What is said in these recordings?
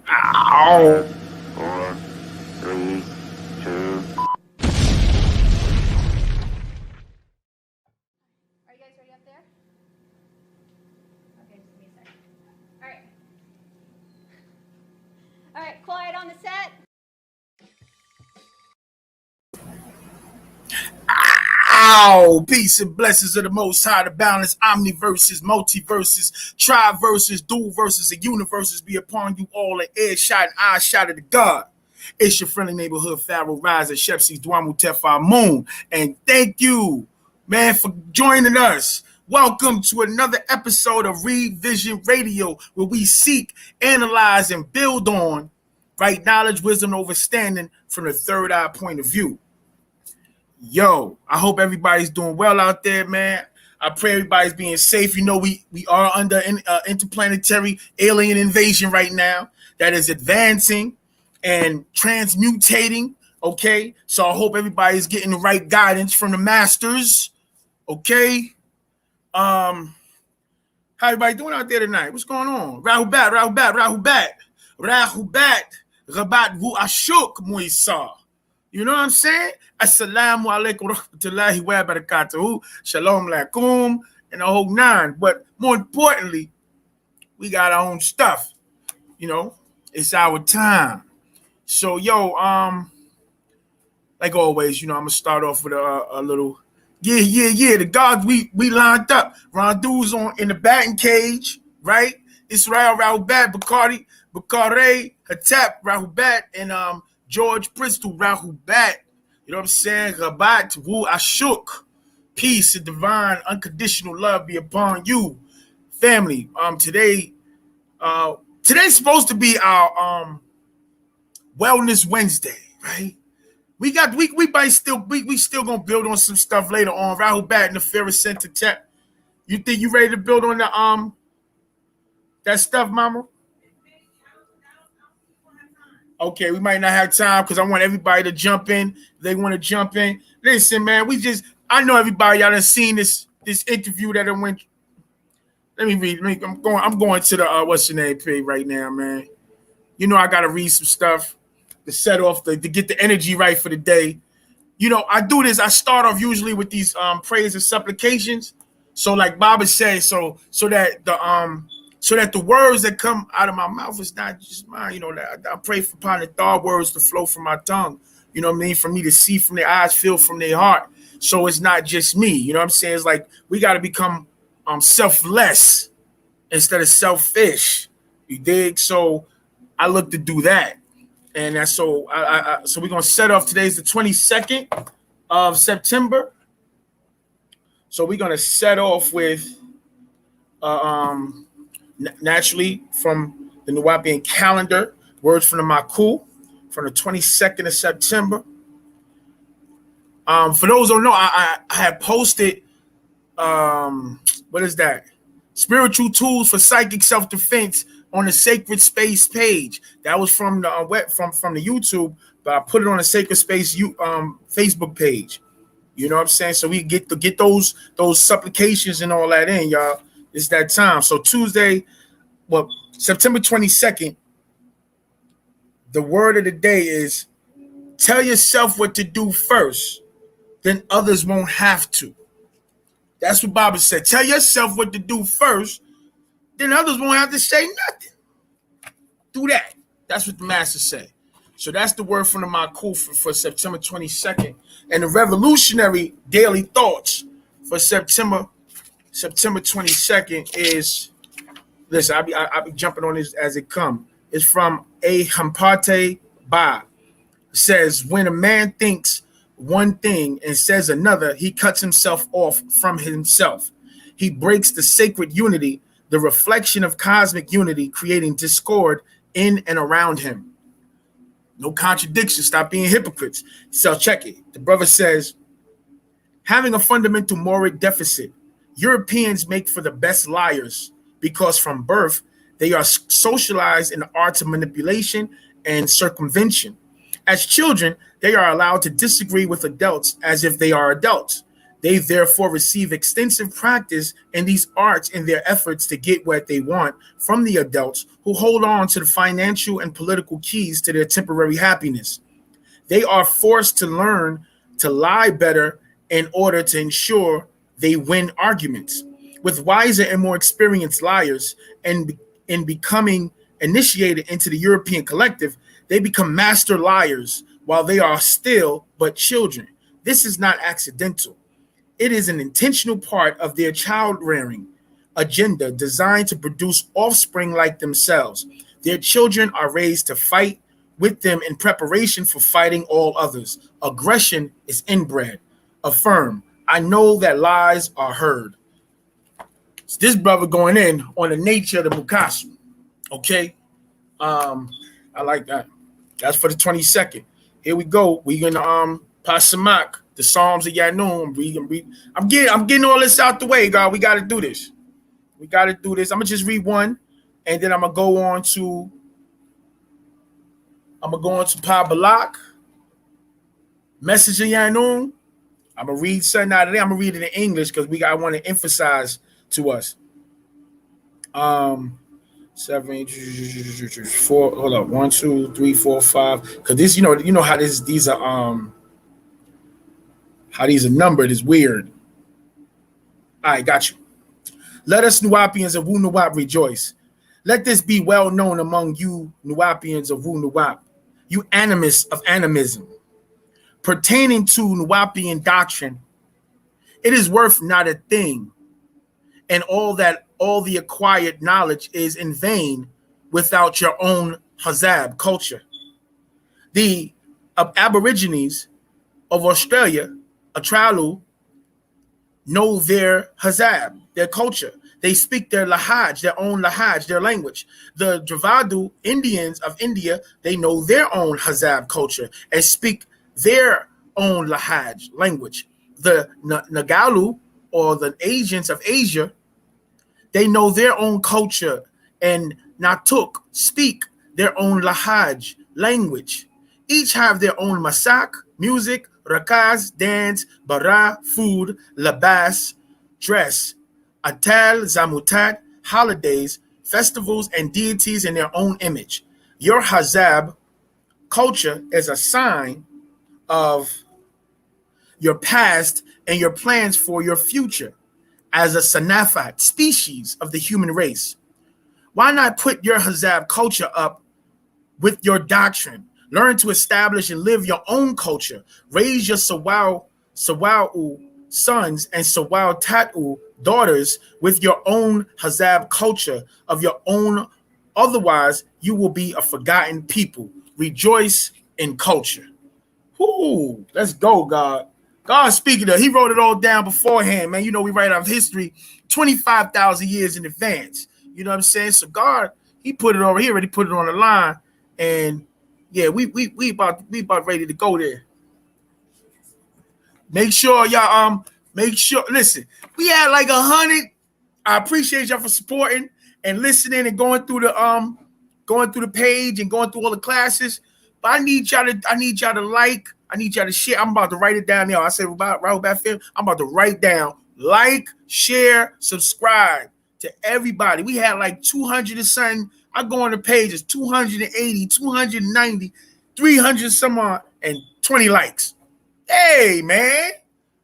Ow. 4, 3, 2. Are you guys ready up there? Okay, just give me a second. All right. All right, quiet on the set. Ow! Peace and blessings of the Most High, the balance, omniverses, multiverses, triverses, dual verses, and universes be upon you all in earshot and eye shot of the God. It's your friendly neighborhood Pharaoh Riser, Shepsi's Dwamu Tefa Moon. And thank you, man, for joining us. Welcome to another episode of Revision Radio, where we seek, analyze, and build on right knowledge, wisdom, and understanding from the third eye point of view. Yo, I hope everybody's doing well out there, man. I pray everybody's being safe. You know, we are under interplanetary alien invasion right now that is advancing and transmutating, okay? So I hope everybody's getting the right guidance from the masters, okay? How everybody doing out there tonight? What's going on? Rahubat, Rabat Wu Ashuk Muisa. You know what I'm saying? Assalamu alaikum rahmatullahi wa barakatuhu. Shalom alaikum and the whole nine. But more importantly, we got our own stuff. You know, it's our time. So, yo, like always, you know, I'm gonna start off with a little The gods we lined up. Rondu's on in the batting cage, right? Israel Rahubat, Bakare, Hatep Rahubat, and George Bristol Rahubat. You know what I'm saying? Rabat Wu Ashuk. Peace and divine unconditional love be upon you, family. Today's supposed to be our Wellness Wednesday, right? We still gonna build on some stuff later on. Rahubat and the Ferris Center Tech. You think you ready to build on the that stuff, mama? Okay, we might not have time because I want everybody to jump in. They want to jump in. Listen, man, I know everybody y'all done seen this interview that I went. Let me read. I'm going to the what's your name page right now, man. You know I gotta read some stuff to set off to get the energy right for the day. You know, I do this. I start off usually with these prayers and supplications. So like Baba said, so that the words that come out of my mouth is not just mine. You know, I pray for upon the thought words to flow from my tongue. You know what I mean? For me to see from their eyes, feel from their heart. So it's not just me. You know what I'm saying? It's like we got to become selfless instead of selfish. You dig? So I look to do that. And that's so we're gonna set off. Today's the 22nd of September. So we're gonna set off with naturally from the Nuwapian calendar, words from the Maku, from the 22nd of September. For those who don't know, I had posted what is that? Spiritual tools for psychic self-defense on the Sacred Space page. That was from the from the YouTube, but I put it on the Sacred Space Facebook page. You know what I'm saying? So we get those supplications and all that in, y'all. It's that time. So Tuesday, September 22nd, the word of the day is tell yourself what to do first, then others won't have to. That's what Baba said. Tell yourself what to do first, then others won't have to say nothing. Do that. That's what the master said. So that's the word from the Maku for September 22nd. And the revolutionary daily thoughts for September 22nd is, listen, I'll be jumping on this as it comes. It's from A. Hampate Ba. It says, when a man thinks one thing and says another, he cuts himself off from himself. He breaks the sacred unity, the reflection of cosmic unity, creating discord in and around him. No contradiction. Stop being hypocrites. So check it. The brother says, having a fundamental moral deficit, Europeans make for the best liars because from birth, they are socialized in the arts of manipulation and circumvention. As children, they are allowed to disagree with adults as if they are adults. They therefore receive extensive practice in these arts in their efforts to get what they want from the adults who hold on to the financial and political keys to their temporary happiness. They are forced to learn to lie better in order to ensure they win arguments. With wiser and more experienced liars, and in becoming initiated into the European collective, they become master liars while they are still but children. This is not accidental. It is an intentional part of their child rearing agenda designed to produce offspring like themselves. Their children are raised to fight with them in preparation for fighting all others. Aggression is inbred. Affirm, I know that lies are heard. It's this brother going in on the nature of the Mukasu. Okay? I like that. That's for the 22nd. Here we go. We're gonna Pasamak, the Psalms of Yanun. I'm getting all this out the way, God. We gotta do this. I'm gonna just read one, and then I'm gonna go on to Pa Balak, Message of Yanun. I'm gonna read something out of there. I'm gonna read it in English because I want to emphasize to us. 7, 4. Hold up, 1, 2, 3, 4, 5. Because this, you know how these are numbered is weird. All right, got you. Let us Nuwapians of Wu Nuwap rejoice. Let this be well known among you Nuwapians of Wu Nuwap, you animists of animism. Pertaining to Nuwapian doctrine, it is worth not a thing, and all the acquired knowledge is in vain without your own Hazab culture. The Aborigines of Australia, Atralu, know their Hazab, their culture. They speak their Lahaj, their own Lahaj, their language. The Dravadu Indians of India, they know their own Hazab culture and speak their own Lahaj language. The Nagalu, or the Asians of Asia, they know their own culture and Natuk speak their own Lahaj language. Each have their own masak, music, rakaz, dance, bara, food, labas, dress, atal, zamutat, holidays, festivals, and deities in their own image. Your Hazab culture is a sign of your past and your plans for your future as a Sanafat species of the human race. Why not put your Hazab culture up with your doctrine? Learn to establish and live your own culture. Raise your Sawa'u sons and Sawa'u Ta'u daughters with your own Hazab culture of your own. Otherwise, you will be a forgotten people. Rejoice in culture. Whoo, let's go, God. God speaking of, he wrote it all down beforehand, man. You know, we write our history 25,000 years in advance. You know what I'm saying? So God, he put it over here, already put it on the line. And yeah, we about ready to go there. Make sure y'all listen, we had like 100. I appreciate y'all for supporting and listening and going through the page and going through all the classes. But I need y'all to like, I need y'all to share. I'm about to write it down now. I said about film. I'm about to write down, like, share, subscribe to everybody. We had like 200 and something. I go on the page, it's 280, 290, 300 some odd, and 20 likes. Hey, man.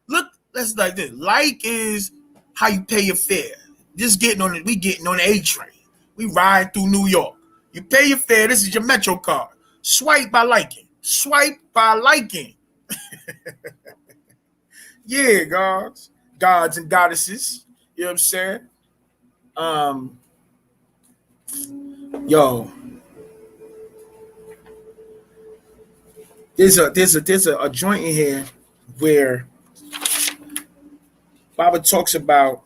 Look, let's like this. Like is how you pay your fare. We getting on the A train. We ride through New York. You pay your fare. This is your Metro card. Swipe by liking. Yeah, gods and goddesses. You know what I'm saying? Yo, there's a joint in here where Baba talks about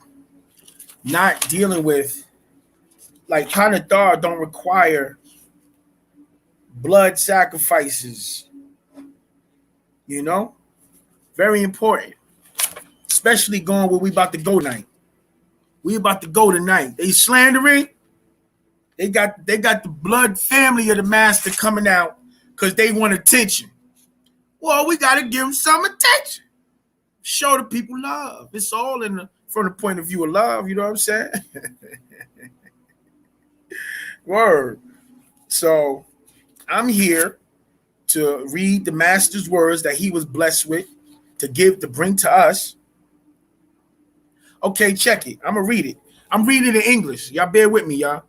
not dealing with, like, Panadar don't require blood sacrifices. You know, very important, especially going where we about to go tonight. We about to go tonight. They slandering. They got the blood family of the master coming out because they want attention. Well, we got to give them some attention. Show the people love. It's all from the point of view of love. You know what I'm saying? Word. So I'm here to read the master's words that he was blessed with to bring to us. Okay, check it. I'm going to read it. I'm reading it in English. Y'all bear with me, y'all.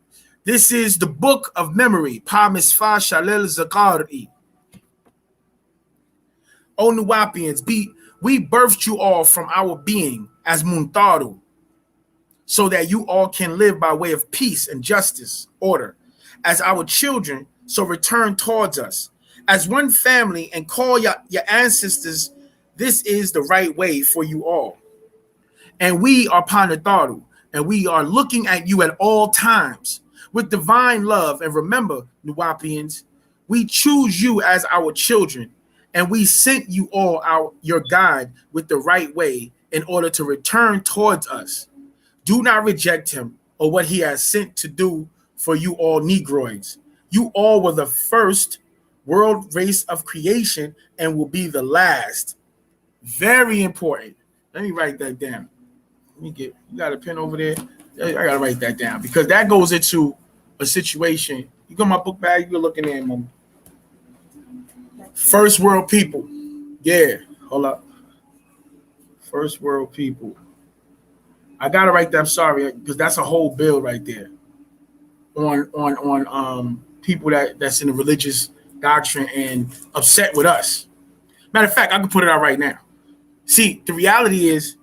This is the book of memory. Pa Misfa Shalel Zakari. O Nuwapians, we birthed you all from our being as Muntaru, so that you all can live by way of peace and justice, order. As our children, so return towards us. As one family and call your ancestors, this is the right way for you all. And we are Panatharu, and we are looking at you at all times with divine love. And remember, Nuwapians, we choose you as our children, and we sent you all your guide with the right way in order to return towards us. Do not reject him or what he has sent to do for you all Negroids. You all were the first world race of creation and will be the last. Very important. Let me write that down. You got a pen over there? I gotta write that down because that goes into a situation. You got my book bag, you can look in there, mama. First world people. Yeah, hold up. First world people. I gotta write that. I'm sorry, because that's a whole bill right there on people that's in the religious doctrine and upset with us. Matter of fact, I can put it out right now. See, the reality is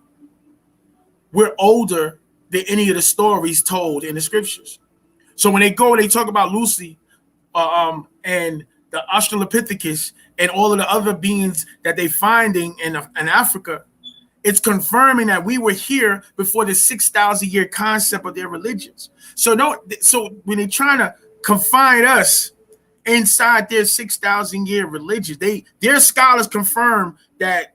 we're older than any of the stories told in the scriptures. So when they talk about Lucy and the Australopithecus and all of the other beings that they finding in Africa, it's confirming that we were here before the 6,000 year concept of their religions. So when they're trying to confine us inside their 6,000 year religion, their scholars confirm that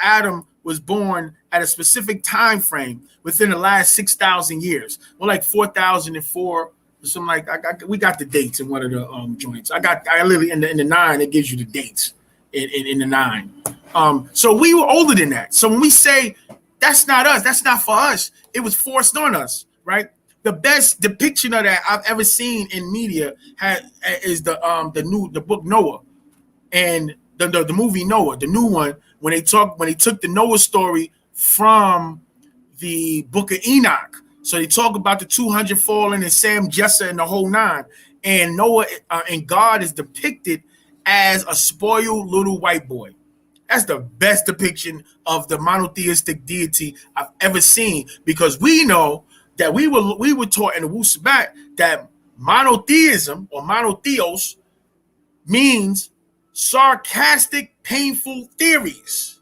Adam was born at a specific time frame within the last 6,000 years. Well, like 4,004 or something like that. We got the dates in one of the joints. I literally in the 9, it gives you the dates in the 9. So we were older than that. So when we say that's not us, that's not for us, it was forced on us, right? The best depiction of that I've ever seen in media is the book Noah and the movie Noah, the new one, when they took the Noah story from the book of Enoch. So they talk about the 200 fallen and Sam, Jessa, and the whole 9. And Noah and God is depicted as a spoiled little white boy. That's the best depiction of the monotheistic deity I've ever seen, because we know that we were taught in the Wu Sabat that monotheism or monotheos means sarcastic, painful theories.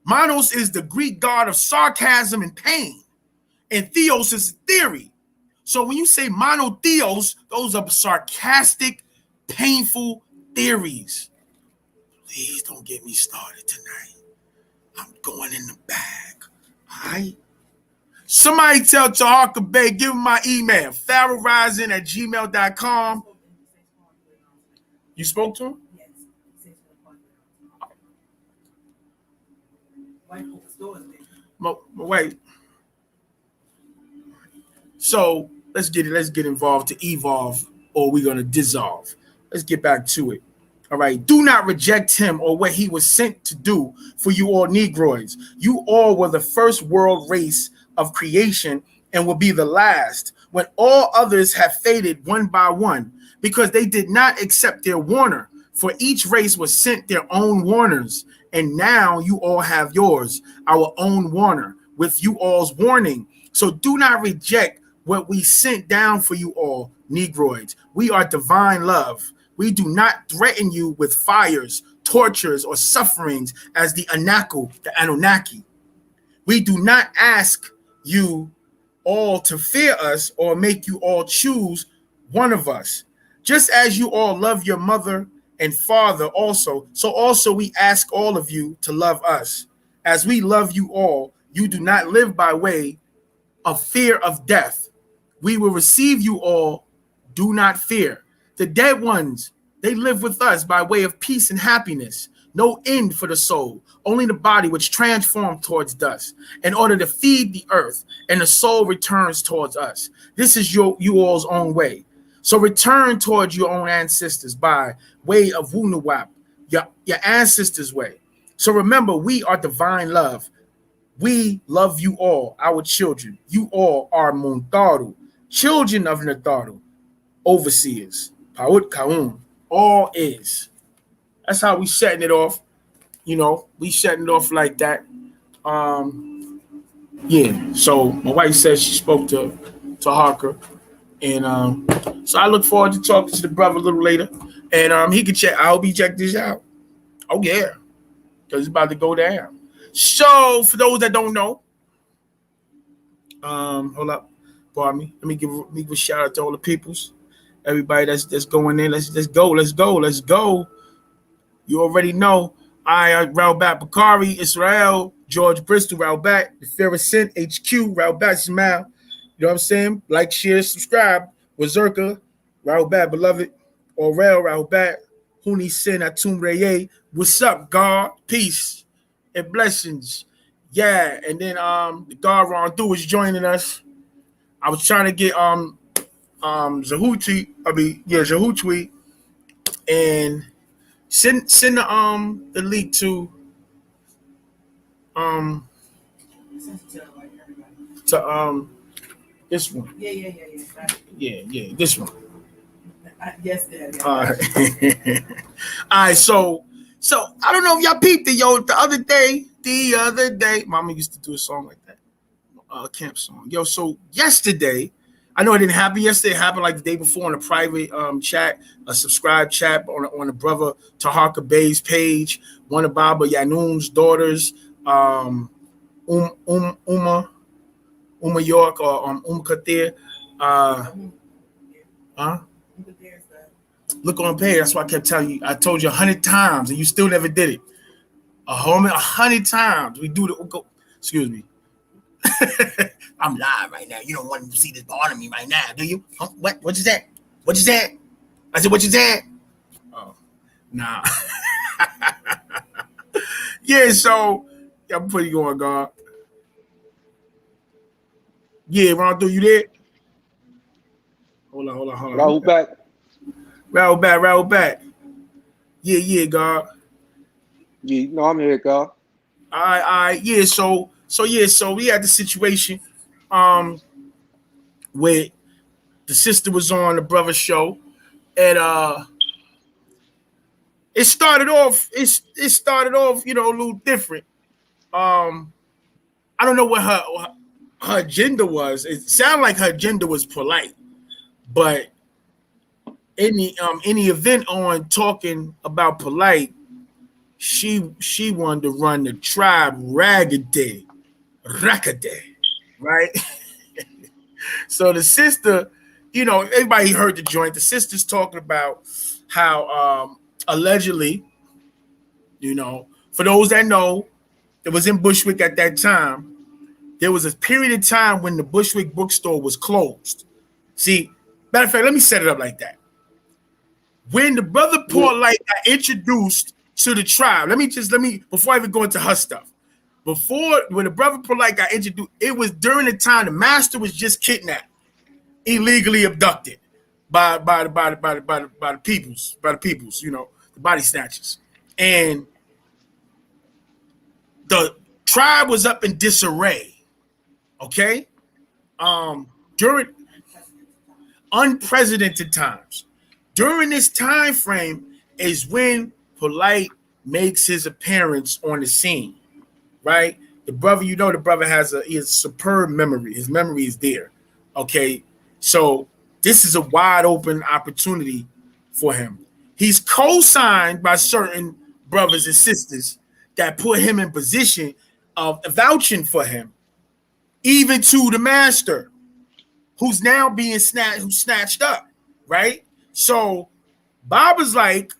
Monos is the Greek god of sarcasm and pain, and theos is theory. So when you say monotheos, those are sarcastic, painful theories. Please don't get me started tonight. I'm going in the bag. All right? Somebody tell Tahaka Bay, give him my email, pharaohrising@gmail.com. You spoke to him? Yes. Wait. So let's get involved to evolve, or we're gonna dissolve. Let's get back to it. All right. Do not reject him or what he was sent to do for you all Negroids. You all were the first world race of creation and will be the last, when all others have faded one by one, because they did not accept their warner. For each race was sent their own warners, and now you all have yours, our own warner, with you all's warning. So do not reject what we sent down for you all Negroids. We are divine love. We do not threaten you with fires, tortures, or sufferings as the Anaku, the Anunnaki. We do not ask you all to fear us or make you all choose one of us. Just as you all love your mother and father also, so also we ask all of you to love us. As we love you all, you do not live by way of fear of death. We will receive you all. Do not fear. The dead ones, they live with us by way of peace and happiness. no end for the soul, only the body which transformed towards dust, in order to feed the earth, and the soul returns towards us. This is you all's own way. So return towards your own ancestors by way of Wunuwap, your ancestors' way. So remember, we are divine love. We love you all, our children. You all are Muntaru, children of Nataru, overseers. Paut Kaun, all is. That's how we setting it off. You know, we setting it off like that. Yeah. So my wife says she spoke to Harker, and so I look forward to talking to the brother a little later, and he can check. I hope he check this out. Oh yeah, because it's about to go down. So for those that don't know, hold up, pardon me. Let me give a shout out to all the peoples, everybody that's going in. Let's go. You already know. Raobat Bakari, Israel, George Bristol, Raobat, the Ferrocent, HQ, Raobat Smile. You know what I'm saying? Like, share, subscribe. Wazirka, Raobat, beloved. Orel, Raobat, Huni Sin, Atum Reye. What's up, God? Peace and blessings. Yeah, and then the God Rondu is joining us. I was trying to get Zahutwi, and send the link to this one. Yeah, this one. Yes, Daddy. All right. All right, so I don't know if y'all peeped it, yo. The other day, Mama used to do a song like that, camp song. Yo, so yesterday, I know it didn't happen yesterday. It happened like the day before on a private chat, a subscribe chat on the brother Taharka Bay's page. One of Baba Yanun's daughters, Uma York or Kathir. Look on page. That's why I kept telling you. I told you 100 times, and you still never did it. 100 times. We do the. Excuse me. I'm live right now. You don't want to see this part of me right now, do you? Huh? What? What is that? What is that? I said, what is that? Oh, nah. Yeah, so I'm putting you on, God. Yeah, Ron, you there? Hold on. Raoul back. Yeah, God. Yeah, no, I'm here, God. All right. Yeah, so we had the situation where the sister was on the brother show, and it started off, you know, a little different. I don't know what her agenda was. It sounded like her agenda was polite, but in the event on talking about polite, she wanted to run the tribe raggedy, right? So the sister, you know, everybody heard the joint. The sister's talking about how allegedly, you know, for those that know, it was in Bushwick at that time. There was a period of time when the Bushwick bookstore was closed. See, matter of fact, let me set it up like that. When the brother Poorlight got introduced to the tribe, let me before I even go into her stuff. When the brother Poorlight got introduced, it was during the time the master was just kidnapped, illegally abducted by the peoples, you know, the body snatchers, and the tribe was up in disarray. Okay, during unprecedented times. During this time frame is when Polite makes his appearance on the scene, right? The brother, you know, the brother he has superb memory. His memory is there, okay? So this is a wide open opportunity for him. He's co-signed by certain brothers and sisters that put him in position of vouching for him, even to the master, who's now being snatched up, right? So Baba's like,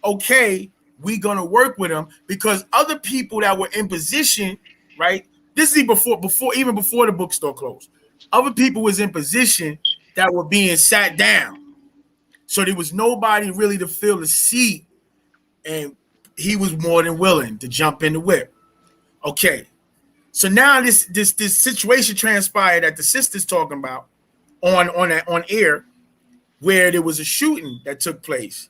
okay, we're gonna work with him because other people that were in position, right? This is even before the bookstore closed. Other people was in position that were being sat down. So there was nobody really to fill the seat and he was more than willing to jump in the whip. Okay. So now this situation transpired that the sister's talking about on air, where there was a shooting that took place.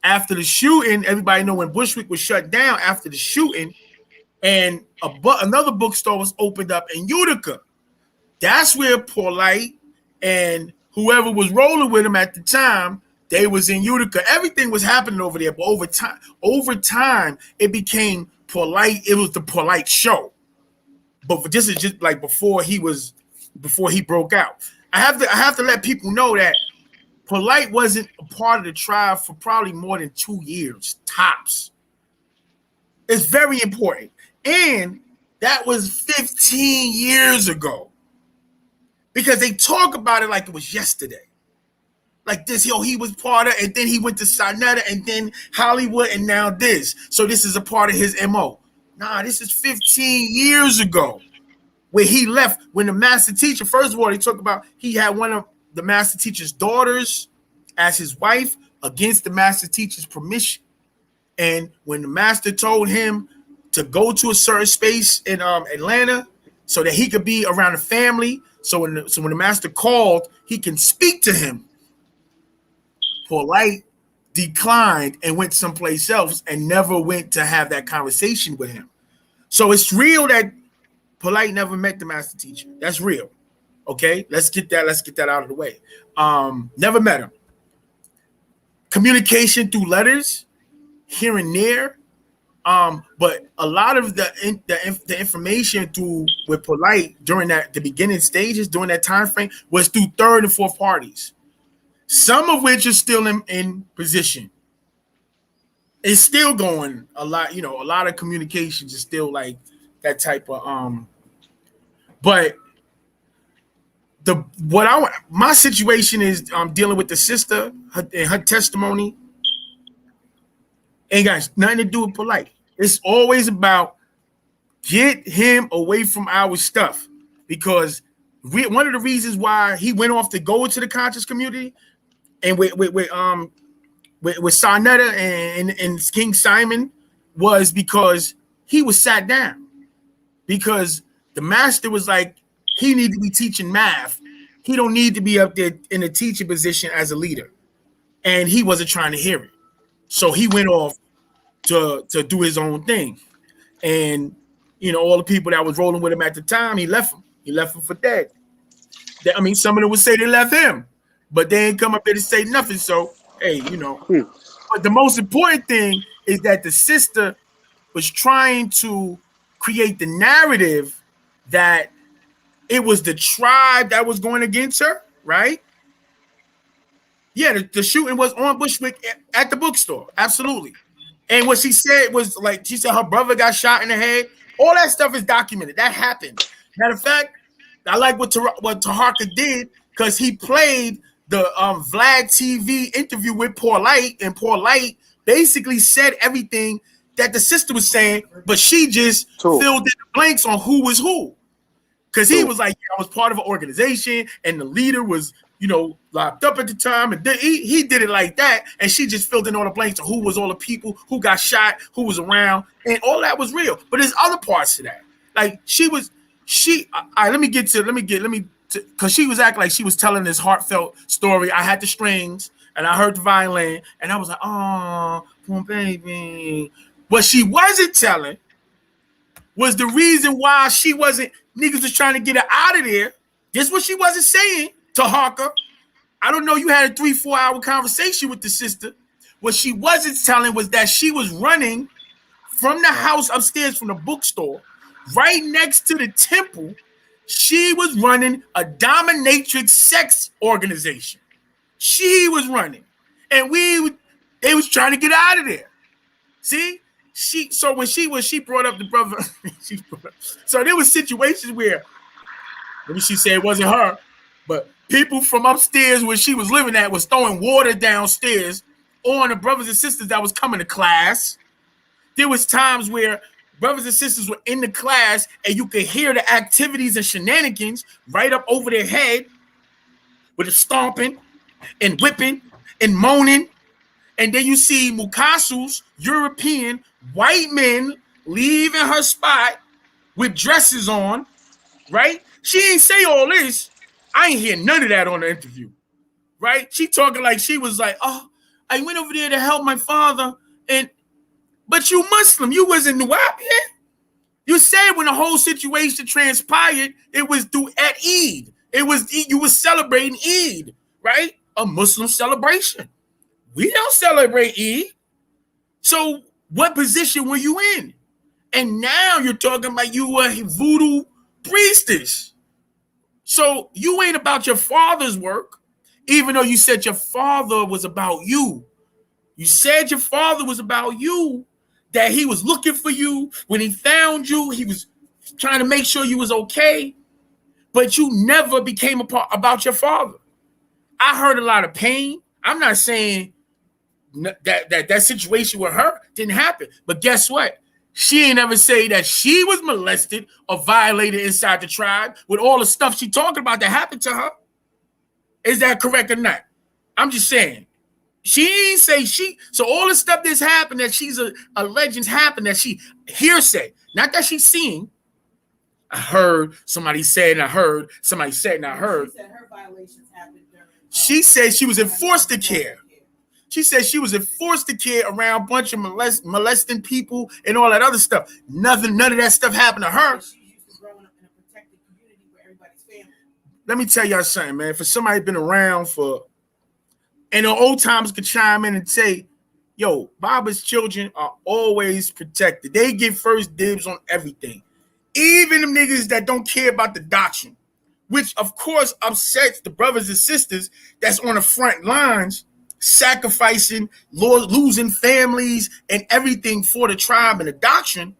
After the shooting, everybody know when Bushwick was shut down after the shooting, and another bookstore was opened up in Utica. That's where Poorlight and whoever was rolling with him at the time, they was in Utica. Everything was happening over there, but over time, it became Poorlight. It was the Poorlight show. But this is just like before he broke out. I have to let people know that Poorlight wasn't a part of the tribe for probably more than 2 years, tops. It's very important. And that was 15 years ago. Because they talk about it like it was yesterday. Like this, he was part of, and then he went to Sinetta, and then Hollywood, and now this. So this is a part of his MO. Nah, this is 15 years ago. Where he left when the master teacher, first of all, they talk about he had one of the master teacher's daughters as his wife against the master teacher's permission. And when the master told him to go to a certain space in Atlanta so that he could be around the family, so when the master called, he can speak to him, Poorlight declined and went someplace else and never went to have that conversation with him. So it's real that Poorlight never met the master teacher. That's real. Okay, let's get that out of the way. Never met him. Communication through letters here and there. But a lot of the information through with Poorlight during the beginning stages, during that time frame, was through third and fourth parties. Some of which are still in position. It's still going a lot, a lot of communications is still like that type of but my situation is dealing with the sister and her testimony ain't got nothing to do with Poorlight. It's always about get him away from our stuff, because one of the reasons why he went off to go into the conscious community and with Sarnetta and King Simon was because he was sat down, because the master was like, he need to be teaching math. He don't need to be up there in a teaching position as a leader. And he wasn't trying to hear it. So he went off to do his own thing. And, all the people that was rolling with him at the time, he left him. He left him for dead. I mean, some of them would say they left him, but they ain't come up there to say nothing. So, hey, But the most important thing is that the sister was trying to create the narrative that it was the tribe that was going against her, right? Yeah, the shooting was on Bushwick at the bookstore, absolutely. And what she said was like, she said her brother got shot in the head. All that stuff is documented. That happened. Matter of fact, I like what Taharka did, because he played the Vlad TV interview with Poorlight, and Poorlight basically said everything that the sister was saying, but she just filled in the blanks on who was who. Because he was like, I was part of an organization, and the leader was, locked up at the time, and he did it like that, and she just filled in all the blanks of who was all the people, who got shot, who was around, and all that was real. But there's other parts to that. Like because she was acting like she was telling this heartfelt story. I had the strings, and I heard the violin, and I was like, oh, poor baby. What she wasn't telling was the reason why niggas was trying to get her out of there. This is what she wasn't saying to Harker. I don't know, you had a 3-4 hour conversation with the sister. What she wasn't telling was that she was running from the house upstairs from the bookstore, right next to the temple. She was running a dominatrix sex organization. She was running. And they was trying to get out of there. See? When she brought up the brother, so there was situations where, maybe she said it wasn't her, but people from upstairs where she was living at was throwing water downstairs on the brothers and sisters that was coming to class. There was times where brothers and sisters were in the class and you could hear the activities and shenanigans right up over their head with the stomping and whipping and moaning. And then you see Mukasu's European white men leaving her spot with dresses on, right? She ain't say all this. I ain't hear none of that on the interview, right? She talking like she was like, oh, I went over there to help my father, but you Muslim, you wasn't Nuwapian. You said when the whole situation transpired, it was at Eid. You was celebrating Eid, right? A Muslim celebration. We don't celebrate Eid. So what position were you in? And now you're talking about you were voodoo priestess. So you ain't about your father's work, even though you said your father was about you. You said your father was about you, that he was looking for you. When he found you, he was trying to make sure you was okay. But you never became about your father. I heard a lot of pain. I'm not saying that situation with her didn't happen. But guess what? She ain't ever say that she was molested or violated inside the tribe with all the stuff she talking about that happened to her. Is that correct or not? I'm just saying. She ain't say so all the stuff that's happened that she's a legend's happened that she hearsay. Not that she's seen. I heard somebody said and I heard somebody said and I heard. She said her violations happened during. She said she was in foster care. She said she was in foster care around a bunch of molesting people and all that other stuff. None of that stuff happened to her. She used to grow up in a protected community where everybody's family. Let me tell y'all something, man. For somebody been around for, and the old times could chime in and say, yo, Baba's children are always protected. They get first dibs on everything. Even them niggas that don't care about the doctrine, which of course upsets the brothers and sisters that's on the front lines, sacrificing, losing families and everything for the tribe and the doctrine.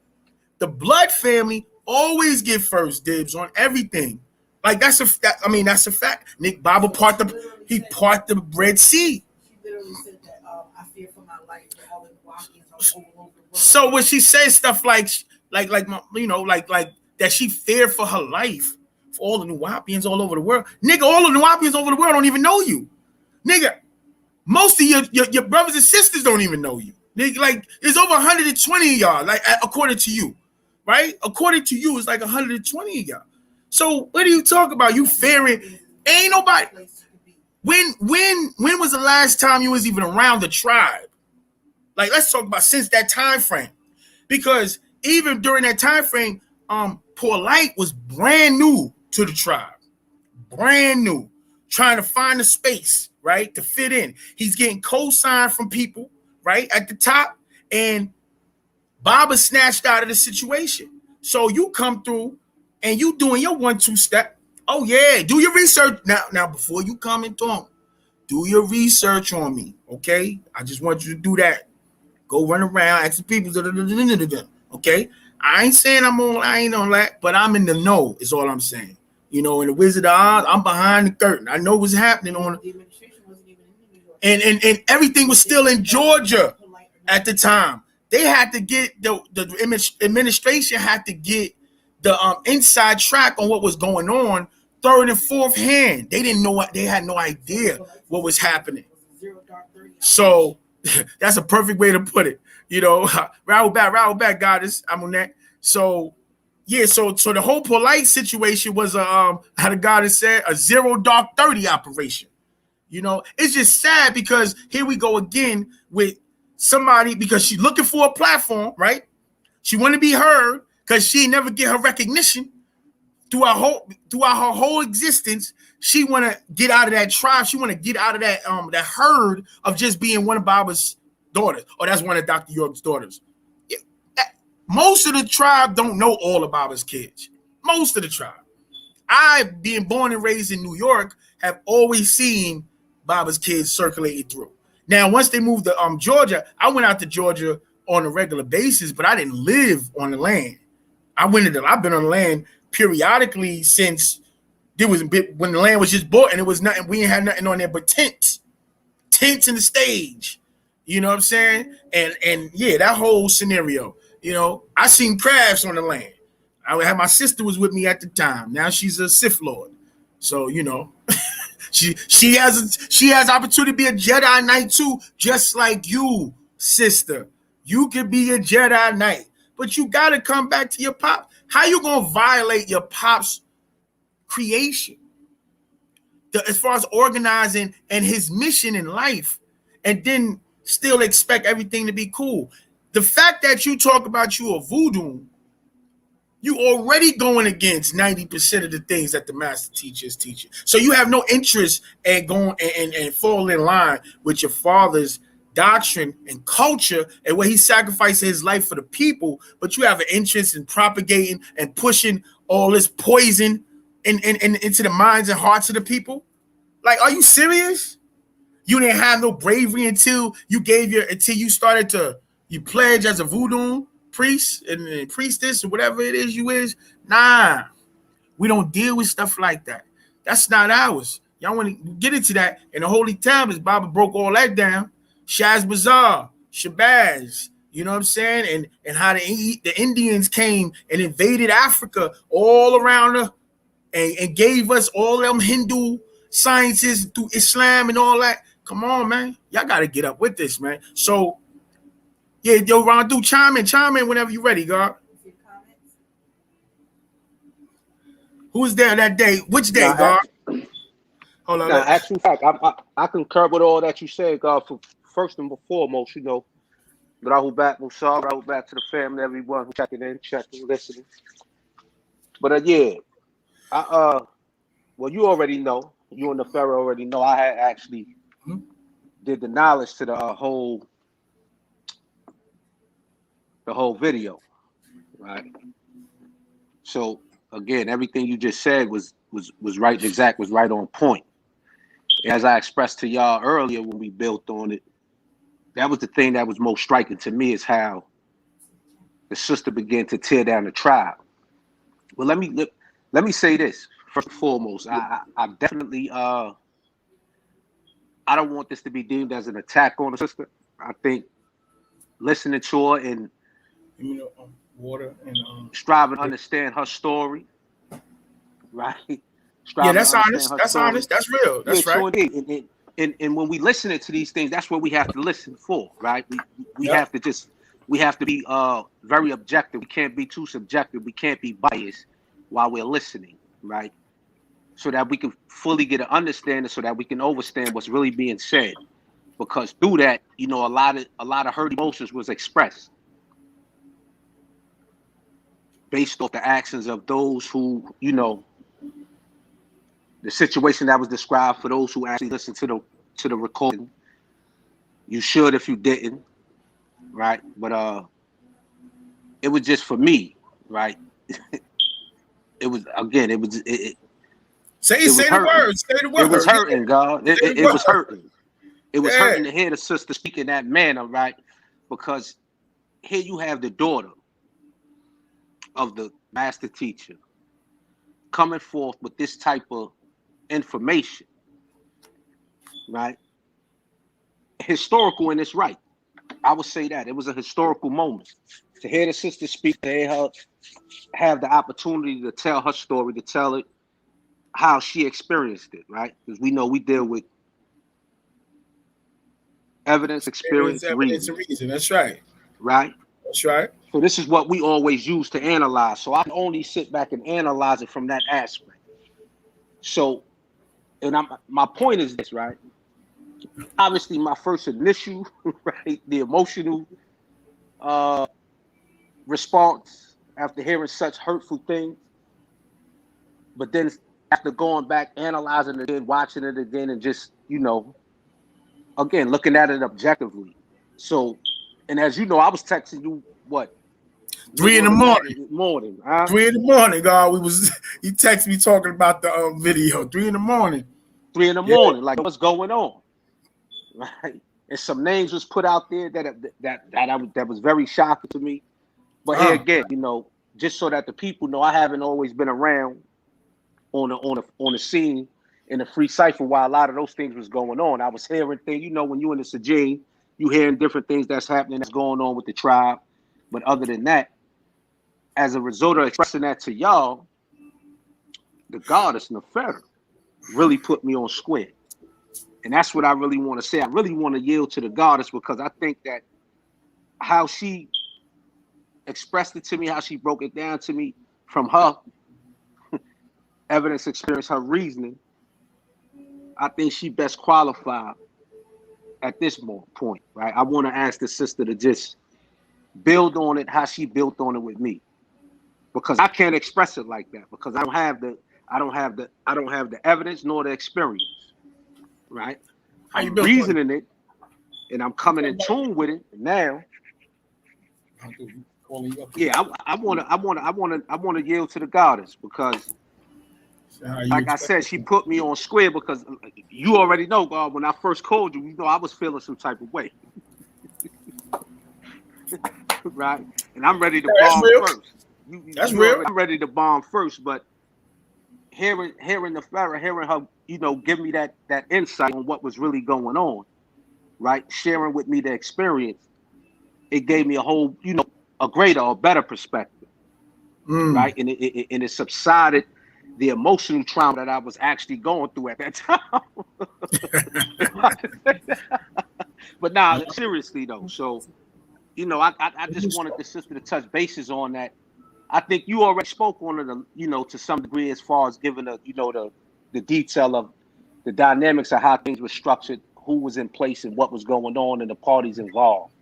The blood family always get first dibs on everything. Like that's a fact. Nick Baba part the Red Sea. She literally said that I fear for my life for all the walkings all over the world. So when she says stuff like that she feared for her life for all the Nuwapians all over the world. Nigga, all the Nuwapians over the world don't even know you. Nigga, most of your brothers and sisters don't even know you. Nigga, like there's over 120 of y'all, like according to you, right? According to you, it's like 120 of y'all. So what are you talking about? You fearing? Ain't nobody. When was the last time you was even around the tribe? Like, let's talk about since that time frame, because even during that time frame, Poorlight was brand new to the tribe, brand new, trying to find a space, right, to fit in. He's getting co-signed from people, right, at the top, and Baba snatched out of the situation. So you come through and you doing your 1-2 step. Oh yeah, do your research now. Before you come and talk, do your research on me, okay? I just want you to do that. Go run around, ask the people, okay? I ain't saying I ain't on that, but I'm in the know, is all I'm saying. You know, in the Wizard of Oz, I'm behind the curtain. I know what's happening on The administration wasn't even in New York. and everything was still in Georgia at the time. They had to get the administration had to get the inside track on what was going on, third and fourth hand. They didn't know what, they had no idea what was happening. So that's a perfect way to put it. You know, rattle back, goddess. I'm on that. So yeah, so the whole Poorlight situation was how the goddess said, a 0 dark 30 operation. You know, it's just sad because here we go again with somebody, because she's looking for a platform, right? She want to be heard because she never get her recognition throughout her whole existence. She want to get out of that tribe. She want to get out of that that herd of just being one of Baba's daughters, or that's one of Dr. York's daughters. Most of the tribe don't know all of Baba's kids. Most of the tribe. I, being born and raised in New York, have always seen Baba's kids circulating through. Now, once they moved to Georgia, I went out to Georgia on a regular basis, but I didn't live on the land. I've been on the land periodically since there was a bit when the land was just bought and it was nothing. We ain't had nothing on there but tents in the stage. You know what I'm saying? And yeah, that whole scenario. You know, I seen crabs on the land. I had my sister was with me at the time. Now she's a Sith Lord. So, you know, She has opportunity to be a Jedi Knight too, just like you, sister. You could be a Jedi Knight, but you gotta come back to your pop. How you gonna violate your pop's creation? As far as organizing and his mission in life, and then still expect everything to be cool. The fact that you talk about you a voodoo, you already going against 90% of the things that the master teacher is teaching. So you have no interest in going and fall in line with your father's doctrine and culture and where he sacrificed his life for the people, but you have an interest in propagating and pushing all this poison into the minds and hearts of the people. Like, are you serious? You didn't have no bravery until you started to pledge as a voodoo priest and priestess or whatever it is you is. Nah, we don't deal with stuff like that. That's not ours. Y'all want to get into that. And the Holy Tablets, Baba broke all that down. Shaz Bazaar, Shabazz, you know what I'm saying? And how the Indians came and invaded Africa all around and gave us all them Hindu sciences through Islam and all that. Come on, man. Y'all got to get up with this, man. So, yeah, yo, Rondu, chime in whenever you're ready, God. Who's there that day? Which day, God? Hold on. Now, actual fact, I concur with all that you said, God. For first and foremost, you know, Rahul back, Musal, Rahul back to the family, everyone who checking in, listening. But yeah, well, you already know, you and the Pharaoh already know. I had actually did the knowledge to the whole video, right? So again, everything you just said was right, exact, was right on point. As I expressed to y'all earlier when we built on it, that was the thing that was most striking to me, is how the sister began to tear down the tribe. Well, let me say this first and foremost. I definitely I don't want this to be deemed as an attack on the sister. I think listening to her and water and striving to understand her story, right? Yeah, that's honest. That's honest. That's real. That's right. So and when we listen to these things, that's what we have to listen for, right? We have to be very objective. We can't be too subjective. We can't be biased while we're listening, right? So that we can fully get an understanding, so that we can understand what's really being said. Because through that, you know, a lot of hurt emotions was expressed based off the actions of those who, you know, the situation that was described for those who actually listened to the recording. You should if you didn't, right? But it was just for me, right? It was say the words. It was hurting, God. It was hurting. It was hurting to hear the sister speak in that manner, right? Because here you have the daughter of the master teacher coming forth with this type of information, right? Historical, and it's right. I would say that it was a historical moment to hear the sister speak, to hear her have the opportunity to tell her story, to tell it how she experienced it, right? Because we know we deal with evidence, experience, reason. That's right. Right? That's right. So this is what we always use to analyze. So I can only sit back and analyze it from that aspect. So, and my point is this, right? Obviously, my first initial, right, the emotional response after hearing such hurtful things, but then after going back, analyzing it again, watching it again, and just, you know, again, looking at it objectively. So, and as you know, I was texting you, what? 3 in the morning. Huh? 3 in the morning, God. You texted me talking about the video. 3 in the morning. 3 in the morning, like, what's going on? Right? And some names was put out there that was very shocking to me. But here again, you know, just so that the people know, I haven't always been around on the scene in the free cipher while a lot of those things was going on. I was hearing things, you know, when you in the Sajin, you hearing different things that's happening, that's going on with the tribe. But other than that, as a result of expressing that to y'all, the goddess Neferta, really put me on square. And that's what I really want to say. I really want to yield to the goddess because I think that how she expressed it to me, how she broke it down to me from her evidence, experience, her reasoning, I think she best qualified at this point, right? I want to ask the sister to just build on it how she built on it with me, because I can't express it like that because I don't have the evidence nor the experience, right? How you I'm built on reasoning it, and I'm coming in tune with it now. Yeah, I want to yield to the goddess because, like I said, she put me on square because you already know, God, when I first called you, you know I was feeling some type of way. Right? And I'm ready to bomb first. That's real. I'm ready to bomb first, but hearing the Pharaoh, hearing her, give me that insight on what was really going on, right? Sharing with me the experience, it gave me a whole, a greater or better perspective, right? And it subsided the emotional trauma that I was actually going through at that time. But nah, seriously though. So, I just wanted the sister to touch bases on that. I think you already spoke on it, to some degree as far as giving the detail of the dynamics of how things were structured, who was in place, and what was going on, and the parties involved.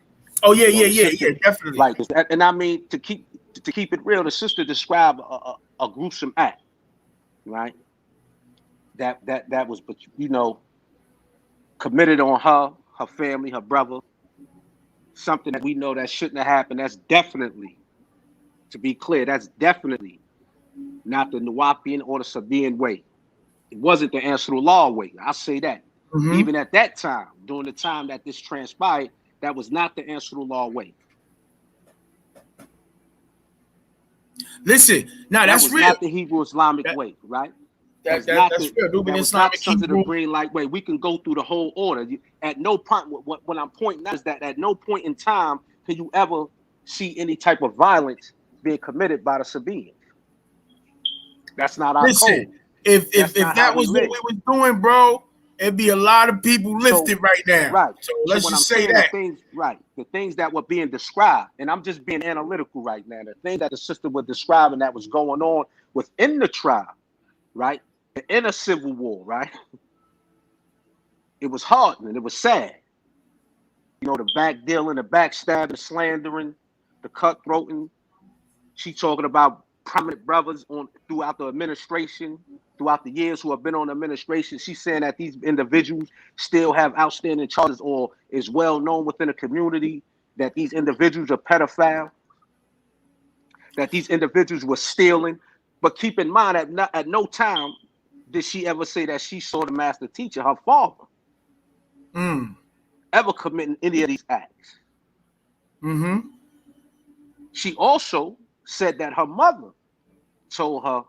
Oh yeah, definitely. Like, and I mean to keep it real, the sister described a gruesome act, right? That was, committed on her family, her brother. Something that we know that shouldn't have happened. That's definitely, to be clear, that's definitely not the Nuwapian or the Sabian way. It wasn't the Ansarul Law way. I'll say that. Even at that time, during the time that this transpired, that was not the Ansarul Law way. Listen, now that's real. Not the Hebrew Islamic way, right? That's real. That was not the Sons of the Green Light way. We can go through the whole order. At no point, what I'm pointing out is that at no point in time can you ever see any type of violence being committed by the Sabians. That's not our code. If that was what we was doing, bro, it'd be a lot of people lifted right now. Right. So let's just say that. The things that were being described, and I'm just being analytical right now. The thing that the sister was describing that was going on within the tribe, right? The inner civil war, right? It was hardening. It was sad. The back dealing, the backstabbing, the slandering, the cutthroating. She talking about prominent brothers throughout the administration, throughout the years who have been on administration. She's saying that these individuals still have outstanding charges or is well known within the community that these individuals are pedophile, that these individuals were stealing. But keep in mind that at no time did she ever say that she saw the master teacher, her father, ever committing any of these acts. She also said that her mother told her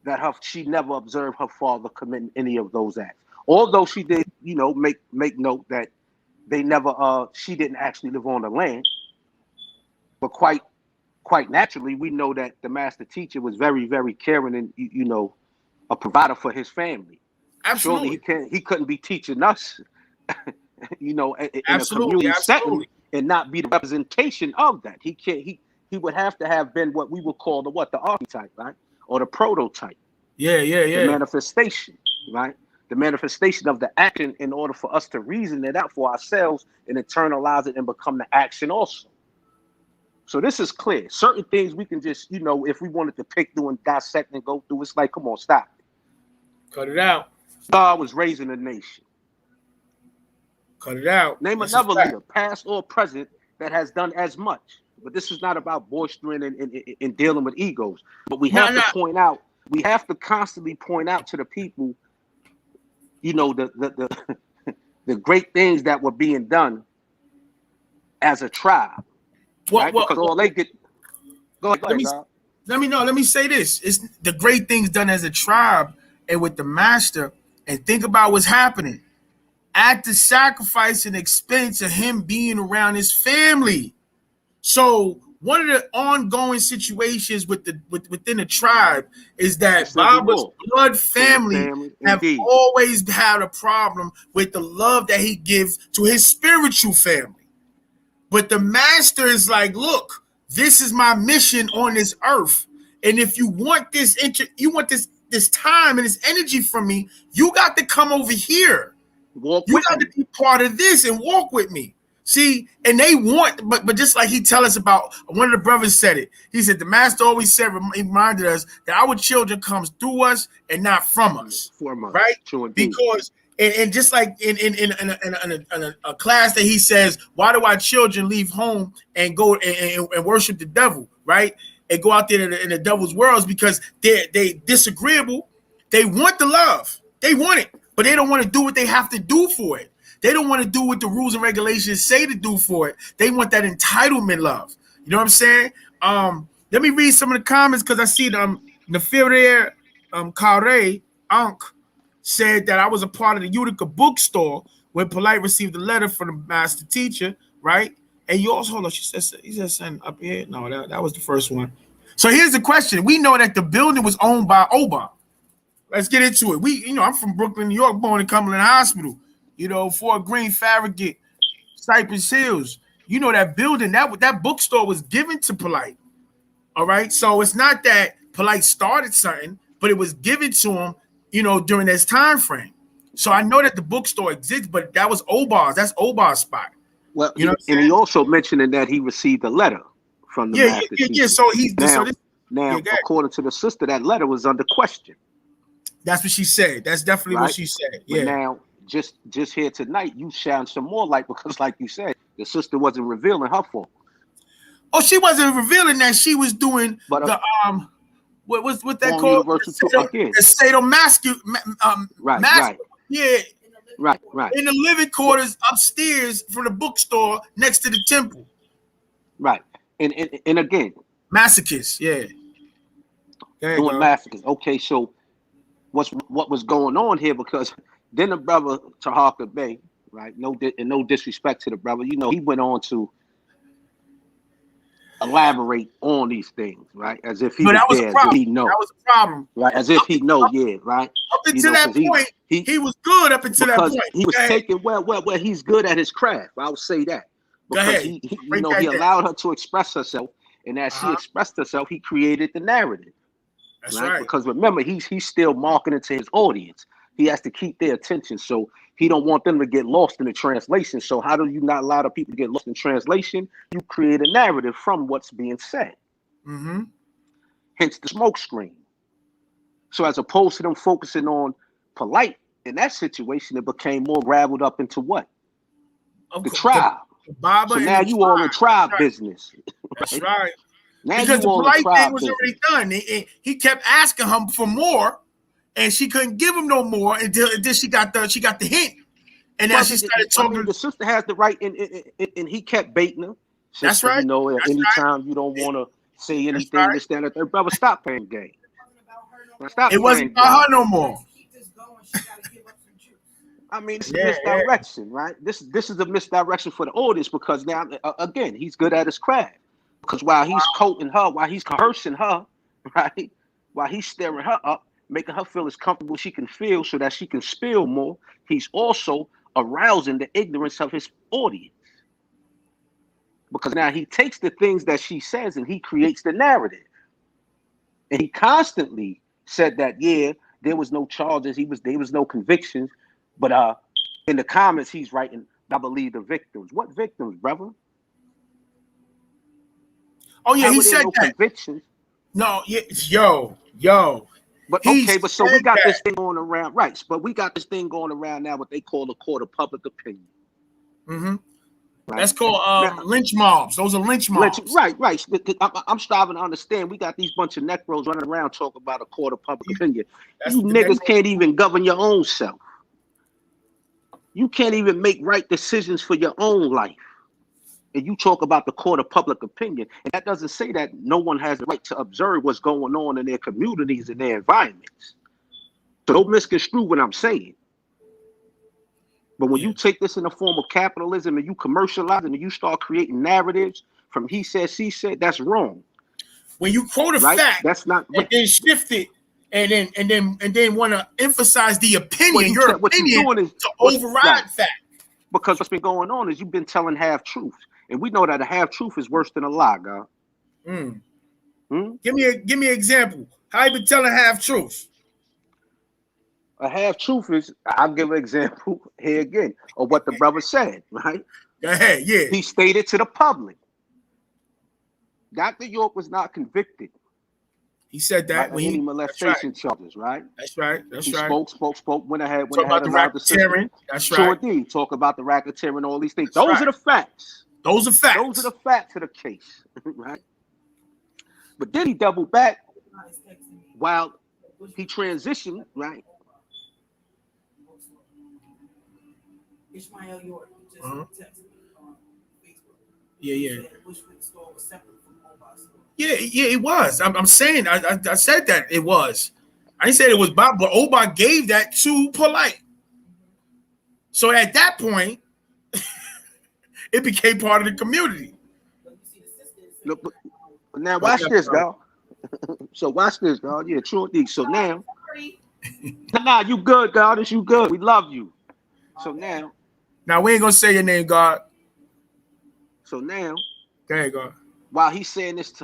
that she never observed her father committing any of those acts. Although she did, make note that they never, she didn't actually live on the land. But quite naturally, we know that the master teacher was very, very caring and, a provider for his family. Absolutely. Surely he couldn't be teaching us, in a community setting and not be the representation of that. He would have to have been what we would call the archetype, right? Or the prototype. Yeah. The manifestation, right? The manifestation of the action in order for us to reason it out for ourselves and internalize it and become the action also. So this is clear. Certain things we can just, if we wanted to pick through and dissect and go through, it's like, come on, stop. Cut it out. God was raising a nation. Cut it out. Name another leader, past or present, that has done as much. But this is not about boistering and dealing with egos. But we have to point out, we have to constantly point out to the people, the great things that were being done as a tribe. Because all they get. Go ahead, let me say this. It's the great things done as a tribe and with the master. And think about what's happening. At the sacrifice and expense of him being around his family. So one of the ongoing situations within the tribe is that Civil Baba's war. blood family have Indeed. always had a problem with the love that he gives to his spiritual family. But the master is like, look, this is my mission on this earth. And if you want this time and this energy from me, you got to come over here. Walk You with got me. to be part of this and walk with me. See, and they want, but just like he tell us about, one of the brothers said it. He said the master always said, he reminded us that our children comes through us and not from us, right? True indeed. Because and just like in a class that he says, why do our children leave home and go and worship the devil, right? And go out there in the devil's worlds because they disagreeable. They want the love, they want it, but they don't want to do what they have to do for it. They don't want to do what the rules and regulations say to do for it. They want that entitlement love. You know what I'm saying? Let me read some of the comments because I see Nefere Kare Ankh said that I was a part of the Utica bookstore when Polite received a letter from the master teacher, right? And you also, hold on, he said something up here. No, that was the first one. So here's the question. We know that the building was owned by Oba. Let's get into it. I'm from Brooklyn, New York, born in Cumberland Hospital. Fort Greene, Farragut, Cypress Hills. That building, that bookstore was given to Polite. All right. So it's not that Polite started something, but it was given to him, during this time frame. So I know that the bookstore exists, but that was Obar's. That's Obar's spot. Well, he also mentioned in that he received a letter from the master teacher. Yeah. So now, according to the sister, that letter was under question. That's what she said. That's definitely what she said. Yeah. But now, just here tonight, you shine some more light because, like you said, the sister wasn't revealing her fault. Oh, she wasn't revealing that. She was doing the what that called? The sadomasochism. Right. Yeah. Right. In the living quarters upstairs from the bookstore next to the temple. Right. And again, masochists. Yeah. Doing masochists. Okay, so what was going on here? Because then the brother Tahaka Bey, right? No disrespect to the brother, he went on to elaborate on these things, right? As if he was there, as if he know. That was a problem, right? As if he know, right? Up until that point, he was good. Up until that point, he was taking well. He's good at his craft. I would say that because he allowed her to express herself, and as she expressed herself, he created the narrative. That's right. Because remember, he's still marketing to his audience. He has to keep their attention, so he don't want them to get lost in the translation. So how do you not allow the people to get lost in translation? You create a narrative from what's being said. Mm-hmm. Hence the smoke screen. So as opposed to them focusing on Polite in that situation, it became more raveled up into what? The tribe. So now you all in tribe business. That's right. Now because the Polite thing was already done. He kept asking her for more, and she couldn't give him no more until she got the hint. And then she started talking. The sister has the right, and he kept baiting her. Sister, that's right. At any time you don't want to say anything, this, that, or third. Brother, stop playing game. It wasn't about her no more. I mean, it's a misdirection, right? This is a misdirection for the audience because now, again, he's good at his craft. Because while he's coating her, while he's coercing her, right? While he's stirring her up, making her feel as comfortable as she can feel so that she can spill more, he's also arousing the ignorance of his audience. Because now he takes the things that she says and he creates the narrative. And he constantly said that, there was no charges, there was no convictions. But in the comments, he's writing, I believe the victims. What victims, brother? Oh yeah, he said that. Convictions? No, yo. But okay, but so we got this thing going around, right? But we got this thing going around now, what they call the court of public opinion. Mm-hmm. Right? That's called lynch mobs. Those are lynch mobs. Right. I'm striving to understand. We got these bunch of necros running around talking about a court of public opinion. You niggas can't even govern your own self. You can't even make right decisions for your own life. And you talk about the court of public opinion. And that doesn't say that no one has the right to observe what's going on in their communities and their environments. So don't misconstrue what I'm saying. But when you take this in the form of capitalism and you commercialize it and you start creating narratives from he said, she said, that's wrong. When you quote a Right? fact, That's not and then shift it, and then want to emphasize the opinion, your what you opinion, doing is to override fact. Because what's been going on is you've been telling half truths, and we know that a half truth is worse than a lie, God. Give me an example. How you been telling half truths? A half truth is, I'll give an example here again of what the brother said, right? Go ahead, yeah. He stated to the public, Dr. York was not convicted. He said that when any molestation charges, right? That's right. That's right. Spoke, went ahead, Talk about the racketeering. That's right. Sure did. Talk about the racketeering, all these things. Those are the facts. Those are facts. Those are the facts of the case, right? But then he doubled back while he transitioned, right? Ishmael York just texted me on Facebook. Yeah. That Bushwick store was separate from Omar's store. Yeah, it was. I'm saying I said that it was. I didn't say it was Bob, but Omar gave that to Polite. So at that point, it became part of the community. Look, now watch this, dog. So watch this, dog. Yeah, true indeed. So now, you good, God. It's you good. We love you. So now we ain't gonna say your name, God. So now, go ahead, God. While he's saying this,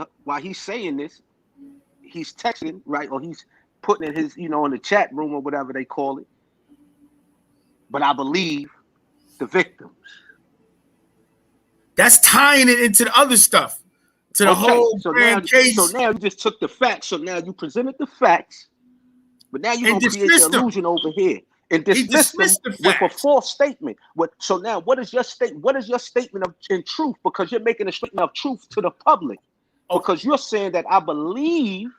he's texting, right? Or he's putting in his, in the chat room or whatever they call it. But I believe the victims. That's tying it into the other stuff, to the whole case. So now you just took the facts. So now you presented the facts, but now you're gonna create the illusion over here and dismiss them with a false statement. So now, what is your statement? What is your statement in truth? Because you're making a statement of truth to the public. Because you're saying that I believe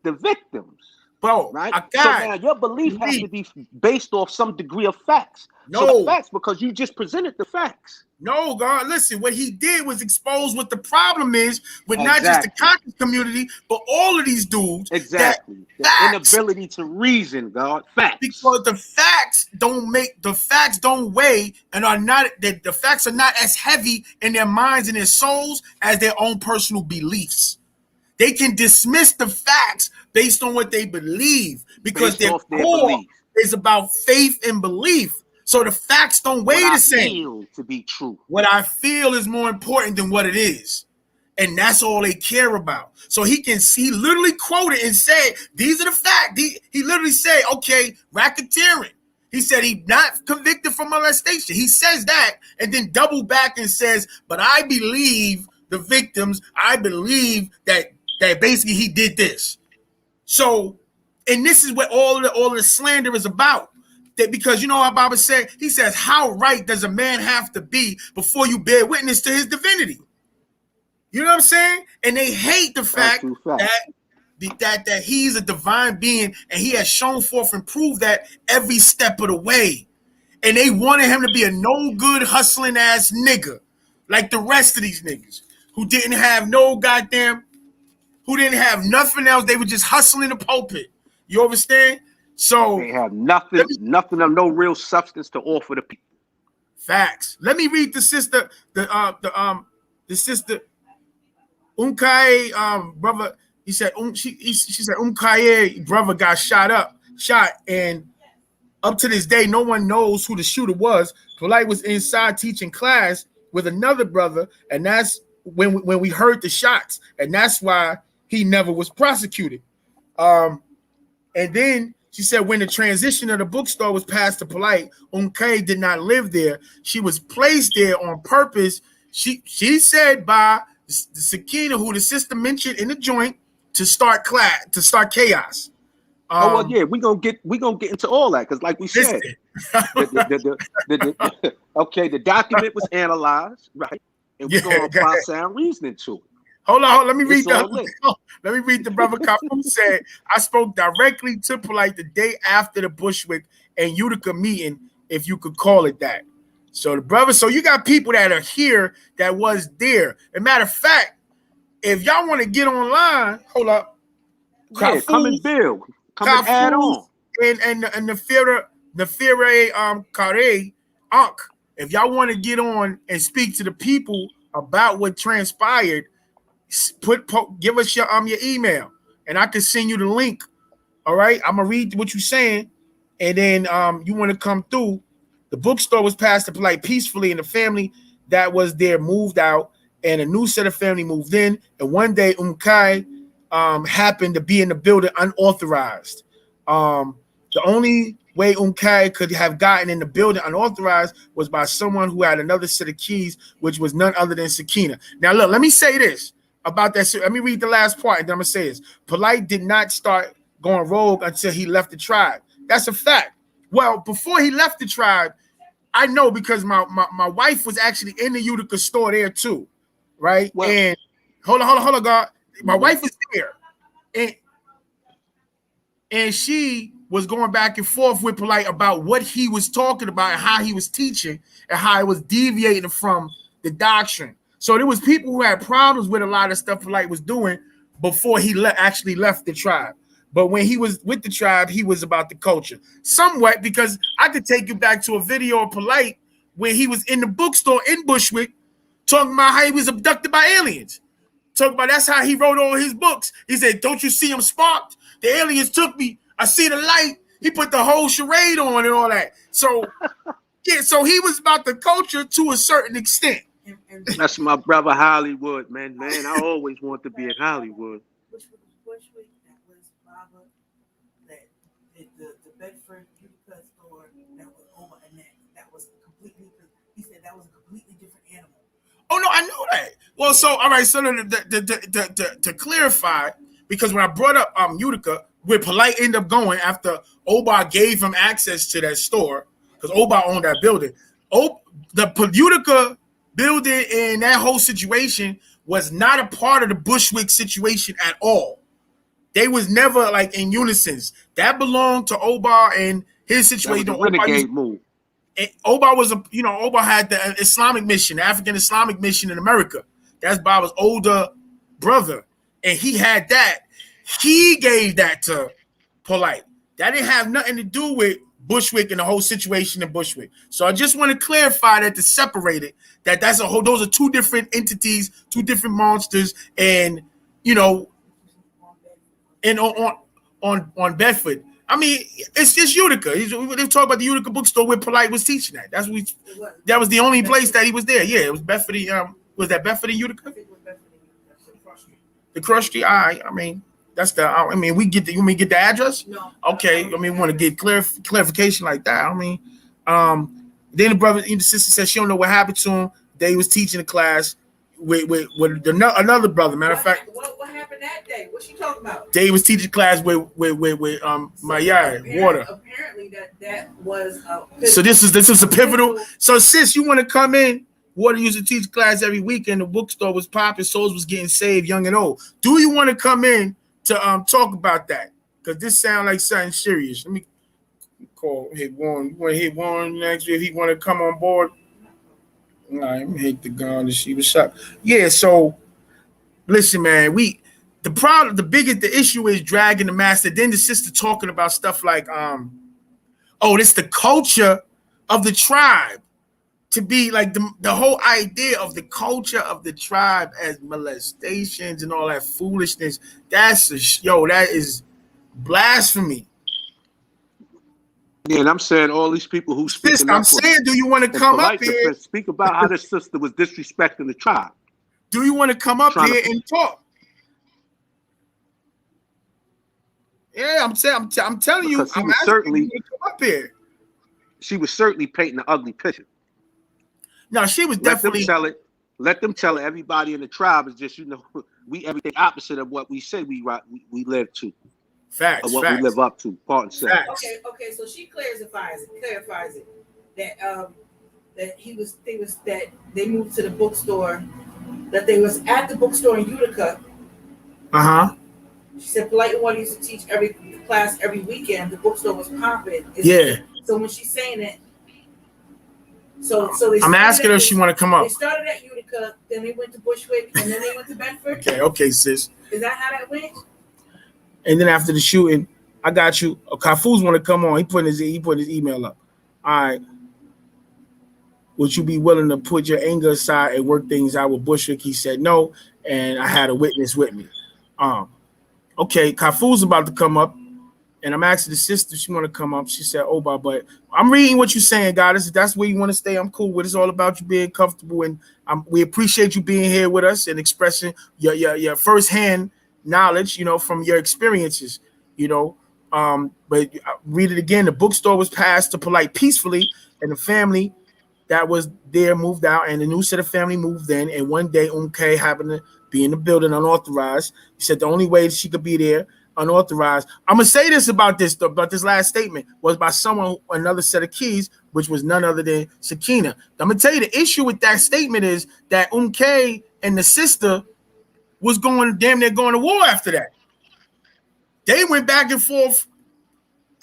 the victims. Bro, right? So now your belief has to be based off some degree of facts. No. So the facts, because you just presented the facts. No, God, listen, what he did was expose what the problem is with not just the conscious community, but all of these dudes. Exactly. The inability to reason, God. Facts. Because the facts don't weigh and are not, the facts are not as heavy in their minds and their souls as their own personal beliefs. They can dismiss the facts based on what they believe because their core is about faith and belief. So the facts don't weigh the same. What I feel to be true. What I feel is more important than what it is. And that's all they care about. So he literally quoted and said, these are the facts. He literally said, okay, racketeering. He said he's not convicted for molestation. He says that and then double back and says, but I believe the victims, I believe that basically he did this. So, and this is what all the slander is about. That because you know how Baba said, he says, how right does a man have to be before you bear witness to his divinity? You know what I'm saying? And they hate the fact that he's a divine being and he has shown forth and proved that every step of the way. And they wanted him to be a no good hustling ass nigga like the rest of these niggas who didn't have nothing else. They were just hustling the pulpit. You understand? So they have nothing of no real substance to offer the people. Facts. Let me read the sister, the sister Umkaye brother. He said she said Umkaye brother got shot, and up to this day, no one knows who the shooter was. Polite was inside teaching class with another brother, and that's when we heard the shots, and that's why he never was prosecuted. And then she said when the transition of the bookstore was passed to Polite, Umkaye did not live there. She was placed there on purpose. She said by the Sakina, who the sister mentioned in the joint, to start chaos. We're gonna get into all that because, like we said, the document was analyzed, right, and we're gonna apply sound reasoning to it. Hold on. Let me read the brother Kafu said, I spoke directly to Polite the day after the Bushwick and Utica meeting, if you could call it that. So the brother, so you got people that are here that was there. As a matter of fact, if y'all want to get online, hold up. Yeah, come and build. Come and add on. And the Fere Kare Ankh. If y'all want to get on and speak to the people about what transpired, give us your email, and I can send you the link. All right, I'm gonna read what you're saying, and then you want to come through. The bookstore was passed to Polite peacefully, and the family that was there moved out, and a new set of family moved in. And one day, Kai happened to be in the building unauthorized. The only way Kai could have gotten in the building unauthorized was by someone who had another set of keys, which was none other than Sakina. Now, look, let me say this about that. Let me read the last part, and then I'm gonna say this. Polite did not start going rogue until he left the tribe. That's a fact. Well, before he left the tribe, I know because my wife was actually in the Utica store there too, right? Well, and hold on, God. My wife was there, and she was going back and forth with Polite about what he was talking about and how he was teaching and how it was deviating from the doctrine. So there was people who had problems with a lot of stuff Polite was doing before he actually left the tribe. But when he was with the tribe, he was about the culture. Somewhat, because I could take you back to a video of Polite where he was in the bookstore in Bushwick talking about how he was abducted by aliens. Talking about that's how he wrote all his books. He said, don't you see him sparked? The aliens took me. I see the light. He put the whole charade on and all that. So, yeah, so he was about the culture to a certain extent. That's my brother Hollywood, man. I always want to be in Hollywood. Bushwick, that was Baba, that the Bedford Utica store that was over Annette. That was completely. He said that was a completely different animal. Oh no, I know that. Well, so all right, so to clarify, because when I brought up Utica, where Polite ended up going after Obar gave him access to that store, because Obar owned that building. The Utica building and that whole situation was not a part of the Bushwick situation at all. They was never like in unison. That belonged to Obar and his situation. That was a renegade move. Obar was Obar had the Islamic mission, the African Islamic mission in America. That's Baba's older brother, and he had that. He gave that to Polite. That didn't have nothing to do with Bushwick and the whole situation in Bushwick. So I just want to clarify that to separate it. That's a whole. Those are two different entities, two different monsters, and and on Bedford. I mean, it's just Utica. They talk about the Utica bookstore where Polite was teaching at. That was the only place that he was there. Yeah, it was Bedford. Was that Bedford and Utica? The Crush Street. I mean, that's the. I mean, we get the. You mean get the address? No. Okay. I mean, want to get clarification like that. I mean, then the brother and the sister said she don't know what happened to him. They was teaching the class with another brother. Matter of fact. What happened that day? What's she talking about? They was teaching class with my yard water. Apparently that was. So this is a pivotal. So sis, you want to come in? Water used to teach class every weekend. The bookstore was popping. Souls was getting saved, young and old. Do you want to come in to talk about that? Because this sounds like something serious. Let me call hit Warren. You want to hit Warren next if he want to come on board? All right, let me hit the gun to see what's up. Yeah. So listen, man. The issue is dragging the master. Then the sister talking about stuff like this the culture of the tribe. To be like the whole idea of the culture of the tribe as molestations and all that foolishness, that is blasphemy. Yeah, and I'm saying all these people who speak. I'm saying, do you want to come up here? Speak about how this sister was disrespecting the tribe. Do you want to come up here and talk? Yeah, I'm telling you, I'm asking you to come up here. She was certainly painting an ugly picture. No, she was definitely. Let them tell it. Everybody in the tribe is just, we everything opposite of what we say we live to. Facts. Or what we live up to. Part and say. Okay. So she clarifies it that they moved to the bookstore, that they was at the bookstore in Utica. She said Polite Water used to teach every class every weekend. The bookstore was popping. So when she's saying it. So I'm asking her if she want to come up. They started at Utica, then they went to Bushwick, and then they went to Bedford. Okay, sis. Is that how that went? And then after the shooting, I got you. Kafuz want to come on. He put his email up. All right. would you be willing to put your anger aside and work things out with Bushwick? He said no, and I had a witness with me. Okay, Kafu's about to come up, and I'm asking the sister if she want to come up. She said, "Oh, but I'm reading what you're saying, God. That's where you want to stay. I'm cool with it. It's all about you being comfortable, and we appreciate you being here with us and expressing your firsthand knowledge, from your experiences, But read it again. The bookstore was passed to Polite peacefully, and the family that was there moved out, and the new set of family moved in. And one day, happened to be in the building unauthorized. He said the only way she could be there unauthorized. I'm gonna say this about this last statement was by someone, another set of keys, which was none other than Sakina. I'm gonna tell you the issue with that statement is that and the sister was damn near going to war after that. They went back and forth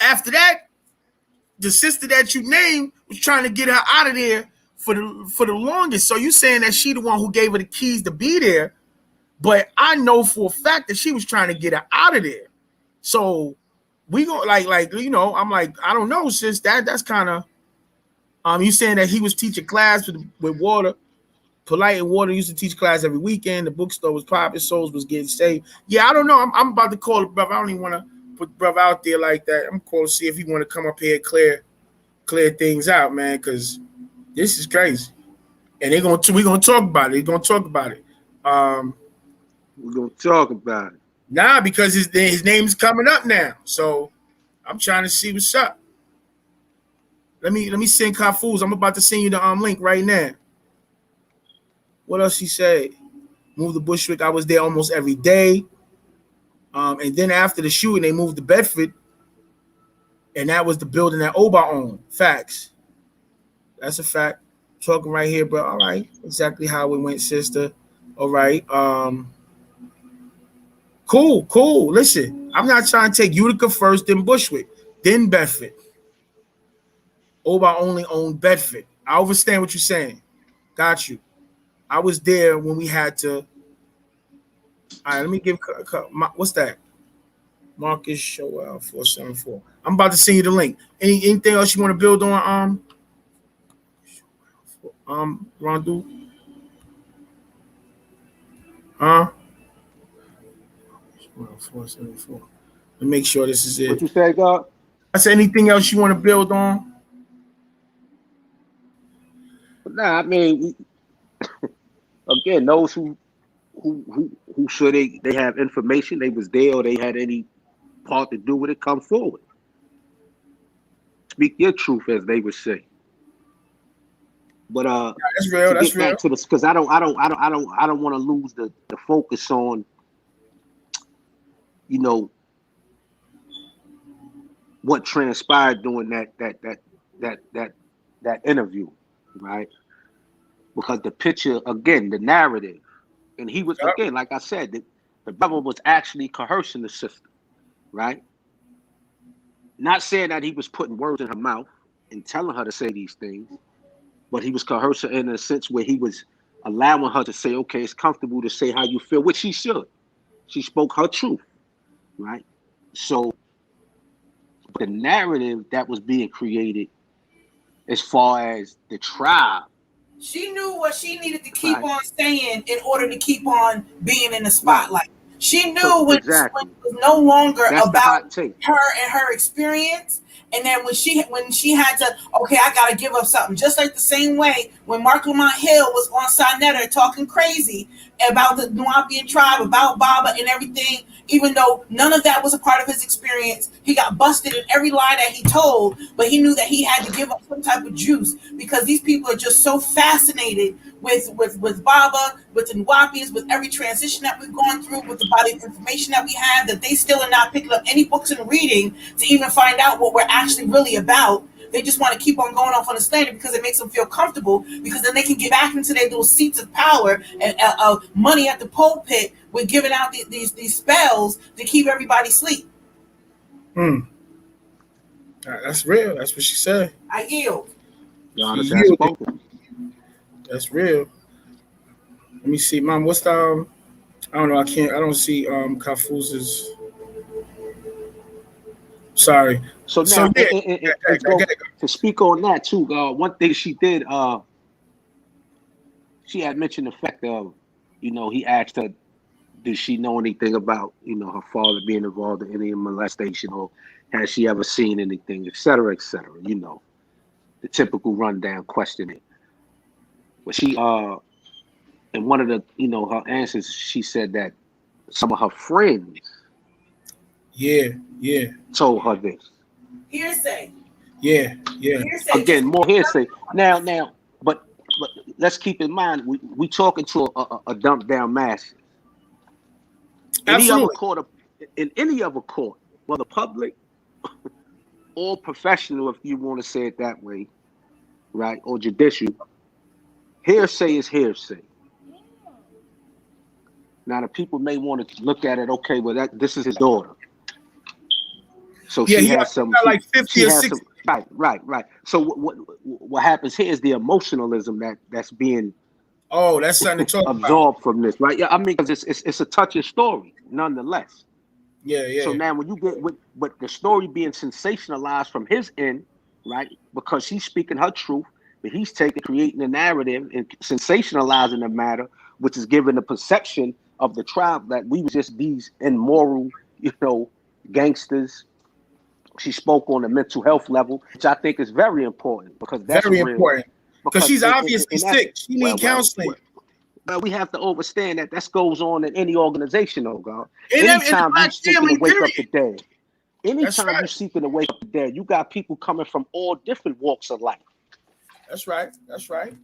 after that. The sister that you named was trying to get her out of there for the longest. So you saying that she the one who gave her the keys to be there, but I know for a fact that she was trying to get her out of there. So we go I'm like, I don't know, sis. That's kind of you saying that he was teaching class with Water. Polite and Water used to teach class every weekend. The bookstore was popping, souls was getting saved. Yeah, I don't know. I'm about to call it, brother. I don't even want to put brother out there like that. I'm calling to see if he want to come up here and clear things out, man, because this is crazy. And we're gonna talk about it. We're gonna talk about it. We're gonna talk about it. Nah, because his name's coming up now. So I'm trying to see what's up. Let me send Kafu's. I'm about to send you the link right now. What else he said? Moved to Bushwick. I was there almost every day. And then after the shooting, they moved to Bedford. And that was the building that Oba owned. Facts. That's a fact. Talking right here, bro. All right. Exactly how it went, sister. All right. Cool. Listen, I'm not trying to take Utica first, then Bushwick, then Bedford. Oba only owned Bedford. I understand what you're saying. Got you. I was there when we had to. All right, let me give. What's that? Marcus Showell 474. I'm about to send you the link. Anything else you want to build on? Rondu? Huh? 474. Let me make sure this is it. What you say, God? I said anything else you want to build on? Nah, I mean, again, those who sure they have information, they was there or they had any part to do with it, come forward. Speak your truth, as they would say. But that's real. That's real. Because I don't want to lose the focus on, what transpired during that interview, right? Because the picture, again, the narrative, and he was, again, like I said, the brother was actually coercing the sister, right? Not saying that he was putting words in her mouth and telling her to say these things, but he was coercing in a sense where he was allowing her to say, okay, it's comfortable to say how you feel, which she should. She spoke her truth, right? So the narrative that was being created as far as the tribe, she knew what she needed to keep on saying in order to keep on being in the spotlight. She knew when it was no longer about her and her experience. And then when she had to, okay, I got to give up something. Just like the same way when Mark Lamont Hill was on Sinetta talking crazy about the Nubian tribe, about Baba and everything, even though none of that was a part of his experience. He got busted in every lie that he told, but he knew that he had to give up some type of juice because these people are just so fascinated with Baba, with the Nubians, with every transition that we've gone through, with the body of information that we have, that they still are not picking up any books and reading to even find out what we're actually really about. They just want to keep on going off on the standard because it makes them feel comfortable, because then they can get back into their little seats of power and money at the pulpit with giving out these spells to keep everybody asleep. That's real. That's what she said. I yield. That's real. Let me see, Mom. What's the? I don't know. I don't see Kafuz's. Sorry. So now, to speak on that too, one thing she did, she had mentioned the fact of, you know, he asked her, did she know anything about, you know, her father being involved in any molestation, or has she ever seen anything, et cetera, you know, the typical rundown questioning. But she, in one of the, you know, her answers, she said that some of her friends told her this. Hearsay. Yeah. Hearsay. Again, more hearsay. Now, but let's keep in mind, we talking to a dumped down masses. Absolutely. In any other court, whether public or professional, if you want to say it that way, right, or judicial, hearsay is hearsay. Now, the people may want to look at it, okay, well, this is his daughter. So she has some, like 50 or 60. Right. So what happens here is the emotionalism that's being that's something to talk absorbed from this, right? Yeah, I mean, because it's a touching story, nonetheless. Yeah. So now when you get with the story being sensationalized from his end, right? Because she's speaking her truth, but he's creating a narrative and sensationalizing the matter, which is giving the perception of the tribe that we were just these immoral, you know, gangsters. She spoke on the mental health level, which I think is very important, because that's very real. important. Because she's obviously sick. She needs counseling. Well, we have to understand that goes on in any organization, though, God. In Anytime the you seeking to wake up the dead, Anytime you seeking to wake up the dead, you got people coming from all different walks of life. That's right.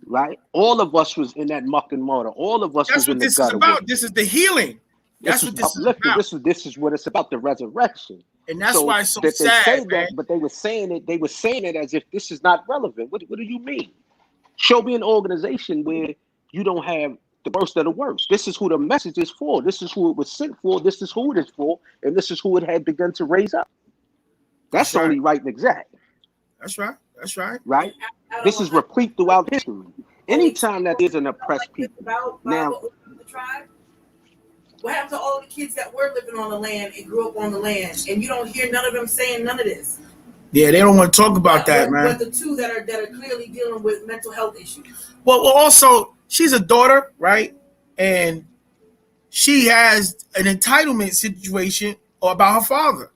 Right? All of us was in that muck and mortar. All of us was in the gutter. That's what this is about. This is the healing. That's what this is about. This is what it's about, the resurrection. And that's why it's so that sad, they say man. that, but they were saying it as if this is not relevant. What do you mean? Show me an organization where you don't have the worst of the worst. This is who the message is for. This is who it was sent for. This is who it is for. And this is who it had begun to raise up. That's only right and exact. That's right. Right? This is replete throughout history. Anytime that there's an oppressed people. Now, what happened to all the kids that were living on the land and grew up on the land, and you don't hear none of them saying none of this? Yeah, they don't want to talk about that, man. But the two that are clearly dealing with mental health issues. Well, also, she's a daughter, right? And she has an entitlement situation about her father.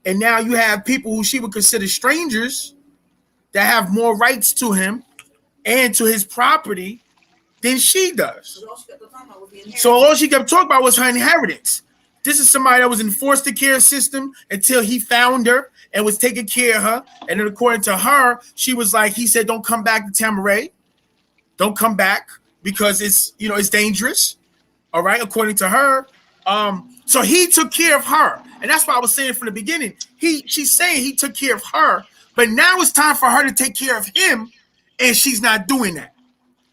And now you have people who she would consider strangers that have more rights to him and to his property than she does. So all she kept talking about was her inheritance. This is somebody that was in foster care system until he found her and was taking care of her. And then according to her, she was like, he said, don't come back to Tamaray. Don't come back because it's dangerous. All right. According to her. So he took care of her. And that's why I was saying from the beginning, she's saying he took care of her, but now it's time for her to take care of him. And she's not doing that.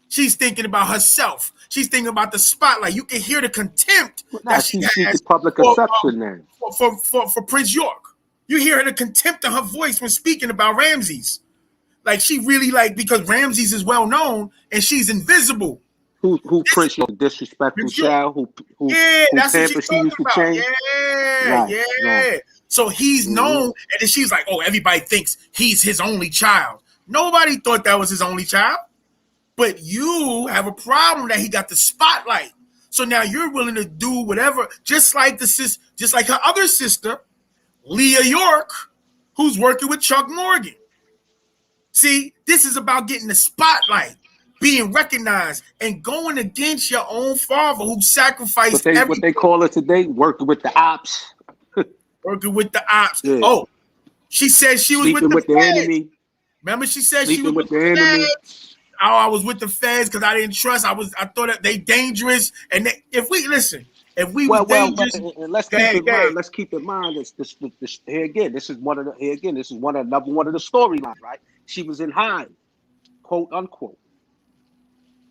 She's thinking about herself. She's thinking about the spotlight. You can hear the contempt that she has public perception for Prince York. You hear the contempt in her voice when speaking about Ramses. Like she really because Ramses is well known and she's invisible. Who Prince York, disrespectful child? That's what she's talking about. Right. So he's known, and then she's like, "Oh, everybody thinks he's his only child." Nobody thought that was his only child. But you have a problem that he got the spotlight. So now you're willing to do whatever, just like her other sister, Leah York, who's working with Chuck Morgan. See, this is about getting the spotlight, being recognized, and going against your own father who sacrificed everything. What they call it today, working with the ops. Working with the ops. Yeah. Oh, she said she was sleeping with the enemy. Remember, she said she was with the enemy. Oh, I was with the feds because I didn't trust. I thought that they dangerous. And if we was dangerous, let's keep in mind this here again. This is another one of the storylines, right? She was in hiding, quote unquote.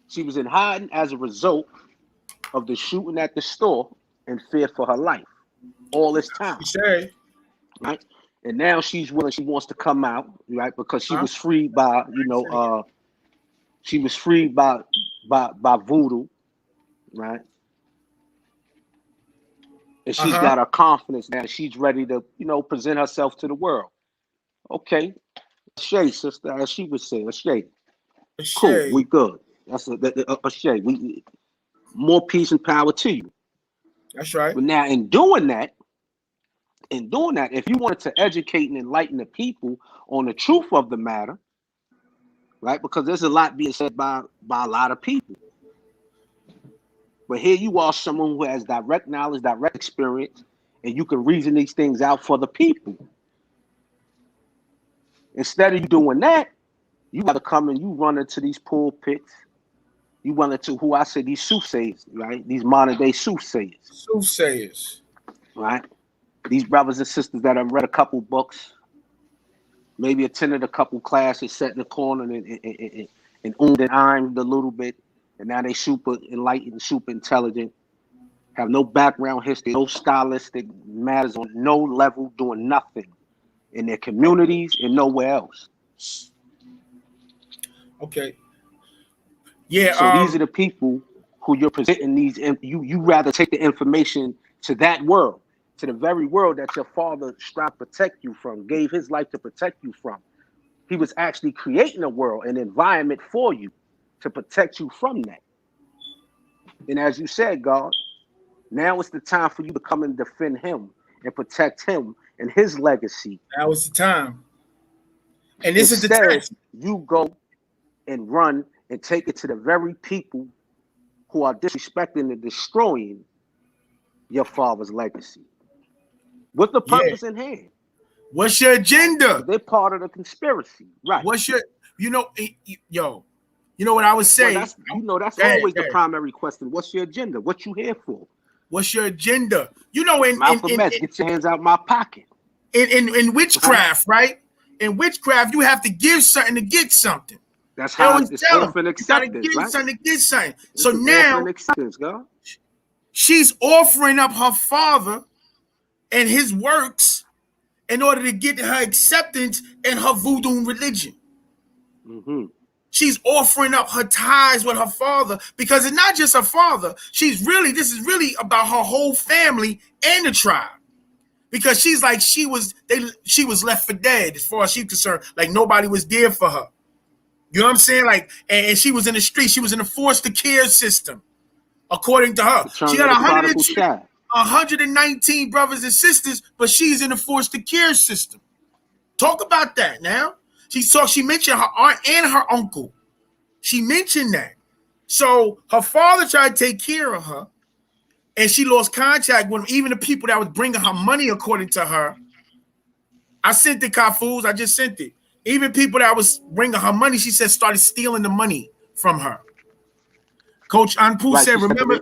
She was in hiding as a result of the shooting at the store in fear for her life. All this time, right? And now she's willing. She wants to come out, right? Because she was freed by She was freed by voodoo, right? And she's got her confidence now. She's ready to, present herself to the world. Okay. Shay, sister, as she would say, Shay. Cool, we good. That's a shame. More peace and power to you. That's right. But now, in doing that, if you wanted to educate and enlighten the people on the truth of the matter, right? Because there's a lot being said by a lot of people. But here you are, someone who has direct knowledge, direct experience, and you can reason these things out for the people. Instead of you doing that, you got to come and you run into these pulpits. You run into who I say these soothsayers, right? These modern day soothsayers. Soothsayers. Right? These brothers and sisters that have read a couple books, maybe attended a couple classes, sat in the corner and owned and ironed a little bit, and now they super enlightened, super intelligent, have no background history, no stylistic matters on no level, doing nothing in their communities and nowhere else. Okay. Yeah. So these are the people who you're presenting these. You rather take the information to that world, to the very world that your father strived to protect you from, gave his life to protect you from. He was actually creating a world, an environment for you to protect you from that. And as you said, God, now it's the time for you to come and defend him and protect him and his legacy. Now is the time. And this is the Instead, time. you go and run and take it to the very people who are disrespecting and destroying your father's legacy with the purpose in hand. What's your agenda? They're part of the conspiracy, right? What's your, you know what I would say? Well, that's always the primary question. What's your agenda? What you here for? What's your agenda? You know, Malcolm X, get your hands out my pocket. In witchcraft, right? In witchcraft, you have to give something to get something. That's how it's orphan acceptance, you gotta give something to get something. This so is now acceptance, God. She's offering up her father and his works in order to get her acceptance in her voodoo religion. Mm-hmm. She's offering up her ties with her father because it's not just her father. This is really about her whole family and the tribe. Because she's like, she was left for dead as far as she's concerned. Like nobody was there for her. You know what I'm saying? Like, and she was in the street. She was in the foster care system, according to her. She got 119 brothers and sisters, but she's in the foster care system. Talk about that now. She mentioned her aunt and her uncle. She mentioned that. So her father tried to take care of her, and she lost contact with him. Even the people that was bringing her money, according to her. I sent it, Kafuz. I just sent it. Even people that was bringing her money, she said, started stealing the money from her. Coach Anpu said, remember?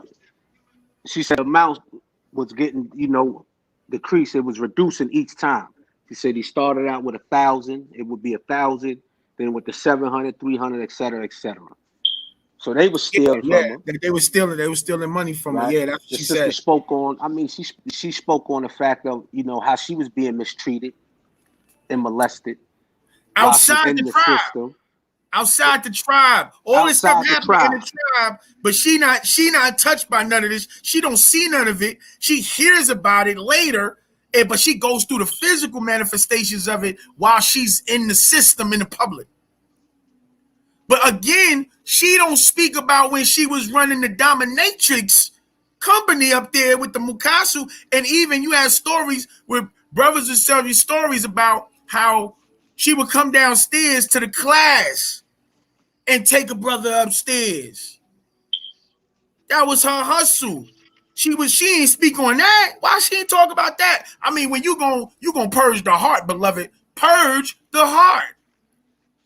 She said the amount was getting, decreased. It was reducing each time. She said he started out with 1,000. It would be 1,000. Then with the 700, 300, et cetera, et cetera. So they were stealing from her. They were stealing money from her. Yeah, that's what she said. Spoke on, she spoke on the fact of, how she was being mistreated and molested. Outside the tribe. Outside the tribe. All this stuff happening in the tribe, but she not touched by none of this. She don't see none of it. She hears about it later, but she goes through the physical manifestations of it while she's in the system in the public. But again, she don't speak about when she was running the dominatrix company up there with the Mukasu. And even you had stories where brothers would tell you stories about how she would come downstairs to the class and take a brother upstairs. That was her hustle. She ain't speak on that. Why she ain't talk about that? I mean, when you gonna purge the heart, beloved, purge the heart.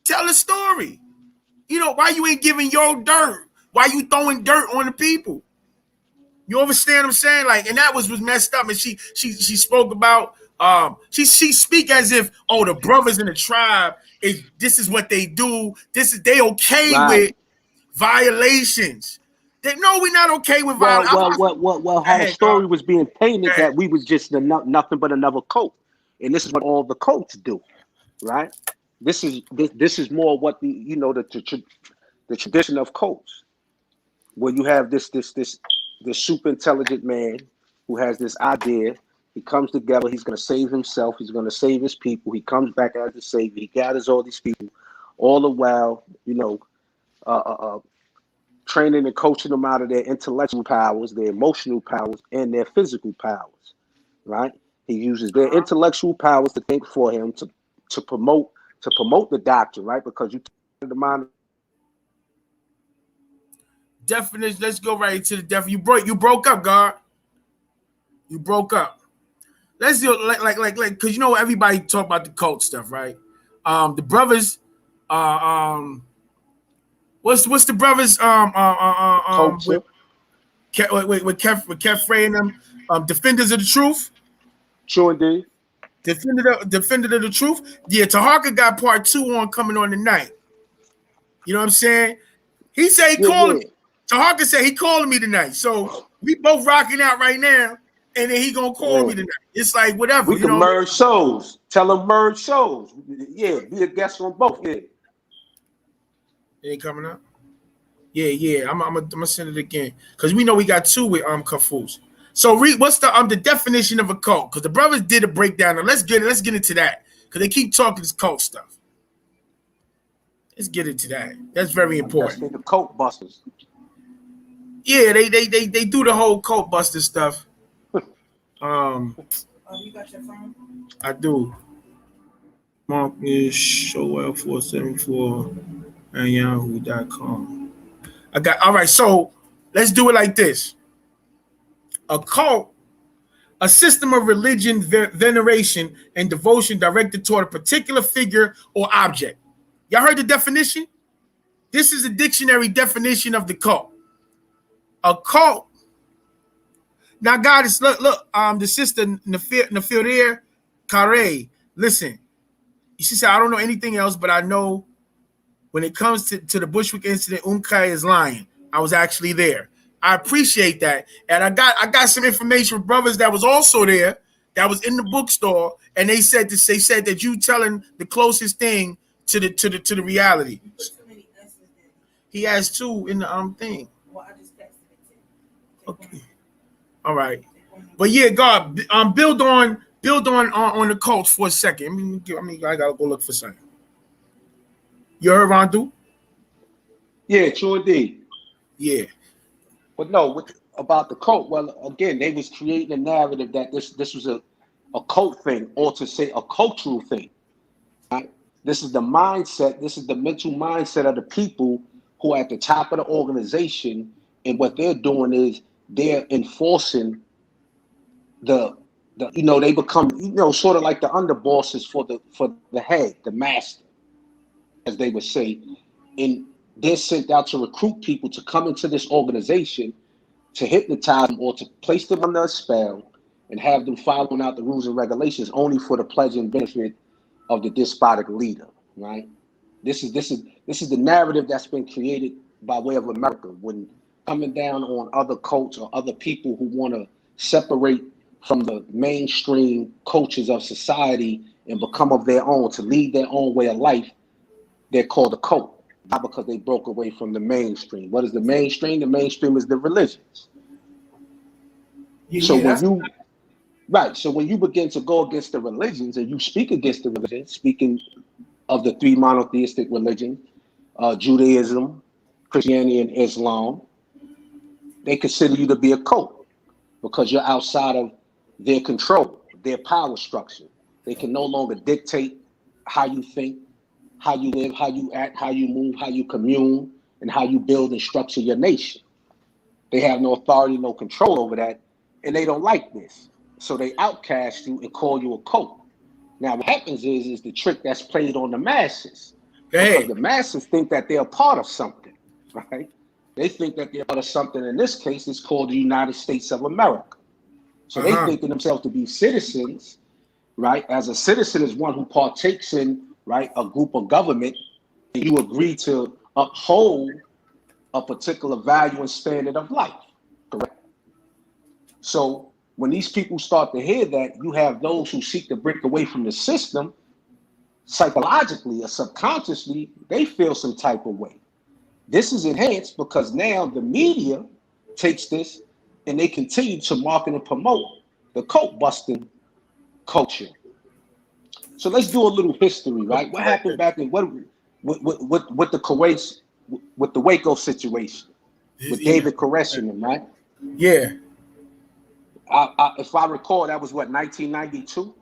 Tell a story. Why you ain't giving your dirt? Why you throwing dirt on the people? You understand what I'm saying? Like, and that was messed up. And she spoke about she speak as if, the brothers in the tribe this is what they do. They okay with violations. No, we're not okay with violence. Well, how the story was being painted that we was just nothing but another cult, and this is what all the cults do, right? This is more what the tradition of cults, where you have this super intelligent man who has this idea. He comes together. He's going to save himself. He's going to save his people. He comes back as the savior. He gathers all these people, all the while, training and coaching them out of their intellectual powers, their emotional powers, and their physical powers, right? He uses their intellectual powers to think for him to promote the doctrine, right? Because you the mind. Definition. Let's go right into the definition. You broke up, God. You broke up. Let's do like because you know everybody talk about the cult stuff, right? The brothers, what's the brothers with Kev Frey and them, defenders of the truth. Sure indeed. Defender of the truth. Yeah, Taharka got part 2 on coming on tonight. You know what I'm saying? He said he called me. Taharka said he calling me tonight. So we both rocking out right now, and then he gonna call me tonight. It's like whatever. We can merge shows. Tell him merge shows. Yeah, be a guest on both. Yeah. It ain't coming up. Yeah. I'm gonna send it again because we know we got 2 with Kafus. So what's the definition of a cult? Because the brothers did a breakdown. Now let's get into that because they keep talking this cult stuff. Let's get into that. That's very important. The cult busters. Yeah, they do the whole cult buster stuff. You got your phone? I do. Mark is showell474 at yahoo.com. I got all right. So let's do it like this. A cult, a system of religion, veneration, and devotion directed toward a particular figure or object. Y'all heard the definition? This is a dictionary definition of the cult. A cult. Now, God is look. The sister Nafir Kare. Listen, she said, I don't know anything else, but I know when it comes to the Bushwick incident, Umkai is lying. I was actually there. I appreciate that, and I got some information from brothers that was also there, that was in the bookstore, and they said that you telling the closest thing to the reality. He has 2 in the thing. Well, I just texted it to you. Okay. All right. But yeah, God, build on the cults for a second. I gotta go look for something. You heard Randu? Yeah, true indeed. Yeah. But no, about the cult, well, again, they was creating a narrative that this was a cult thing, or to say a cultural thing. Right? This is the mindset, this is the mental mindset of the people who are at the top of the organization, and what they're doing is they're enforcing they become, sort of like the underbosses for the head, the master, as they would say. And they're sent out to recruit people to come into this organization to hypnotize them or to place them under a spell and have them following out the rules and regulations only for the pleasure and benefit of the despotic leader, right? This is the narrative that's been created by way of America when coming down on other cults or other people who want to separate from the mainstream cultures of society and become of their own, to lead their own way of life. They're called a cult. Not because they broke away from the mainstream. What is the mainstream? The mainstream is the religions. So when you begin to go against the religions and you speak against the religions, speaking of the 3 monotheistic religions, Judaism, Christianity, and Islam, they consider you to be a cult because you're outside of their control, their power structure. They can no longer dictate how you think, how you live, how you act, how you move, how you commune, and how you build and structure your nation. They have no authority, no control over that, and they don't like this. So they outcast you and call you a cult. Now what happens is the trick that's played on the masses. Because the masses think that they're a part of something, right? They think that they're part of something. In this case, it's called the United States of America. So they think of themselves to be citizens, right? As a citizen is one who partakes in, right, a group of government, and you agree to uphold a particular value and standard of life, correct? So when these people start to hear that, you have those who seek to break away from the system, psychologically or subconsciously, they feel some type of way. This is enhanced because now the media takes this and they continue to market and promote the cult busting culture. So let's do a little history, right? What happened back in with the Kuwait, with the Waco situation? with David Koresh in them, right? Yeah. If I recall, that was what, 1992?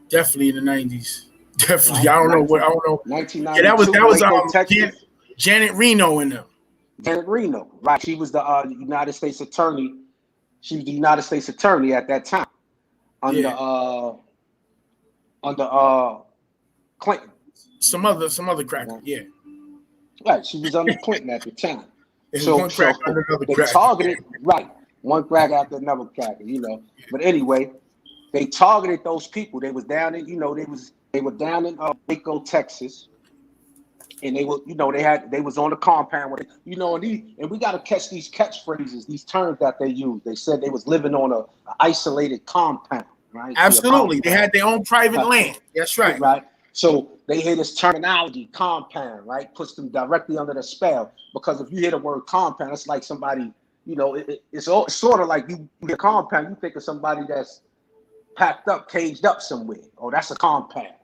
Definitely in the 90s. Definitely. Right? I don't know what. I don't know. 1992. Yeah, that was Waco, Texas. Janet Reno in them. Janet Reno, right? She was the United States attorney. She was the United States attorney at that time under Clinton. Some other cracker. Yeah. Right. She was under Clinton at the time. So they targeted, right, one crack after another cracker, you know. But anyway, they targeted those people. They was down in, they were down in Waco, Texas, and they were, they was on the compound with, and we got to catch these catchphrases, these terms that they used. They said they was living on a isolated compound, right? Absolutely, they had their own private land. That's right. Right. So they hear this terminology, compound, right? Puts them directly under the spell. Because if you hear the word compound, it's like somebody, it's sort of like you hear compound, you think of somebody that's packed up, caged up somewhere. Oh, that's a compound.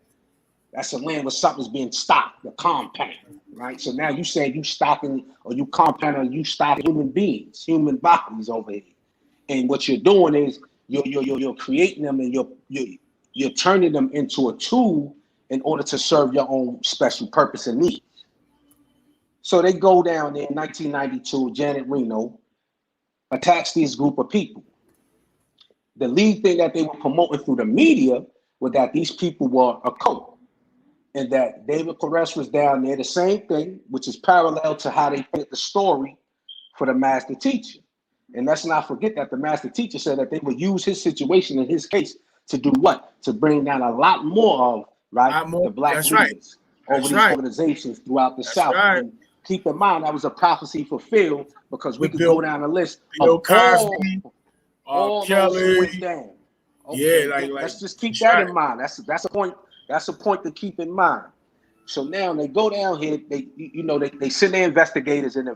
That's a land where something's being stocked, the compound, right? So now you say you stocking or you compound or you stocking human beings, human bodies over here. And what you're doing is you're creating them and you're turning them into a tool in order to serve your own special purpose and needs. So they go down there in 1992, Janet Reno attacks this group of people. The lead thing that they were promoting through the media was that these people were a cult and that David Koresh was down there, the same thing, which is parallel to how they fit the story for the master teacher. And let's not forget that the master teacher said that they would use his situation in his case to do what? To bring down a lot more of the black leaders over these organizations throughout the South. Right. And keep in mind, that was a prophecy fulfilled because we could go down the list Bill of Cosby, all Kelly. those who went down. Okay, Yeah, let's just keep that in mind. That's a point. That's a point to keep in mind. So now they go down here. They send their investigators and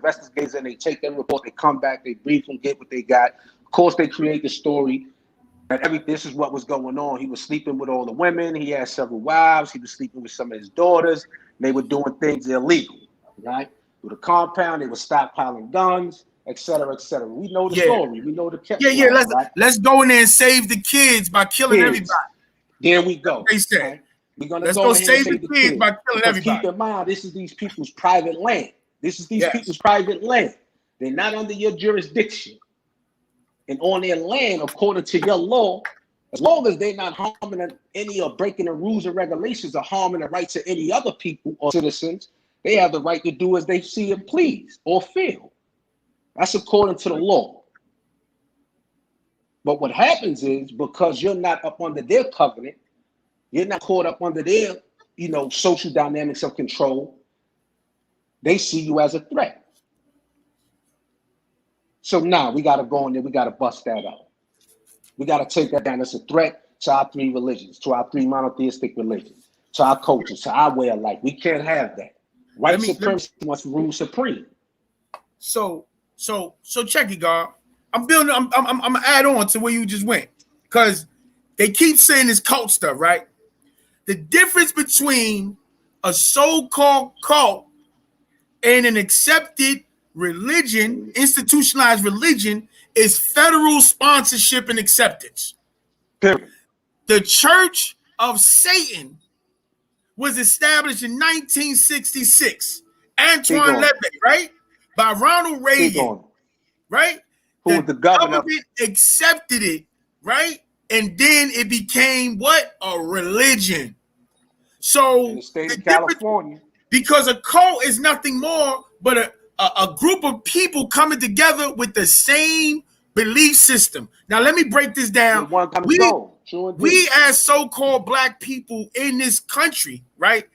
they take their report. They come back. They brief them, get what they got. Of course, they create the story. This is what was going on. He was sleeping with all the women. He had several wives. He was sleeping with some of his daughters. They were doing things illegal, right? With a compound, they were stockpiling guns, et cetera, et cetera. We know the story. We know the Let's go in there and save the kids by killing everybody. There we go. They said. Right? We're gonna Let's go save the kids by killing everybody. Keep in mind, this is these people's private land. This is these people's private land. They're not under your jurisdiction. And on their land, according to your law, as long as they're not harming any or breaking the rules and regulations or harming the rights of any other people or citizens, they have the right to do as they see and please or feel. That's according to the law. But what happens is because you're not up under their covenant, you're not caught up under their, social dynamics of control, they see you as a threat. So now we got to go in there. We got to bust that out. We got to take that down. It's a threat to our three religions, to our three monotheistic religions, to our culture, to our way of life. We can't have that. White supremacy must rule supreme. So check it, God. I'm gonna add on to where you just went because they keep saying this cult stuff, right? The difference between a so-called cult and an accepted religion, institutionalized religion, is federal sponsorship and acceptance. Period. The Church of Satan was established in 1966. Antoine Levitt, right? By Ronald Reagan, right? Who was the governor? Government accepted it, right? And then it became what? A religion. So in the state of California. Because a cult is nothing more but a group of people coming together with the same belief system. Now, let me break this down. We as so-called black people in this country, right,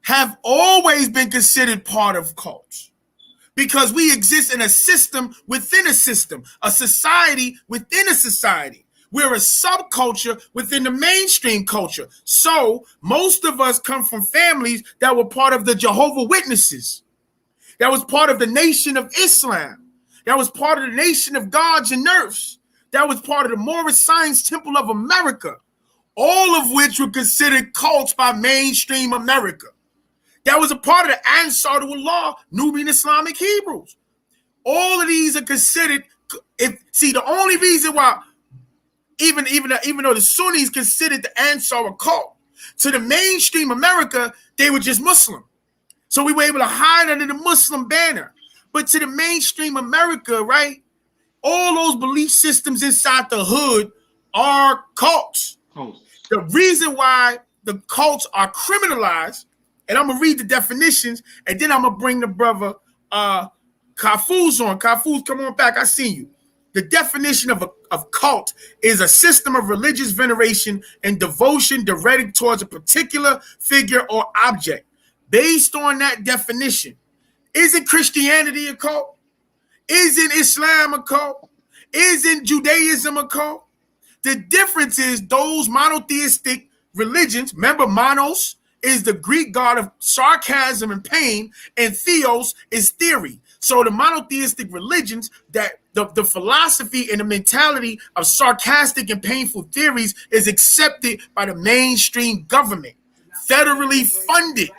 have always been considered part of cults because we exist in a system within a system, a society within a society. We're a subculture within the mainstream culture. So most of us come from families that were part of the Jehovah's Witnesses. That was part of the Nation of Islam. That was part of the Nation of Gods and Earths. That was part of the Moorish Science Temple of America. All of which were considered cults by mainstream America. That was a part of the Ansar to Allah, Nubian Islamic Hebrews. All of these are considered. The only reason why, even though the Sunnis considered the Ansar a cult, to the mainstream America, they were just Muslim. So we were able to hide under the Muslim banner. But to the mainstream America, right, all those belief systems inside the hood are cults. The reason why the cults are criminalized, and I'm going to read the definitions, and then I'm going to bring the brother Kafuz on. Kafuz, come on back. I see you. The definition of cult is a system of religious veneration and devotion directed towards a particular figure or object. Based on that definition, isn't Christianity a cult? Isn't Islam a cult? Isn't Judaism a cult? The difference is those monotheistic religions, remember monos is the Greek god of sarcasm and pain, and theos is theory. So the monotheistic religions, that the philosophy and the mentality of sarcastic and painful theories is accepted by the mainstream government, federally funded,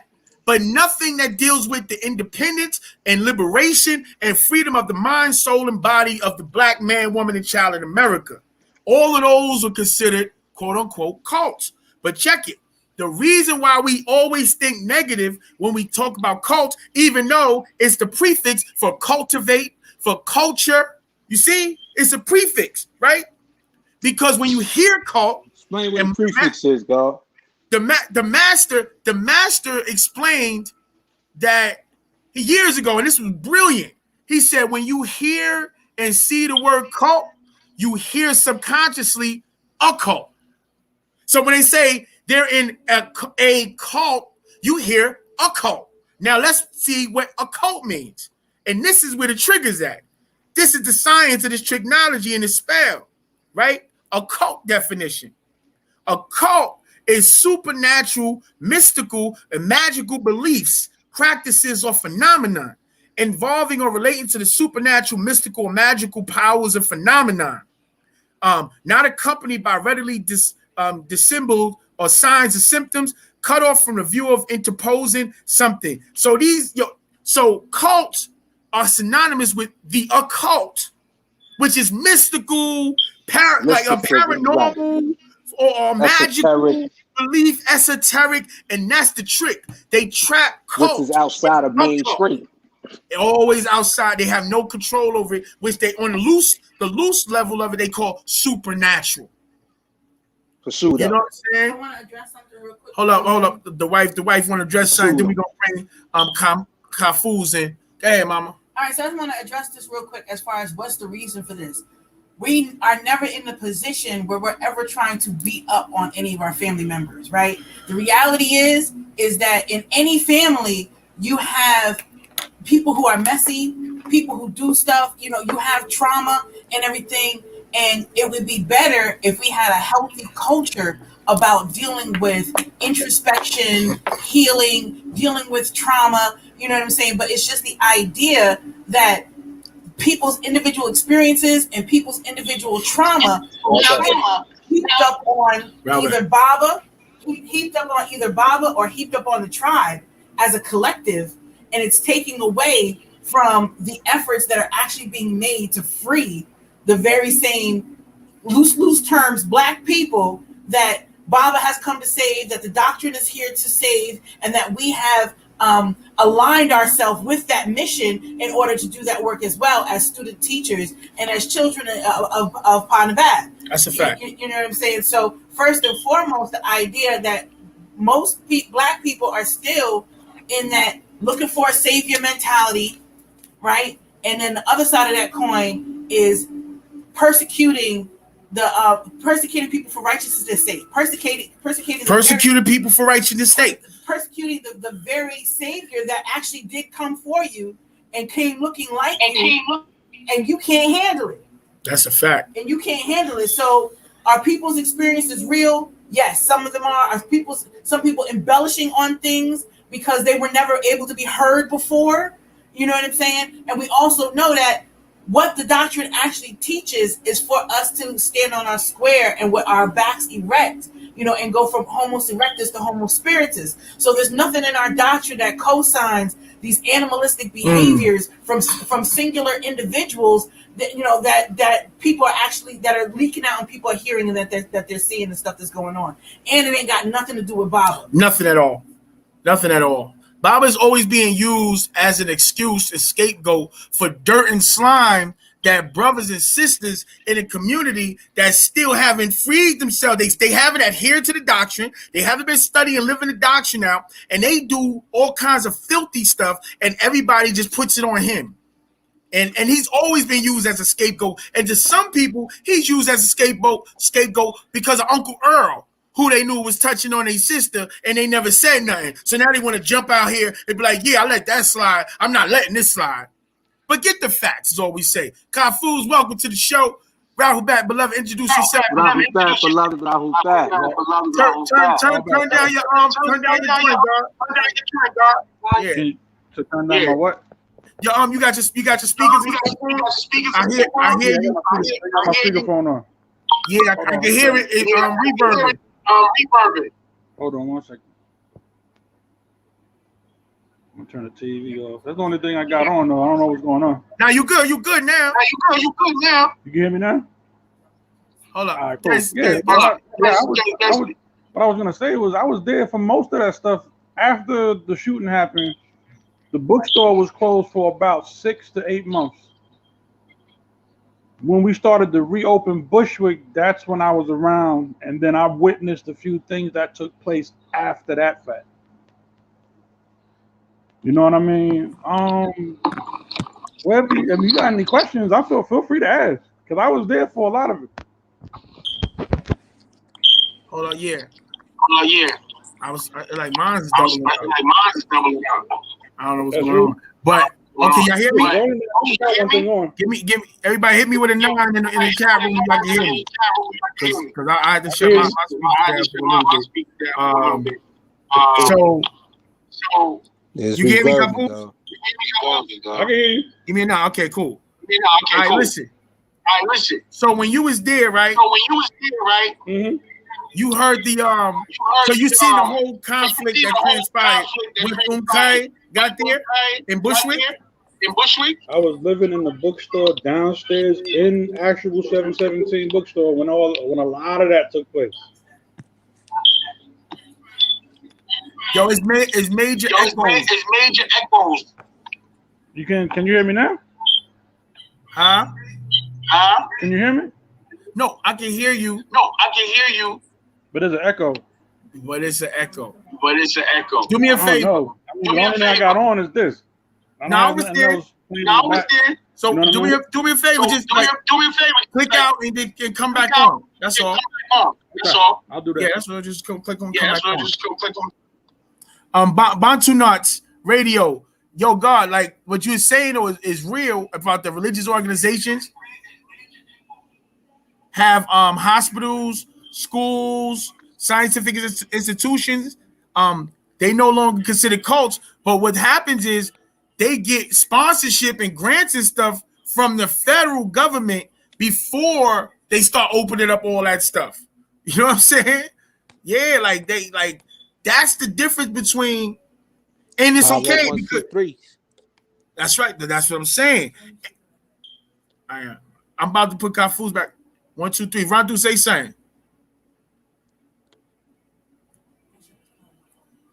but nothing that deals with the independence and liberation and freedom of the mind, soul, and body of the black man, woman, and child in America. All of those are considered quote unquote cults. But check it. The reason why we always think negative when we talk about cults, even though it's the prefix for cultivate, for culture, you see, it's a prefix, right? Because when you hear cult, explain what the prefix is, dog. The master explained that years ago, and this was brilliant. He said, when you hear and see the word cult, you hear subconsciously occult. So when they say they're in a cult, you hear occult. Now let's see what occult means. And this is where the trigger's at. This is the science of this trigonometry and the spell, right? Occult definition. Occult is supernatural, mystical, and magical beliefs, practices, or phenomena involving or relating to the supernatural, mystical, or magical powers of phenomenon, not accompanied by readily dissembled or signs or symptoms, cut off from the view of interposing something. So cults are synonymous with the occult, which is mystical, like a paranormal or magical belief, esoteric, and that's the trick. They trap cults, which is outside of mainstream. They're always outside. They have no control over it, which they on the loose level of it they call supernatural. You know what I'm saying? I want to address something real quick. Hold up. The wife want to address something. Then we gonna bring Kafuz in. Go ahead, mama. All right, so I just want to address this real quick as far as what's the reason for this. We are never in the position where we're ever trying to beat up on any of our family members, right? The reality is that in any family, you have people who are messy, people who do stuff, you have trauma and everything. And it would be better if we had a healthy culture about dealing with introspection, healing, dealing with trauma, you know what I'm saying? But it's just the idea that people's individual experiences and people's individual trauma heaped up on either Baba or heaped up on the tribe as a collective, and it's taking away from the efforts that are actually being made to free the very same loose terms black people that Baba has come to save, that the doctrine is here to save, and that we have aligned ourselves with that mission in order to do that work as well as student teachers and as children of Panavad. That's a fact. You know what I'm saying? So first and foremost, the idea that most black people are still in that looking for a savior mentality, right? And then the other side of that coin is persecuting people for righteousness' sake, persecuting people for righteousness' sake, persecuting the very savior that actually did come for you and came looking like you, and you can't handle it. That's a fact. And you can't handle it. So are people's experiences real? Yes, some of them are. Some people embellishing on things because they were never able to be heard before. You know what I'm saying? And we also know that what the doctrine actually teaches is for us to stand on our square and with our backs erect, and go from homo erectus to homo spiritus. So there's nothing in our doctrine that cosigns these animalistic behaviors from singular individuals that that people are actually that are leaking out and people are hearing and that they're seeing the stuff that's going on, and it ain't got nothing to do with Baba. Nothing at all. Nothing at all. Baba is always being used as an excuse, a scapegoat for dirt and slime that brothers and sisters in a community that still haven't freed themselves. They haven't adhered to the doctrine. They haven't been studying and living the doctrine out, and they do all kinds of filthy stuff, and everybody just puts it on him. And he's always been used as a scapegoat. And to some people, he's used as a scapegoat because of Uncle Earl, who they knew was touching on their sister, and they never said nothing. So now they want to jump out here and be like, yeah, I let that slide. I'm not letting this slide. But get the facts is all we say. Kafuz, welcome to the show. Rahul back, beloved. Introduce yourself. Rahul back, beloved. Rahul back. Turn down your joint, dog. Yeah. To turn down my what? You got your speakers. I hear you. My speakerphone on. Yeah, I can hear it. It's reverbing. Hold on 1 second. I'm gonna turn the TV off. That's the only thing I got on though. I don't know what's going on. Now you good. You good now. You can hear me now? Hold up. All right, cool. What I was gonna say was I was there for most of that stuff after the shooting happened. The bookstore was closed for about 6 to 8 months. When we started to reopen Bushwick, that's when I was around, and then I witnessed a few things that took place after that fact. You know what I mean? Well, if you got any questions, I feel free to ask, because I was there for a lot of it. Hold on, yeah. I was like, mine's doubling up. I don't know what's going on, but okay, y'all hear me? Give me. Everybody hit me with a 9 in the chat room. Y'all can hear me, because I had to shut my speakers down for a little bit. So you hear me, Kapu? I can hear you. Give me a 9. Okay, cool. All right, listen. So when you was there, right? Mm-hmm. You heard the so you seen the whole conflict that transpired when Umkai got there in Bushwick? I was living in the bookstore downstairs in actual 717 bookstore when a lot of that took place. Yo, it's major echoes. Can you hear me now? Huh? Can you hear me? No, I can hear you. But there's an echo. But it's an echo. Do me a favor. The only thing I got on is this. I was there. So do me a favor. Just click out and then come back on. That's all. I'll do that. Yeah, that's what. Just click on. Come back on. Bantu Nuts Radio. Yo, God, like what you're saying is real about the religious organizations have hospitals, schools, scientific institutions. They no longer consider cults, but what happens is they get sponsorship and grants and stuff from the federal government before they start opening up all that stuff. You know what I'm saying? Yeah, that's the difference between, and it's okay because that's right. That's what I'm saying. I'm about to put Kafuz back. 1, 2, 3. Randu, say something.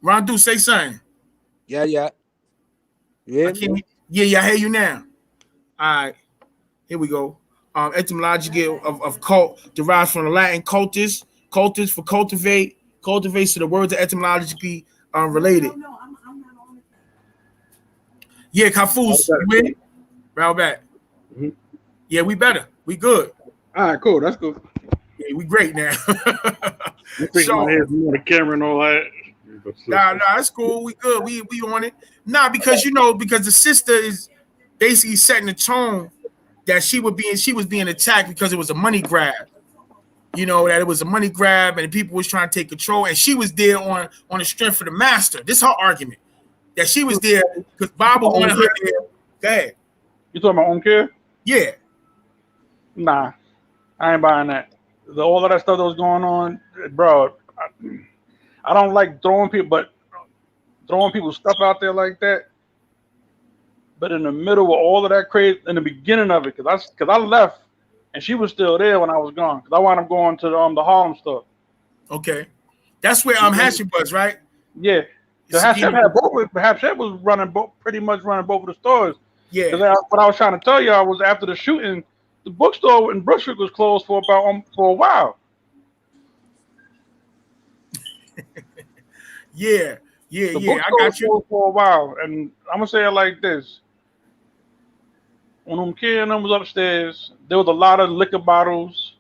Randu, say something. Yeah. Yeah, I hear you now. All right, here we go. Etymology of cult derives from the Latin cultus for cultivate. Cultivate, so the words are etymologically related. No, I'm not on it. Yeah, Kafuz, you in? Round back. Mm-hmm. Yeah, we better. We good. All right, cool. That's cool. Yeah, we great now. So, my head on the camera and all that. Nah, it's cool. We good. We on it. Nah, because because the sister is basically setting the tone that she was being attacked because it was a money grab. That it was a money grab and people was trying to take control, and she was there on the strength of the master. This is her argument, that she was there because Bible wanted her there. Go ahead. You talking about own care? Yeah. Nah, I ain't buying that. All of that stuff that was going on, bro. I don't like throwing people's stuff out there like that. but in the middle of all of that crazy, in the beginning of it, because I left and she was still there when I was gone. Because I wound up going to the Harlem store. Okay, that's where Hatchet was, right? Yeah, the Hatchet had both. Hatchet was pretty much running both of the stores. Yeah. What I was trying to tell y'all was after the shooting, the bookstore in Brunswick was closed for a while. Yeah. I got you. For a while, and I'm gonna say it like this: when them kid and them was upstairs, there was a lot of liquor bottles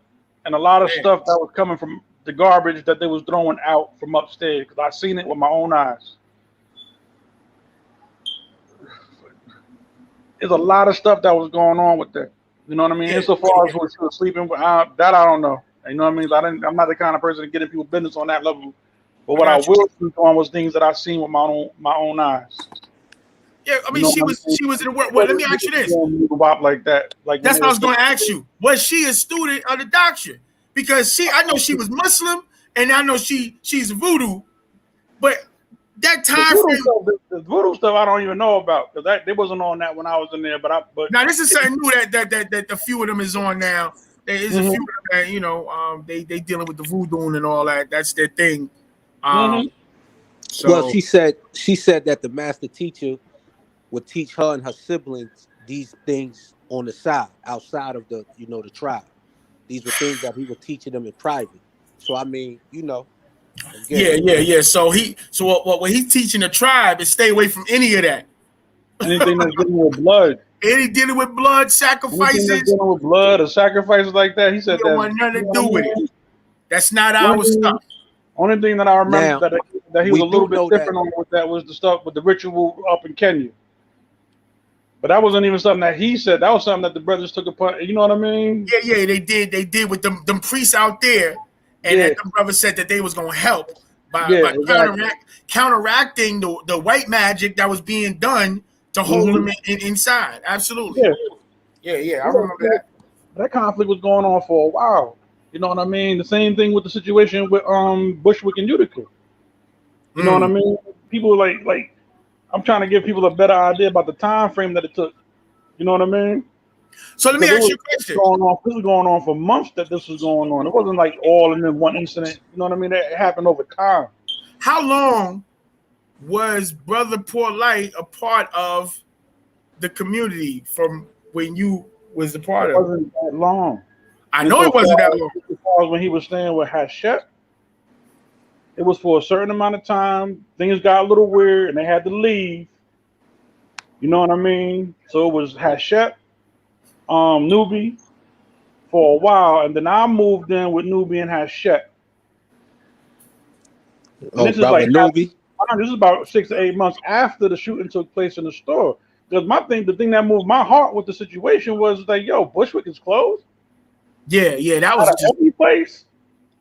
and a lot of stuff that was coming from the garbage that they was throwing out from upstairs. Because I seen it with my own eyes. There's a lot of stuff that was going on with that. You know what I mean? Insofar as what she was sleeping with, that I don't know. You know what I mean? I'm not the kind of person to get in people's business on that level. But what I will speak on was things that I seen with my own eyes. Yeah, I mean, she was in the work. Well, let me ask you this. Like that. Like that's what I was going to ask you. Was she a student of the doctrine? Because I know she was Muslim, and I know she's voodoo, but that time frame, the voodoo stuff I don't even know about because they wasn't on that when I was in there. But now this is something new that a few of them is on now. There is a few of them that they dealing with the voodoo and all that. That's their thing. So, well, she said that the master teacher would teach her and her siblings these things on the side, outside of the the tribe. These were things that he was teaching them in private. So I mean, again, yeah. So what he's teaching the tribe is stay away from any of that. Anything that's dealing with blood. Any dealing with blood, sacrifices. Anything dealing with blood or sacrifices like that. He said that. Want nothing to do with it. That's not our stuff. Only thing that I remember that he was a little bit different on with that was the stuff with the ritual up in Kenya. But that wasn't even something that he said. That was something that the brothers took upon. You know what I mean? Yeah, they did. They did with them priests out there, and that the brother said that they was gonna help by counteracting the white magic that was being done to hold them inside. Absolutely. Yeah. I remember that. That conflict was going on for a while. You know what I mean? The same thing with the situation with Bushwick and Utica. You know what I mean? People like I'm trying to give people a better idea about the time frame that it took. You know what I mean? So let me ask you a question. This was going on for months that this was going on. It wasn't like all in one incident. You know what I mean? It happened over time. How long was Brother POORLIGHT a part of the community from when you was a part of it? It wasn't that long. I know it wasn't that long. When he was staying with Hachette, it was for a certain amount of time. Things got a little weird, and they had to leave. You know what I mean? So it was Hachette, Nubi, for a while, and then I moved in with Nubi and Hachette. This is like Nubi. This is about 6 to 8 months after the shooting took place in the store. Because the thing that moved my heart with the situation was like, yo, Bushwick is closed. Yeah, that was just every place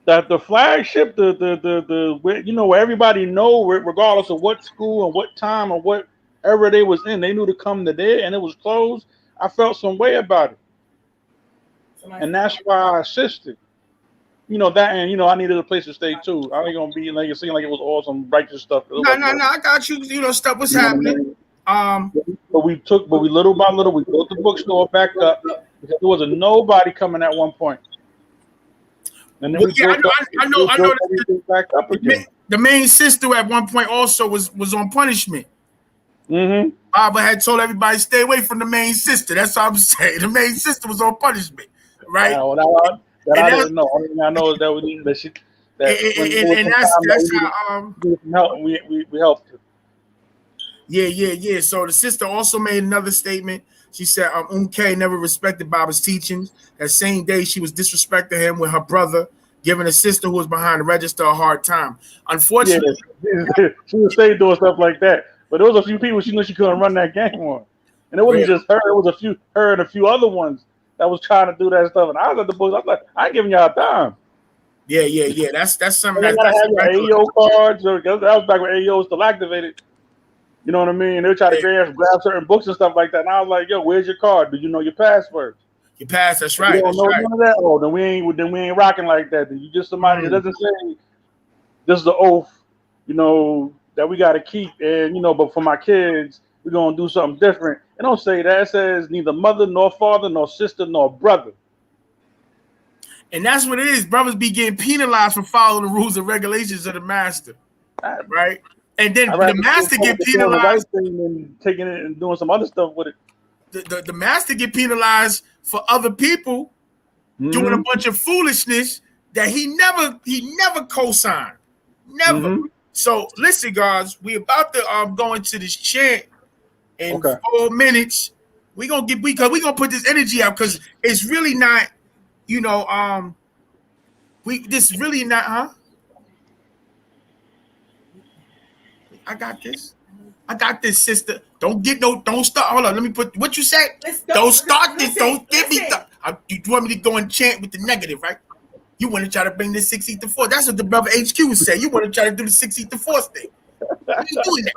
that the flagship, the where everybody know, regardless of what school and what time or whatever they was in, they knew to come to there, and it was closed. I felt some way about it, and that's why I assisted. That, and I needed a place to stay too. I ain't gonna be like it seemed like it was all some righteous stuff. No, I got you. Stuff was happening. But we little by little we built the bookstore back up because there wasn't nobody coming at one point. And then I know. Back up again. The main sister at one point also was on punishment. Baba had told everybody stay away from the main sister. That's what I'm saying. The main sister was on punishment, right? I didn't know. Only thing I know is that's how we helped her. Yeah. So the sister also made another statement. She said, K never respected Baba's teachings. That same day, she was disrespecting him with her brother, giving a sister who was behind the register a hard time. Unfortunately, she would stay doing stuff like that. But there was a few people she knew she couldn't run that game on, and it wasn't just her. It was her and a few other ones that was trying to do that stuff. And I was at the books. I was like, I ain't giving y'all time. Yeah. That's something. That's AEO cards. That was back when AEO was still activated. You know what I mean? They would try to grab certain books and stuff like that. And I was like, yo, where's your card? Did you know your password? Your pass, that's right. You don't know none of that? Oh, then we ain't rocking like that. Then you just somebody that doesn't say this is the oath, that we gotta keep, and but for my kids, we're gonna do something different. It don't say that. It says neither mother nor father nor sister nor brother. And that's what it is. Brothers be getting penalized for following the rules and regulations of the master, right? And then the master get penalized. The right thing and taking it and doing some other stuff with it. The master get penalized for other people doing a bunch of foolishness that he never co-signed. Never. So listen, guys, we about to go into this chant in 4 minutes. We gonna put this energy out because it's really not, this really not, huh? I got this, sister. Don't start. Hold on. Let me put what you said. Don't start this. Don't get me. You want me to go and chant with the negative, right? You want to try to bring this 6 to 4. That's what the brother HQ was saying. You want to try to do the 6 to 4 thing. What are you doing that?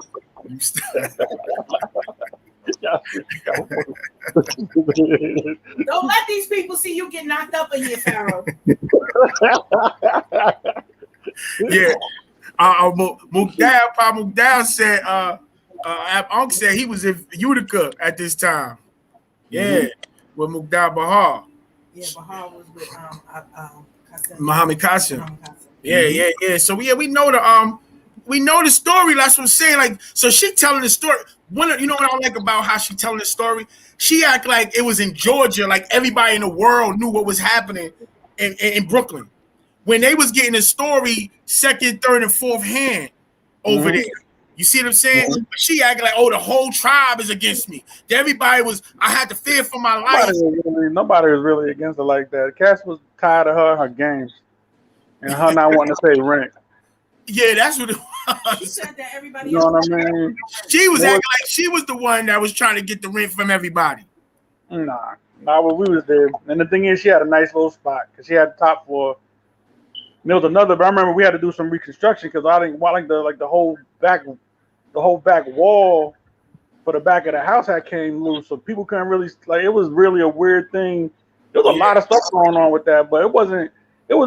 Don't let these people see you get knocked up in here, Pharaoh. Yeah. Mugdal said, Unc said he was in Utica at this time. Yeah, with Mugdal Bahar. Yeah, Bahar was with Muhammad Qasim. Yeah. So we know the story. That's what I'm saying. Like, so she telling the story. You know what I like about how she telling the story? She act like it was in Georgia, like everybody in the world knew what was happening in Brooklyn. When they was getting a story second, third, and fourth hand over there. You see what I'm saying? But she acting like, the whole tribe is against me. I had to fear for my life. Nobody was really against her like that. Cass was tired of her games and her not wanting to pay rent. Yeah, that's what it was. She said that everybody else. You know what I mean? She was acting like she was the one that was trying to get the rent from everybody. Nah, but we was there. And the thing is, she had a nice little spot because she had the top floor. And there was another, but I remember we had to do some reconstruction because I didn't want the whole back wall for the back of the house had came loose, so people couldn't really it was really a weird thing. There was a lot of stuff going on with that, but it was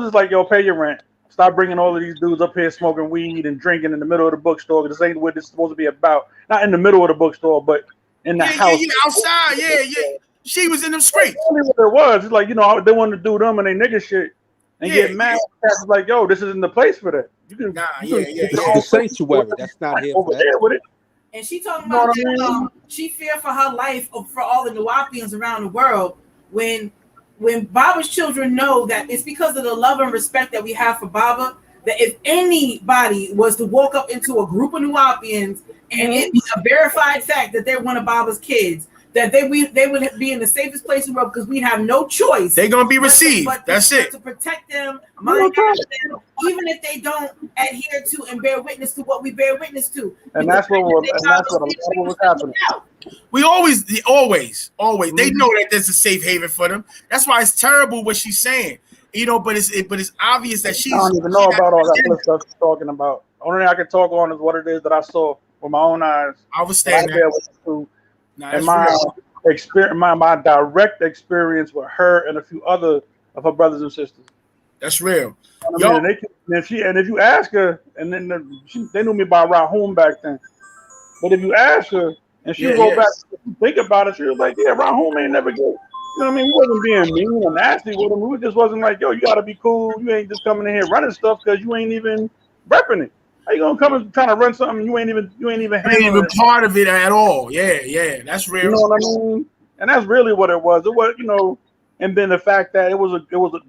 just like, yo, pay your rent. Stop bringing all of these dudes up here smoking weed and drinking in the middle of the bookstore because this ain't what this is supposed to be about. Not in the middle of the bookstore, but in the house. Yeah, outside. Yeah. She was in them streets. What it was. It's like, they wanted to do them and they nigga shit. And get mad. It's like, yo, this isn't the place for that. You can, the sanctuary. That's not here over there with it. And she talking about that, she feared for her life for all the Nuwapians around the world. When Baba's children know that it's because of the love and respect that we have for Baba, that if anybody was to walk up into a group of Nuwapians and it be a verified fact that they're one of Baba's kids, that they would be in the safest place in the world because we'd have no choice. They're gonna be received. That's it. To protect them, even if they don't adhere to and bear witness to what we bear witness to. And that's what was happening. We always. They know that there's a safe haven for them. That's why it's terrible what she's saying. But it's obvious that she's. I don't even know about all that other stuff she's talking about. Only thing I can talk on is what it is that I saw with my own eyes. I was standing there. And my experience, my direct experience with her and a few other of her brothers and sisters. That's real. If you ask her, and then they knew me by Rahum back then. But if you ask her, and she go back and think about it, she was like, "Yeah, Rahum ain't never good." You know what I mean? We wasn't being mean or nasty with him. We just wasn't like, "Yo, you gotta be cool. You ain't just coming in here running stuff because you ain't even repping it. How you gonna come and trying to run something you ain't even part of it at all?" Yeah, that's real. You know what I mean? And that's really what it was. It was, and then the fact that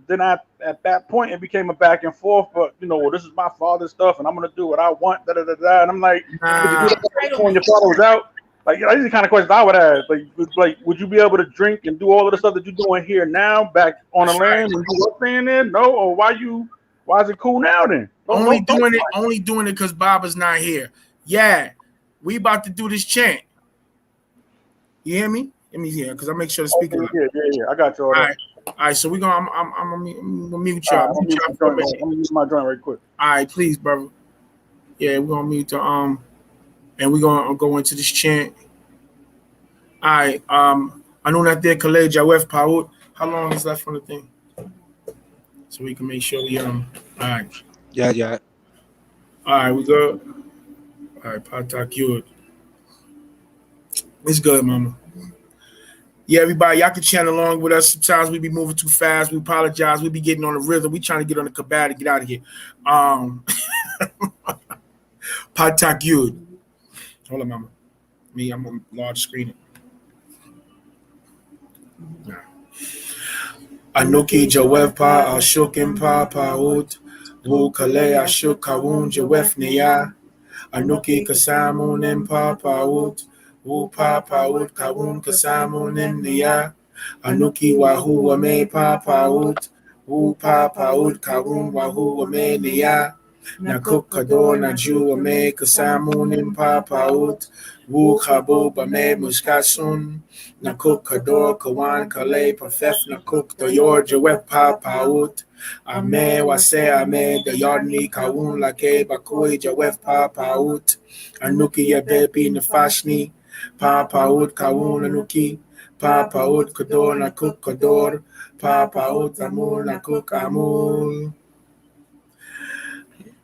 then at that point it became a back and forth. But this is my father's stuff, and I'm gonna do what I want. And I'm like, when your father was out, like these are the kind of questions I would ask. Like, would you be able to drink and do all of the stuff that you're doing here now, back on the land when you were staying there? No, or why is it cool now then? Only doing it because Baba's not here. Yeah, we about to do this chant. You hear me? Let me hear because I make sure the speaker. Yeah. I got you. All right. So we're gonna. I'm gonna mute y'all. I'm gonna use my joint right quick. All right, please, brother. Yeah, we're gonna mute the and we're gonna go into this chant. All right. I know that there, Khaled Jawef Paut. How long is left on the thing? So we can make sure we All right. Yeah. All right, we go. All right, Patak, good. It's good, mama. Yeah, everybody, y'all can chant along with us. Sometimes we be moving too fast. We apologize. We be getting on the rhythm. We trying to get on the kabbat to get out of here. Patak Yud. Hold on, mama. Me, I'm on large screen. Anuki Jawev Pa Ashukim Pa Paut. Wu Kale Ashuk Kawun Jawef Neya. Anuki Kasamunim Pa Paut. Wu Pa Paut Kawun Kasamunim Neya. Anuki Wahu Wame Pa Paut. Wu Pa Paut Kawun Wahu Wame Neya. Nakuk Kador Naju Wame Kasamunim Pa Paut. Wu Kabo Bame Muskasun. Nakuk Kador Kawan Kale Pafef Nakuk Doyor Jawep Pa Paut. Ame Wase Ame Dayarni Kawun Lake Bakoi Jawef Pa Paut. Anuki Yabebi Nafashni. Pa Paut Kawun Anuki. Pa Paut Kador Nakuk Kador. Pa Paut Amul Nakuk Amul.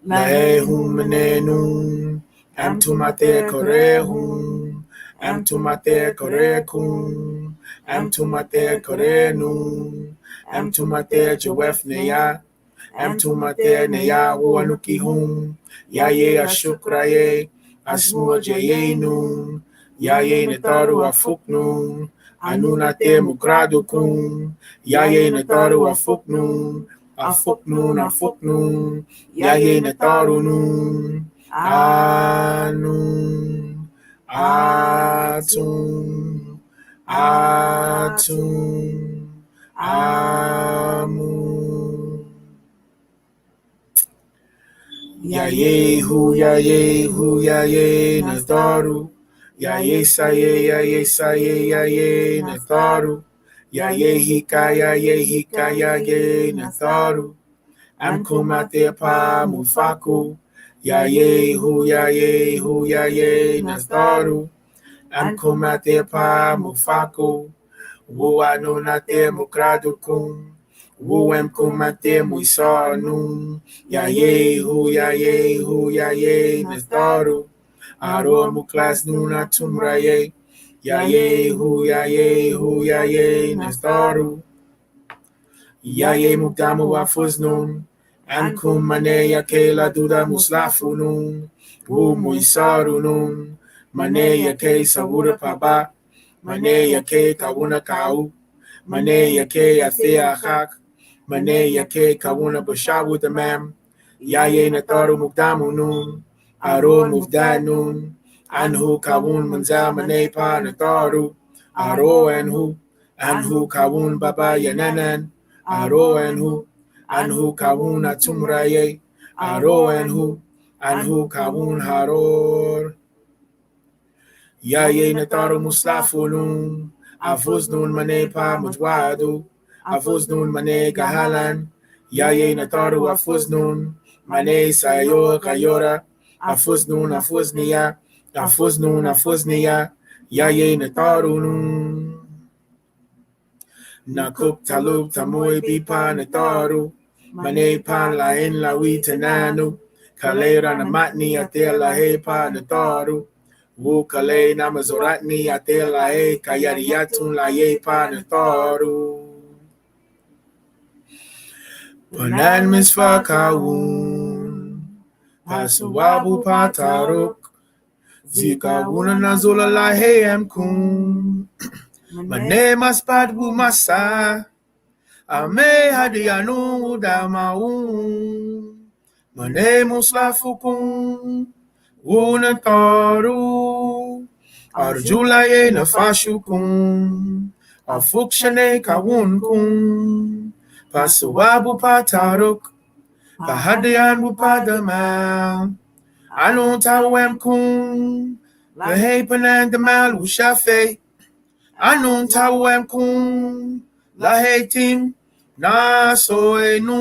Lahehum Menenum. Am Tumate Korehum. Am Tumate Korekum. Am Tumate Korenum. Am Tumate Jawef Neya. Am Tumate Neya Wanuki Hum. Yaye Ashukraye. Asmua Jayenum. Yaye Netaru Afuknum. Anunate Mukradukum. Yaye Netaru Afuknum. Afuknum Afuknum. Yaye Netarunum. Anum. Atum. Atum. Amun. Yayehu, Yayehu, Yaye Nataru. Yaye Saye, Yaye Saye, Yaye Nataru. Yaye Hika, Yaye Hika, Yaye Nataru. Amkumate Pa Mufaku. Yayehu, Yayehu, Yaye Nataru. Amkumate Pa Mufaku. Wu Anunate Mukradukum. Wu Emkumate Muisanum. Yayehu, Yayehu, Yaye Nataru. Aro Muklas Nuna Tumraye. Yayehu, Yayehu, Yaye Nataru. Yaye Mukdamu Wafuznun. Ankum Mane Yakela Duda Muslafunun. Wu Muisarunun. Mane Yake Sawura Paba. Mane Yake Kawuna Kau. Mane Yake Athea Hak. Mane Yake Kawuna Bashawu the Mam. Yaye Nataru Mukdamu Nun. Aro Mufdanun. Anhu Kawun Manza Mane Pa Nataru. Aro Anhu. Anhu Kawun Baba Yananan. Aro Anhu. Anhu Kawun Atumraye. Aro Anhu. Anhu Kawun Haror. Yaye Nataru Muslafunun. Afuznun Mane Pa Mujwadu. Afuznun Mane Gahalan. Yaye Nataru Afuznun. Mane Sayo Kayora. Afuznun Afuzniya. Afuznun Afuzniya. Yaye Natarunun. Nakuk Talub Tamui Bipa Nataru. Mane Pan Lain Lawi Tananu. Kalera Namatni Atela Hepa Nataru. Wu Kale Namazoratni Atela He Kayariatun Laye Pa Nataru. Panan Misfa Kawun. Pasuwabu Pataruk. Zika Wuna Nazula Lahe Amkum. Mane Maspat Wu Masa. Ame Hadianu Damaun. Mane Muslafukum. Wuna Taru. Arjulaye Nafashukum. Afukshane Kawunkum. Pasuwabu Pataruk. Pahadian Wupadama. Anun Tawem Kum. Lahe Panan Damal Wushafe. Anun Tawem Kum. Lahe Tim. Nasoenun.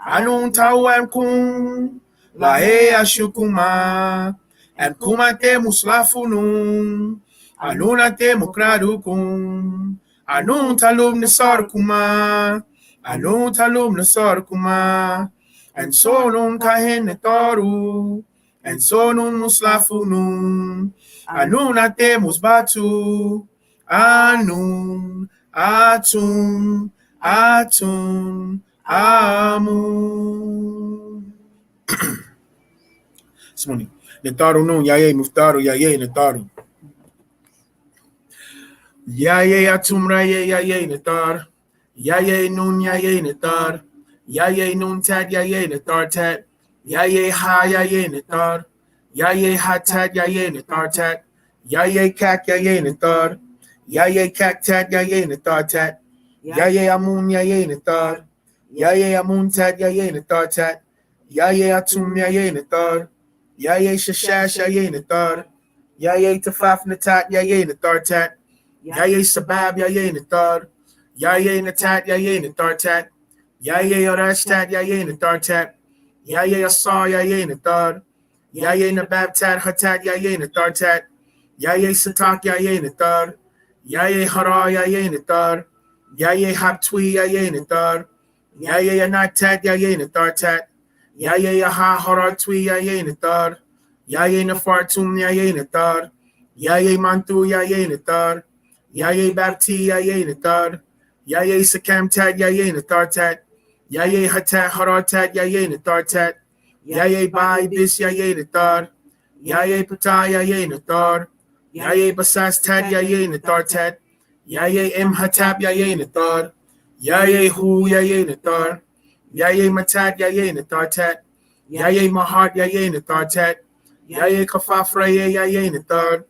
Anun Tawem Kum. Lahe Ashukuma. And Kumate Muslafunun. Anunate Mukradukum. Anun Talum Nisarkuma. Anun Talum Nisarkuma. And sonun kahen netaru. And sonun muslafunun. Anunate musbatu. Anun, Atun, Atun, Amun. Smuni. Netaru nun, yaye, muftaru, yaye, netaru. Yaye, atumra, yaye, netar. Yaye, nun, yaye, netar. Yaye, nun, tat, yaye, netar, tat. Yaye, ha, yaye, netar. Yaye, ha, tat, yaye, netar, tat. Yaye, kak, yaye, netar. Yaye, kak, tat, yaye, netar, tat. Yaye, amun, yaye, netar. Yaye, amun, tat, yaye, netar, tat. Yaye, atum, yaye, netar. Yaye, shashash, yaye, netar. Yaye, tafaf, natat, yaye, netar, tat. Yaye, sabab, yaye, netar. Yaye, natat, yaye, netar, tat. Yaye, arash, tat, yaye, netar, tat. Yaye, asar, yaye, netar. Yaye, nabab, tat, hatat, yaye, netar, tat. Yaye, satak, yaye, netar. Yaye, hara, yaye, netar. Yaye, haptwi, yaye, netar. Yaye, anatat, yaye, netar, tat. Yaye, aha, hara, twi, yaye, netar. Yaye, nafartum, yaye, netar. Yaye, mantu, yaye, netar. Yaye, bapti, yaye, netar. Yaye, sakam, tat, yaye, netar, tat. Yaye, hatat, hara, tat, yaye, netar, tat. Yaye, bai, bis, yaye, netar. Yaye, pata, yaye, netar. Yaye, basas, tat, yaye, netar, tat. Yaye, em, hatab, yaye, netar. Yaye, hu, yaye, netar. Yaye, matat, yaye, netar, tat. Yaye, mahat, yaye, netar, tat. Yaye, kafafra, yaye, netar.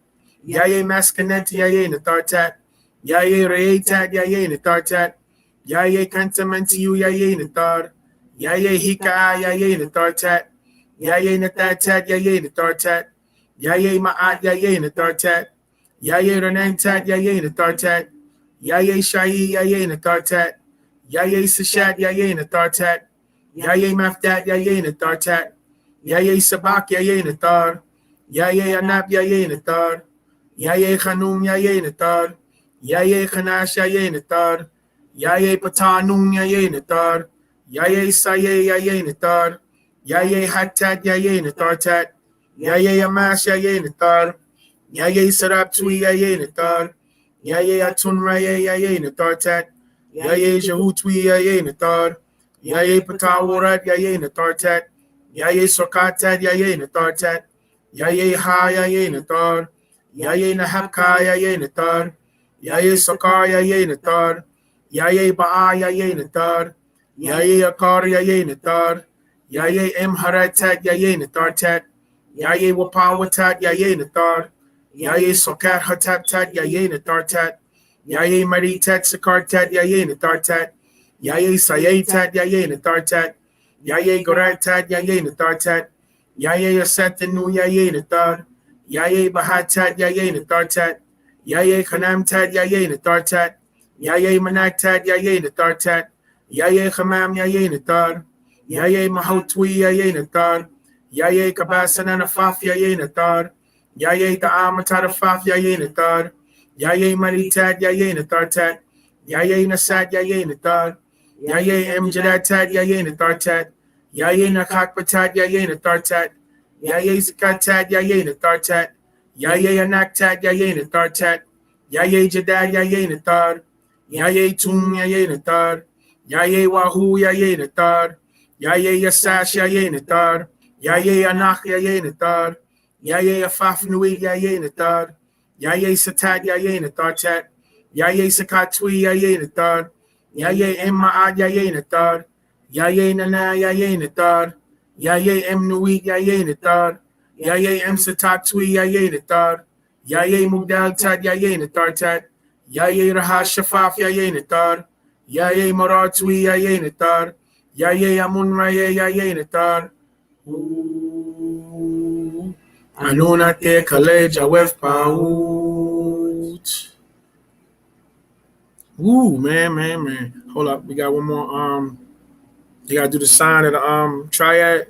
Yaye, maskanet, yaye, netar, tat. Yaye, rei, tat, yaye, netar, tat. Yaye, kantamantiu, yaye, netar. Yaye, hika, yaye, netar, tat. Yaye, natat, tat, yaye, netar, tat. Yaye, ma'at, yaye, netar, tat. Yaye, renan, tat, yaye, netar, tat. Yaye, shai, yaye, netar, tat. Yaye, sashat, yaye, netar, tat. Yaye, mafdat, yaye, netar, tat. Yaye, sabak, yaye, netar. Yaye, anap, yaye, netar. Yaye, khanum, yaye, netar. Yaye, khanash, yaye, netar. Yaye, patanun, yaye, netar. Yaye, saye, yaye, netar. Yaye, hatat, yaye, netar, tat. Yaye, amash, yaye, netar. Yaye, sarab, tui, yaye, netar. Yaye, atunra, yaye, netar, tat. Yaye, jahutwi, yaye, netar. Yaye, patawarat, yaye, netar, tat. Yaye, sokatat, yaye, netar, tat. Yaye, ha, yaye, netar. Yaye, nahabka, yaye, netar. Yaye, sakar, yaye, netar. Yaye, ba'a, yaye, netar. Yaye, akar, yaye, netar. Yaye, emharatat, yaye, netar, tat. Yaye, wapawatat, yaye, netar. Yaye, sokat, hatat, tat, yaye, netar, tat. Yaye, maritat, sakar, tat, yaye, netar, tat. Yaye, sayetat, yaye, netar, tat. Yaye, goratat, yaye, netar, tat. Yaye, asatanu, yaye, netar. Yaye, bahatat, yaye, netar, tat. Yaye, khanam, tat, yaye, netar, tat. Yaye, manatat, yaye, netar, tat. Yaye, khamam, yaye, netar. Yaye, mahotwi, yaye, netar. Yaye, kabasana, nafaf, yaye, netar. Yaye, ta'amatat, afaf, yaye, netar. Yaye, maritat, yaye, netar, tat. Yaye, nasat, yaye, netar. Yaye, emjadatat, yaye, netar, tat. Yaye, nakakpatat, yaye, netar, tat. Yaye, zakatat, yaye, netar, tat. Yaye, anaktat, yaye, netar, tat. Yaye, jadad, yaye, netar. Yaye, tum, yaye, netar. Yaye, wahu, yaye, netar. Yaye, yasash, yaye, netar. Yaye, anak, yaye, netar. Yaye, afaf, nui, yaye, netar. Yaye, satat, yaye, netar, tat. Yaye, sakatwi, yaye, netar. Yaye, emma'ad, yaye, netar. Yaye, nana, yaye, netar. Yaye, emnui, yaye, netar. Yaye, emsatatwi, yaye, netar. Yaye, mugdal, tat, yaye, netar, tat. Yaye, raha, shafaf, yaye, netar. Yaye, maratwi, yaye, netar. Yaye, amunra, yaye, netar. Anunate kaleja wef paut. Woo, man. Hold up, we got one more. You gotta do the sign of the triad.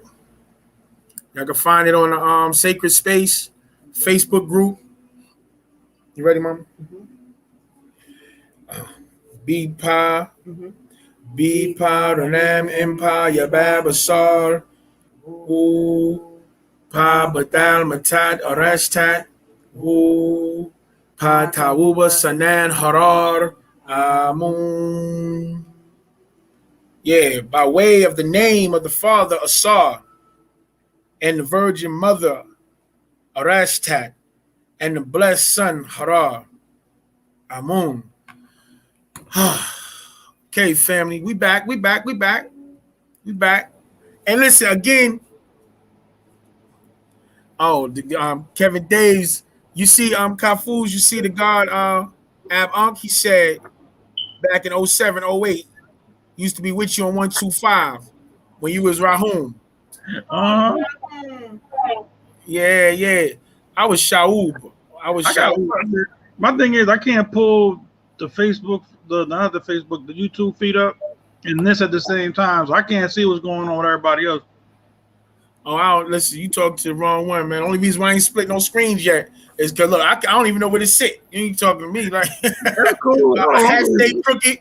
Y'all can find it on the Sacred Space Facebook group. You ready, mom? B-Pa, B-Pa, Ranam, Impa, Yabab, Asar, Woo, Pa, Badal, Matat, Arashtat, Woo, Tawuba Sanan Harar Amun. Yeah, by way of the name of the father Asar and the virgin mother Arashtat and the blessed son Harar Amun. Okay, family, we back. And listen again. Oh, Kevin Daves, you see Kafuz, you see the God Ab Ankh, he said back in 07, 08, used to be with you on 125 when you was Rahum. Yeah. I was Shaub. My thing is I can't pull the Facebook, the YouTube feed up and this at the same time. So I can't see what's going on with everybody else. Oh, listen, you talked to the wrong one, man. Only reason why I ain't split no screens yet is because look, I don't even know where to sit. You ain't talking to me like cool. My hat stay crooked.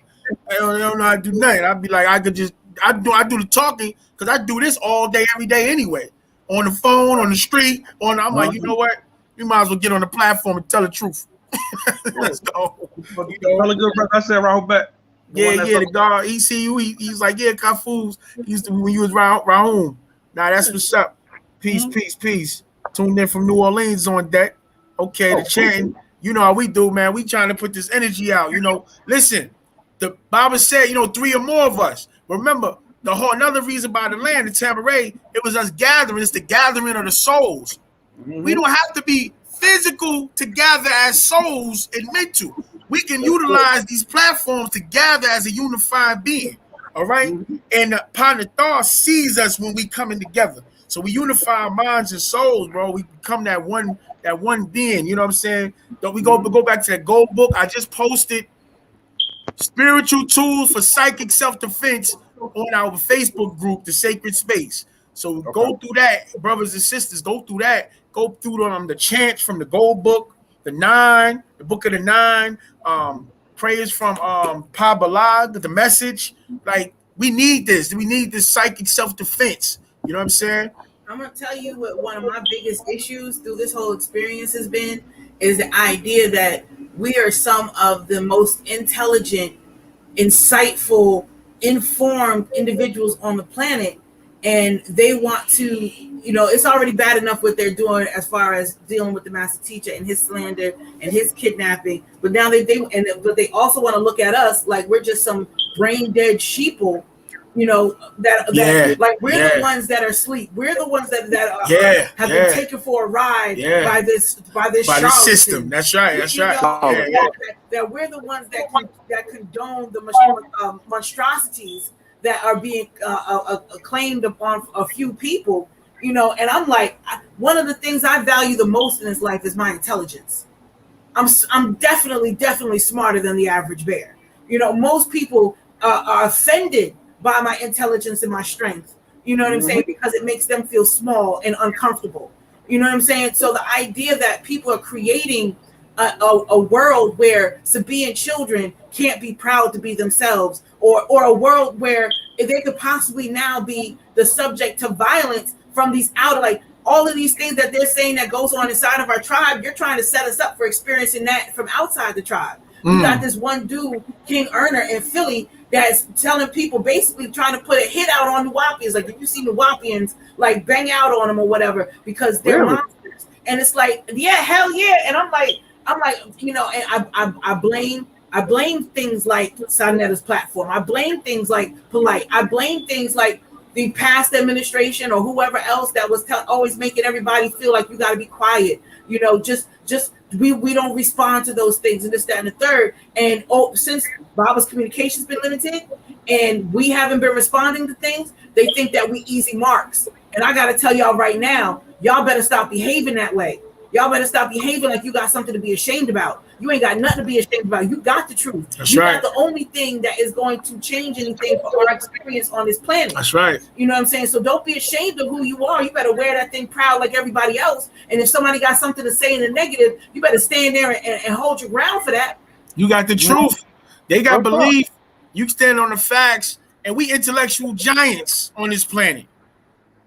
I don't know how to do nothing. I'd be like, I do the talking because I do this all day, every day anyway. On the phone, on the street, I'm like, you know what? You might as well get on the platform and tell the truth. Let's go. Really good, brother. I said Rahul back. The God, he see you. He's like, yeah, Kafuz. He used to when you was Rahum. Now that's what's up. Peace. Tuned in from New Orleans on deck. Okay, the chanting. You know how we do, man. We trying to put this energy out. You know, listen. The Bible said, 3 or more of us. Remember, another reason by the land, the Tamaray, it was us gathering. It's the gathering of the souls. We don't have to be physical to gather as souls and mental. We can utilize these platforms to gather as a unified being. All right. And Panatha sees us when we coming together. So we unify our minds and souls, bro. We become that one being. You know what I'm saying? Don't we go back to that gold book? I just posted spiritual tools for psychic self-defense on our Facebook group, The Sacred Space. So go through that, brothers and sisters. Go through that. Go through the chants from the gold book, the book of the 9, prayers from Pabalag, the message. Like, we need this. We need this psychic self-defense. You know what I'm saying? I'm going to tell you what one of my biggest issues through this whole experience has been is the idea that we are some of the most intelligent, insightful, informed individuals on the planet. And they want to, it's already bad enough what they're doing as far as dealing with the master teacher and his slander and his kidnapping. But now but they also want to look at us like we're just some brain dead sheeple, like we're the ones that are asleep. We're the ones that have been taken for a ride by this system. That's right. That we're the ones that condone the monstrosities that are being claimed upon a few people, and I'm like, one of the things I value the most in this life is my intelligence. I'm definitely smarter than the average bear. Most people are offended by my intelligence and my strength. You know what I'm saying? Because it makes them feel small and uncomfortable. You know what I'm saying? So the idea that people are creating a world where Sabaean children can't be proud to be themselves, or a world where they could possibly now be the subject to violence from these all of these things that they're saying that goes on inside of our tribe. You're trying to set us up for experiencing that from outside the tribe. You got this one dude, King Erner in Philly, that's telling people, basically trying to put a hit out on Nuwaubians. Like, if you see Nuwaubians, like, bang out on them or whatever, because they're monsters. And it's like, yeah, hell yeah. And I'm like, and I blame things like Sanetta's platform. I blame things like Polite. I blame things like the past administration or whoever else that was always making everybody feel like you got to be quiet. We don't respond to those things and this, that, and the third. And since Baba's communication's been limited and we haven't been responding to things, they think that we easy marks. And I got to tell y'all right now, y'all better stop behaving that way. Y'all better stop behaving like you got something to be ashamed about. You ain't got nothing to be ashamed about. You got the truth. That's right. Got the only thing that is going to change anything for our experience on this planet. That's right. You know what I'm saying? So don't be ashamed of who you are. You better wear that thing proud like everybody else. And if somebody got something to say in the negative, you better stand there and hold your ground for that. You got the truth. They got belief. You stand on the facts. And we intellectual giants on this planet.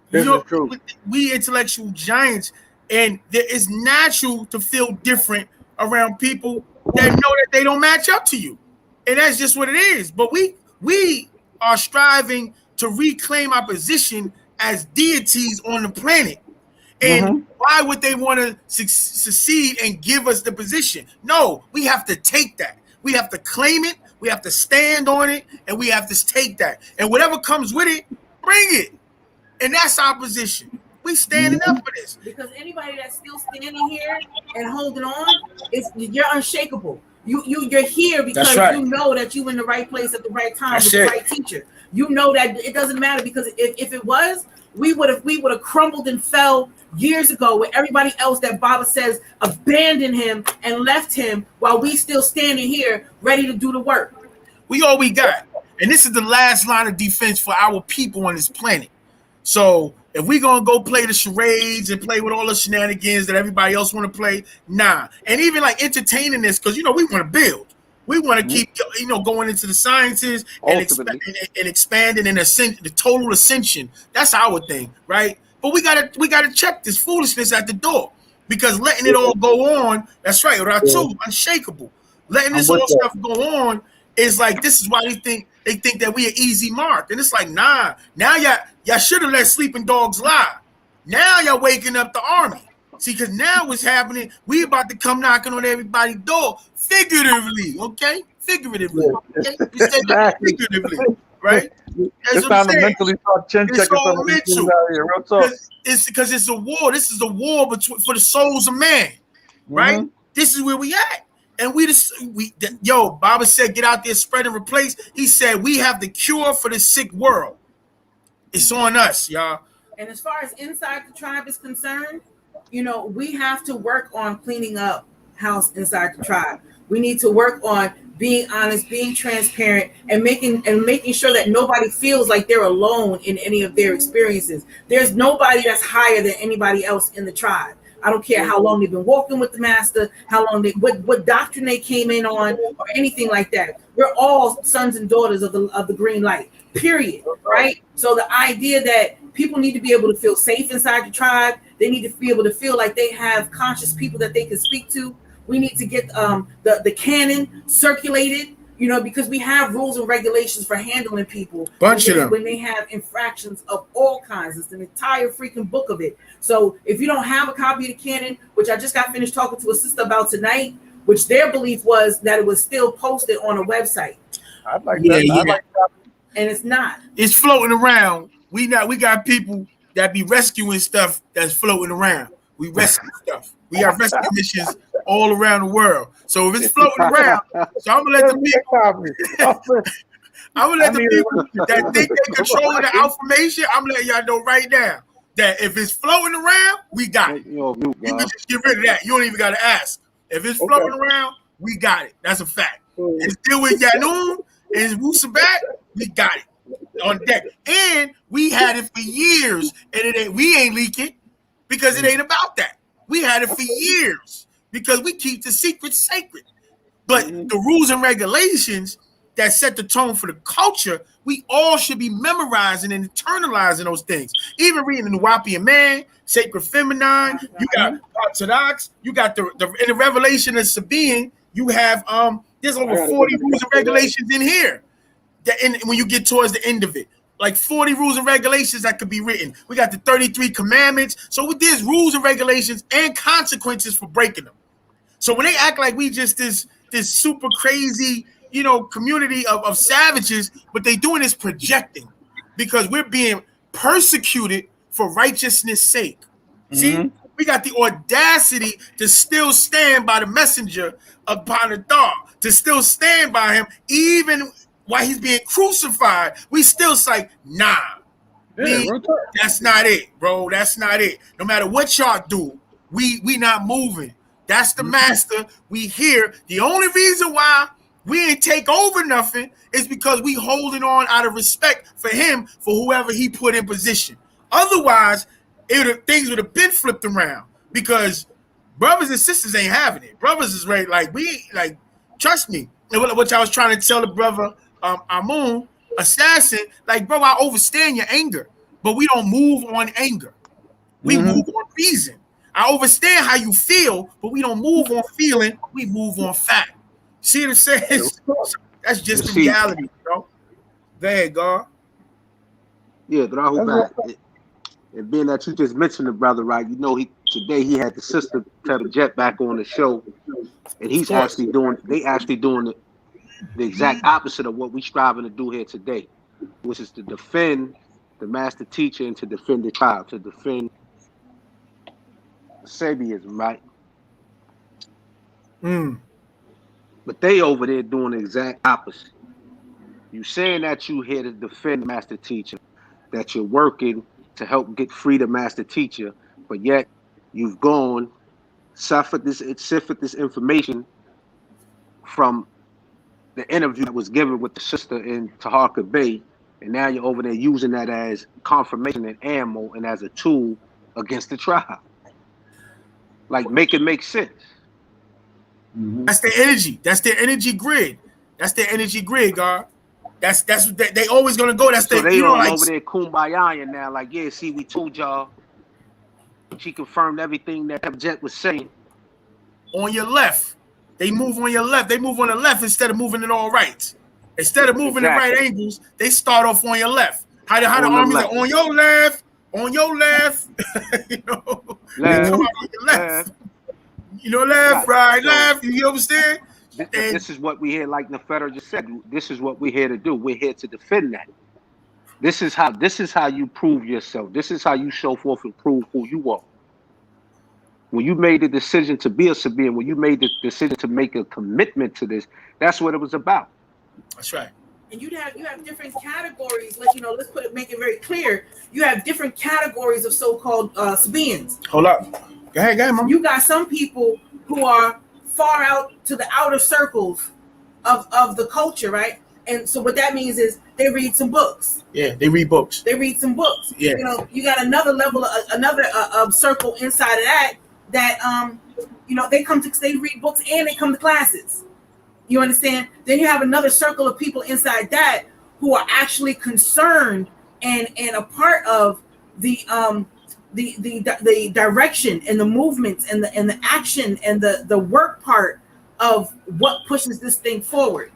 We intellectual giants. And it's natural to feel different around people that know that they don't match up to you. And that's just what it is. But we are striving to reclaim our position as deities on the planet. And why would they want to succeed and give us the position? No, we have to take that. We have to claim it. We have to stand on it, and we have to take that. And whatever comes with it, bring it. And that's our position. We standing up for this. Because anybody that's still standing here and holding on, you're unshakable. You're here because you know that you're in the right place at the right time with the right teacher. You know that it doesn't matter, because if it was, we would have crumbled and fell years ago with everybody else that Baba says abandoned him and left him, while we still standing here ready to do the work. We all we got. And this is the last line of defense for our people on this planet. So if we're going to go play the charades and play with all the shenanigans that everybody else want to play, nah. And even like entertaining this, because, we want to build. We want to keep, going into the sciences and expanding and the total ascension. That's our thing, right? But we gotta check this foolishness at the door, because letting it all go on. That's right, Ratu, unshakable. Letting this all stuff go on is like, this is why they think that we an easy mark, and it's like, nah. Now y'all should have let sleeping dogs lie. Now y'all waking up the army. See, because now what's happening, we about to come knocking on everybody's door, figuratively, okay? Figuratively. Okay? Figuratively, right? It's time to mentally start chin checking some of these things out here. Real talk. It's because it's a war. This is a war for the souls of man, right? This is where we at. And Baba said, get out there, spread and replace. He said, we have the cure for the sick world. It's on us, y'all. And as far as inside the tribe is concerned, we have to work on cleaning up house inside the tribe. We need to work on being honest, being transparent, and making sure that nobody feels like they're alone in any of their experiences. There's nobody that's higher than anybody else in the tribe. I don't care how long they've been walking with the master, how long what doctrine they came in on, or anything like that. We're all sons and daughters of the green light, period, right? So the idea that people need to be able to feel safe inside the tribe, they need to be able to feel like they have conscious people that they can speak to. We need to get the canon circulated, because we have rules and regulations for handling people. Bunch of them. When they have infractions of all kinds. It's an entire freaking book of it. So if you don't have a copy of the canon, which I just got finished talking to a sister about tonight, which their belief was that it was still posted on a website. I'd like that. Yeah. I'd like that. And it's not. It's floating around. We got people that be rescuing stuff that's floating around. We rescue stuff. We have rescue missions all around the world. So if it's floating around, so I'm gonna let the people. I'm gonna let the people that think they control the information. I'm letting y'all know right now that if it's floating around, we got it. You can just get rid of that. You don't even gotta ask. If it's floating around, we got it. That's a fact. It's still with Yanun and Wusabat, we got it on deck. And we had it for years, and we ain't leaking because it ain't about that. We had it for years because we keep the secret sacred. But the rules and regulations that set the tone for the culture, we all should be memorizing and internalizing those things. Even reading the Nuwapian Man, Sacred Feminine, you got Orthodox, you got in the Revelation of Sabine, you have there's over 40 rules and regulations in here. When you get towards the end of it, like 40 rules and regulations that could be written. We got the 33 commandments. So there's rules and regulations and consequences for breaking them. So when they act like we just this super crazy, community of savages, what they doing is projecting, because we're being persecuted for righteousness' sake. See, we got the audacity to still stand by the messenger of Panadar, to still stand by him, even while he's being crucified. We still say, nah, that's not it, bro. That's not it. No matter what y'all do, we not moving. That's the master. We here. The only reason why we ain't take over nothing is because we holding on out of respect for him, for whoever he put in position. Otherwise, things would have been flipped around, because brothers and sisters ain't having it. Brothers is ready. Trust me. What I was trying to tell the brother, Amun, assassin, bro, I understand your anger, but we don't move on anger. We move on reason. I understand how you feel, but we don't move on feeling. We move on fact. See what I'm saying? That's just the reality, bro. Go ahead, God. Yeah, Rahul back. And being that you just mentioned the brother, right? You know, today he had the sister Teddy Jet back on the show, and he's actually doing the exact opposite of what we striving to do here today, which is to defend the master teacher and to defend the tribe, to defend Sabianism, right? But they over there doing the exact opposite. You saying that you here to defend the master teacher, that you're working to help get free the master teacher, but yet you've gone sifted this information from the interview that was given with the sister in Taharka Bay, and now you're over there using that as confirmation and ammo and as a tool against the tribe. Like, make it make sense. That's their energy. That's their energy grid. That's their energy grid, God. That's what they always gonna go. That's so they, they you know, all like over there kumbaya now. Like, yeah, see, we told y'all. She confirmed everything that Jet was saying. On your left, they move on your left. They move on the left instead of moving in all right. Instead of moving at right angles, they start off on your left. How the armies are on your left, on your left. You know, left, come out on your left. You know, left, right, left. You understand? This is what we here, like Nefera just said. This is what we're here to do. We're here to defend that. This is how you prove yourself. This is how you show forth and prove who you are. When you made the decision to be a Sabian, when you made the decision to make a commitment to this, that's what it was about. That's right. And you have different categories. Like, you know, make it very clear. You have different categories of so-called Sabians. Hold up. Go ahead, Mom. You got some people who are far out to the outer circles of the culture, right? And so what that means is they read some books. Yeah, they read books. They read some books. Yeah. You know, you got another level, another circle inside of that you know, they read books and they come to classes. You understand? Then you have another circle of people inside that who are actually concerned and a part of the direction and the movements and the action and the work part of what pushes this thing forward,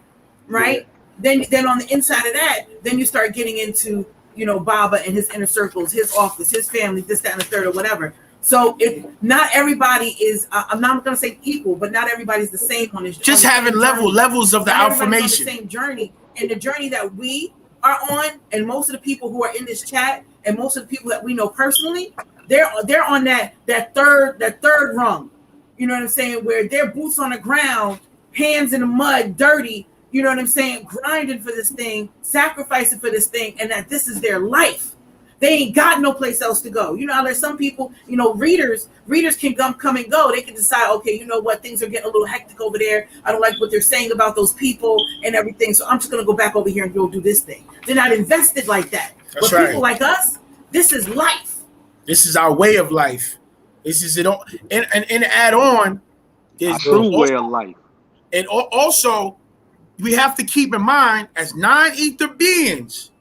right? Yeah. Then on the inside of that, then you start getting into, you know, Baba and his inner circles, his office, his family, this, that, and the third, or whatever. So not everybody is. I'm not going to say equal, but not everybody's the same on this. Just having levels of the affirmation. The same journey, and the journey that we are on, and most of the people who are in this chat, and most of the people that we know personally, they're on that third rung. You know what I'm saying? Where their boots on the ground, hands in the mud, dirty. You know what I'm saying? Grinding for this thing, sacrificing for this thing, and that this is their life. They ain't got no place else to go. You know, there's some people, you know, readers can come and go. They can decide, okay, you know what, things are getting a little hectic over there. I don't like what they're saying about those people and everything. So I'm just going to go back over here and go do this thing. They're not invested like that. That's but right. People like us, this is life. This is our way of life. This is it all. And add on, is true way of life. And also, we have to keep in mind, as non-ether beings,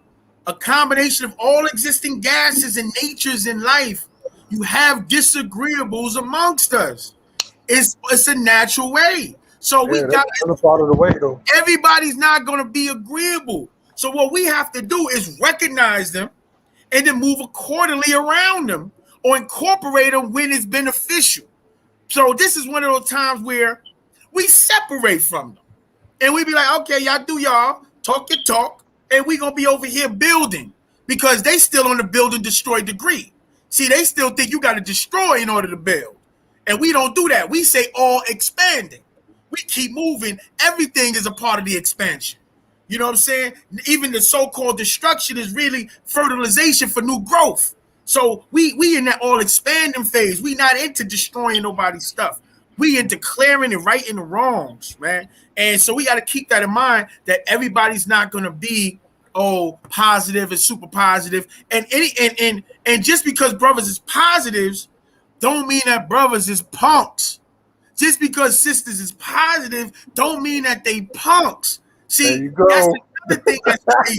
a combination of all existing gases and natures in life, you have disagreeables amongst us. It's a natural way. So we got a part of the way though. Everybody's not going to be agreeable. So what we have to do is recognize them and then move accordingly around them or incorporate them when it's beneficial. So this is one of those times where we separate from them and we be like, okay, y'all do y'all, talk your talk. And we're going to be over here building because they still on the build and destroy degree. See, they still think you got to destroy in order to build. And we don't do that. We say all expanding. We keep moving. Everything is a part of the expansion. You know what I'm saying? Even the so-called destruction is really fertilization for new growth. So we in that all expanding phase. We not into destroying nobody's stuff. We into clearing and righting the wrongs, man. And so we got to keep that in mind that everybody's not going to be positive and super positive. And just because brothers is positives don't mean that brothers is punks. Just because sisters is positive don't mean that they punks. See, that's to think that's crazy.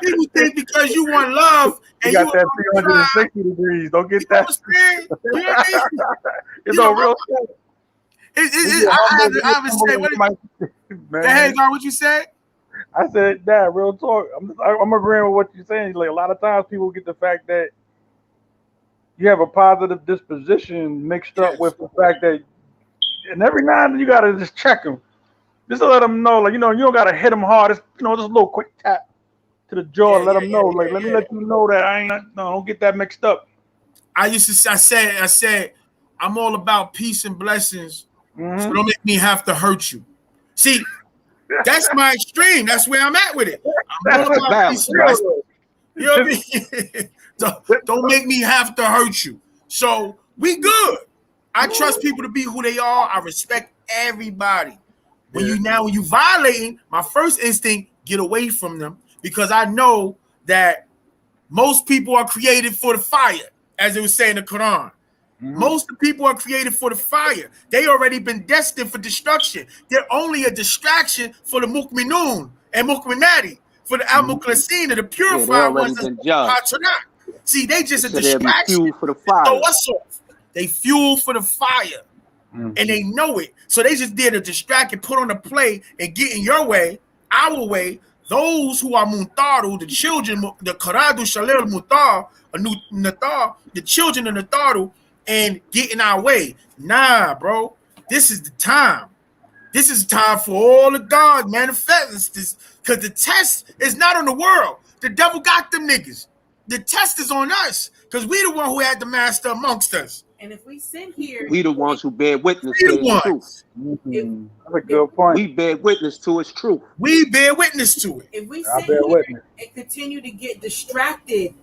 People think because you want love You and got you that 360 degrees. Don't get you know that. what I'm saying? You know what I mean? It's You know, real shit. I haven't said what. Man. Hey, God, what you said? I said, Dad, real talk. I'm agreeing with what you're saying. Like a lot of times people get the fact that you have a positive disposition mixed up with the fact that, and every now and then you gotta just check them, just to let them know, like you don't gotta hit them hard. It's, just a little quick tap to the jaw, let them know, like let me let you know that don't get that mixed up. I said, I'm all about peace and blessings, so don't make me have to hurt you. See, that's my extreme. That's where I'm at with it. I'm all about peace and blessings. You know what I mean? Don't make me have to hurt you. So we good. I trust people to be who they are. I respect everybody. When you violating, my first instinct, get away from them, because I know that most people are created for the fire, as it was saying in the Quran. Most of the people are created for the fire. They already been destined for destruction. They're only a distraction for the mu'minun and mu'minati, for the al-mukhlasina, the purified ones. See, they just a distraction. Fuel for the fire. So what's off? They fuel for the fire, and they know it. So they just did a distract and put on a play and get in your way, our way. Those who are muntaru, the children, the karadu shalil mutar, natar, the children of nataru, and get in our way. Nah, bro. This is the time. This is time for all of God manifest this, because the test is not on the world. The devil got them niggas. The test is on us, because we the one who had the master amongst us. And if we sit here, we the ones who bear witness to its truth. That's a good point. We bear witness to its truth. We bear witness to it. If we sit here and continue to get distracted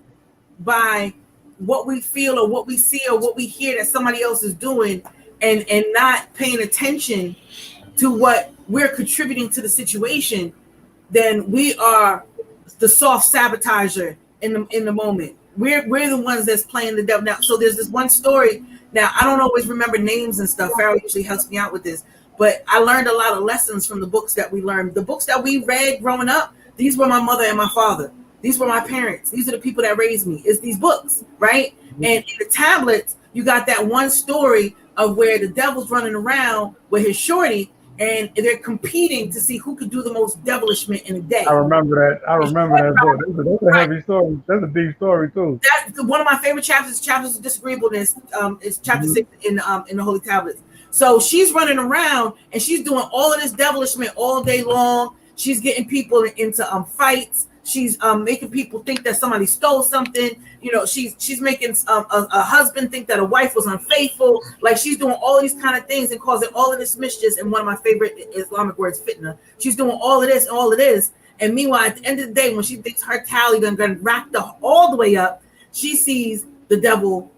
by what we feel or what we see or what we hear that somebody else is doing, and not paying attention to what we're contributing to the situation, then we are the soft sabotager in the moment. We're the ones that's playing the devil. Now, so there's this one story. Now, I don't always remember names and stuff. Farrell usually helps me out with this. But I learned a lot of lessons from the books that we learned. The books that we read growing up, these were my mother and my father. These were my parents. These are the people that raised me. It's these books, right? And in the tablets, you got that one story of where the devil's running around with his shorty, and they're competing to see who could do the most devilishment in a day. I remember that. That's a heavy story. That's a deep story too. That's one of my favorite chapters. Chapters of disagreeableness. Is chapter 6 in the Holy Tablets. So she's running around and she's doing all of this devilishment all day long. She's getting people into fights. She's making people think that somebody stole something. She's making a husband think that a wife was unfaithful. Like, she's doing all of these kind of things and causing all of this mischief. And one of my favorite Islamic words, fitna. She's doing all of this and all of this. And meanwhile, at the end of the day, when she thinks her tally done racked up all the way up, she sees the devil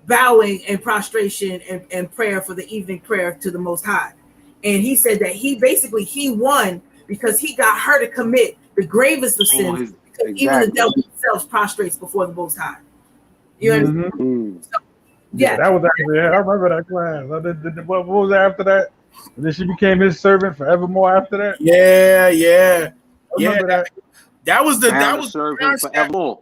bowing in prostration and prayer for the evening prayer to the Most High. And he said that he won because he got her to commit the gravest of sins. Even the devil himself prostrates before the Most High. You understand? So, yeah, that was actually. I remember that class. What was after that? And then she became his servant forevermore. After that. Yeah. That was the servant forevermore.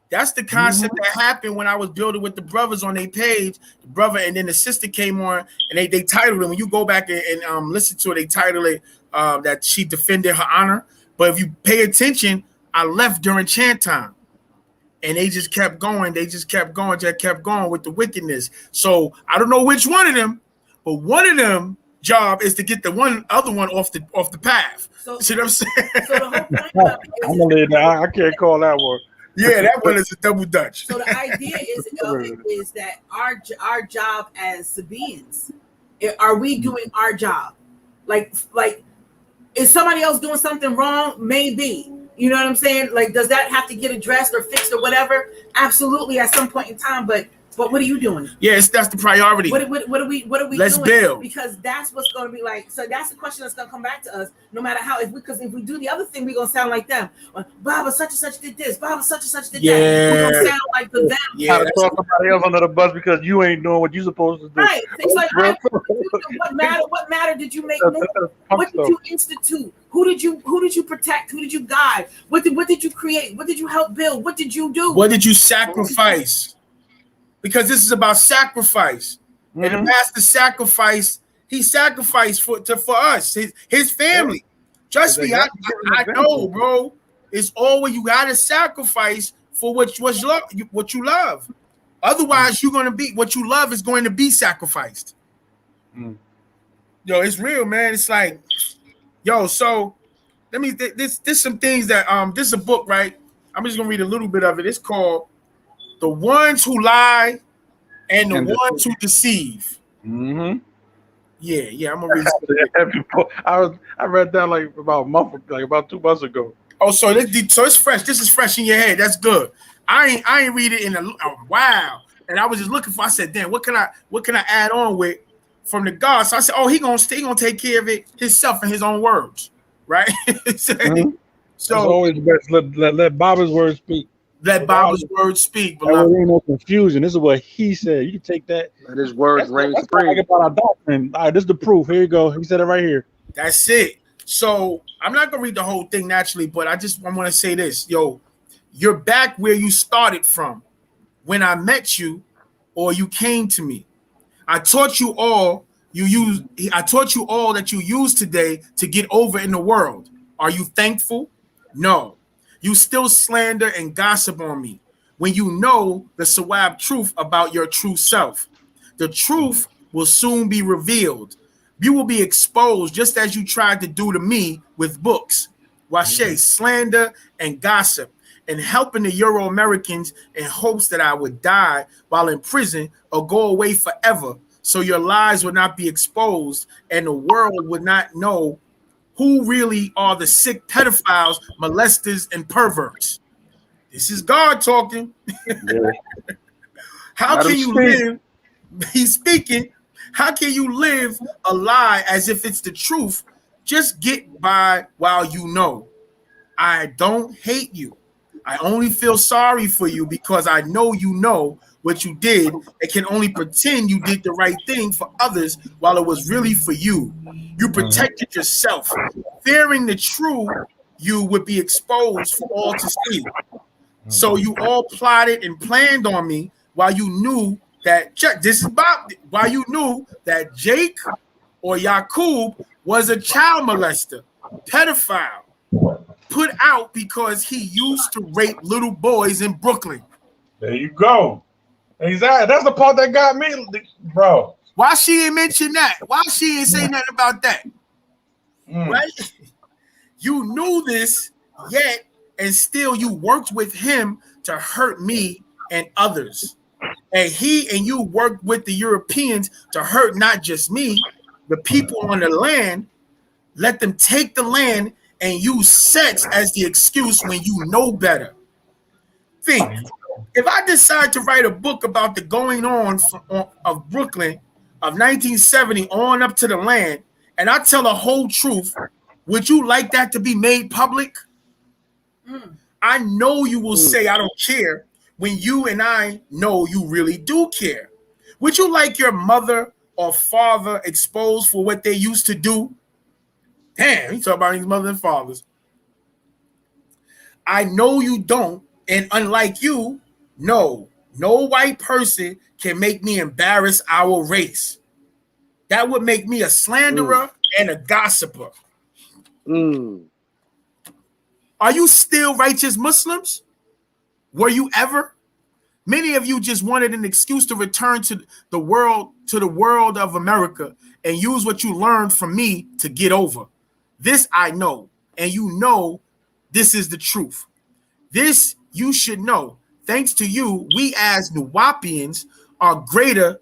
That's the concept that happened when I was building with the brothers on their page. The brother and then the sister came on, and they titled it. When you go back and listen to it, they titled it that she defended her honor. But if you pay attention, I left during chant time, and they just kept going. Just kept going with the wickedness. So I don't know which one of them, but one of them job is to get the other one off the path. So, see what I'm saying? So the whole point I'm gonna leave that. I can't call that one. Yeah, that one is a double Dutch. So the idea is that our job as Sabaeans, are we doing our job? Like, is somebody else doing something wrong? Maybe. You know what I'm saying? Like, does that have to get addressed or fixed or whatever? Absolutely, at some point in time. But But what are you doing? Yes, that's the priority. What are we Let's doing? build. Because that's what's going to be like. So that's the question that's going to come back to us, no matter how. Because if we do the other thing, we're going to sound like them. Baba such and such did this. Baba such and such did that. We're going to sound like the them. Yeah, to throw somebody else under the bus because you ain't doing what you're supposed to do. Right. It's like, what matter did you make more? What did you institute? Who did you protect? Who did you guide? What did you create? What did you help build? What did you do? What did you sacrifice? Because this is about sacrifice. And the master sacrifice, he sacrificed for us, his family. Trust me, I know, bro. It's always you gotta sacrifice for what you love. Otherwise, you're gonna be what you love is going to be sacrificed. Yo, it's real, man. It's like, yo, so let me this some things that this is a book, right? I'm just gonna read a little bit of it. It's called The Ones Who Lie and the Ones Who Deceive. Yeah, I'm gonna read it. I read that like about 2 months ago. Oh, so it's fresh. This is fresh in your head. That's good. I ain't read it in a while, and I was just looking for. I said, damn, what can I add on with from the God? So I said, oh, he gonna take care of it himself in his own words, right? So it's always best let Baba's words speak. Let Baba's words speak. There ain't no confusion. This is what he said. You can take that. Let his words reign supreme. About our doctrine. All right, this is the proof. Here you go. He said it right here. That's it. So I'm not gonna read the whole thing naturally, but I want to say this, yo. You're back where you started from when I met you, or you came to me. I taught you all that you use today to get over in the world. Are you thankful? No. You still slander and gossip on me when you know the Sawab truth about your true self. The truth will soon be revealed. You will be exposed just as you tried to do to me with books. Washe, slander and gossip, and helping the Euro-Americans in hopes that I would die while in prison or go away forever, so your lies would not be exposed and the world would not know who really are the sick pedophiles, molesters, and perverts. This is God talking. How can you live? He's speaking. How can you live a lie as if it's the truth? Just get by while you know. I don't hate you. I only feel sorry for you because I know what you did and can only pretend you did the right thing for others while it was really for you. You protected yourself, fearing the true you would be exposed for all to see. So you all plotted and planned on me while you knew that while you knew that Jake or Yakub was a child molester, pedophile, put out because he used to rape little boys in Brooklyn. There you go. Exactly. That's the part that got me, bro. Why she didn't mention that? Why she didn't say nothing about that? Right? You knew this, yet, and still you worked with him to hurt me and others. And he and you worked with the Europeans to hurt not just me, the people on the land. Let them take the land and use sex as the excuse when you know better. Think, if I decide to write a book about the going on of Brooklyn of 1970 on up to the land, and I tell the whole truth, would you like that to be made public? I know you will say I don't care when you and I know you really do care. Would you like your mother or father exposed for what they used to do? Damn, he's talking about his mother and fathers. I know you don't, and unlike you, no white person can make me embarrass our race. That would make me a slanderer and a gossiper. Are you still righteous Muslims? Were you ever? Many of you just wanted an excuse to return to the world of America and use what you learned from me to get over. This I know, and you know this is the truth. This you should know. Thanks to you, we as Nuwapians are greater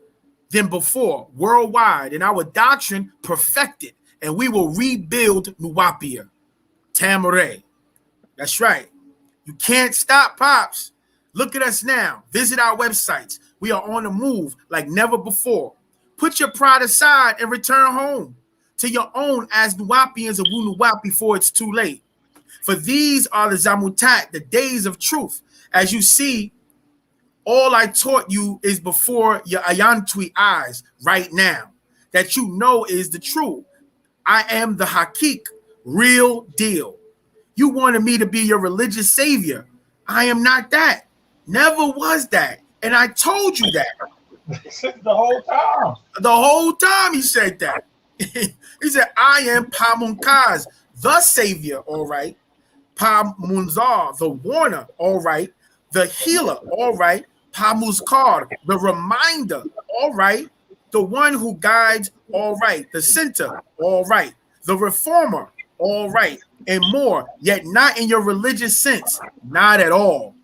than before worldwide, and our doctrine perfected, and we will rebuild Nuwapia. Tamare. That's right. You can't stop, Pops. Look at us now. Visit our websites. We are on the move like never before. Put your pride aside and return home to your own as Nuwapians of Wunuwap before it's too late. For these are the Zamutat, the days of truth. As you see, all I taught you is before your Ayantwi eyes right now, that you know is the truth. I am the Hakik, real deal. You wanted me to be your religious savior. I am not that. Never was that. And I told you that. The whole time. The whole time he said that. He said, I am Pamunkaz, the savior, all right. Pamunzar, the warner, all right. The healer, all right. Pamuzkar, the reminder, all right. The one who guides, all right. The center, all right. The reformer, all right. And more, yet not in your religious sense, not at all.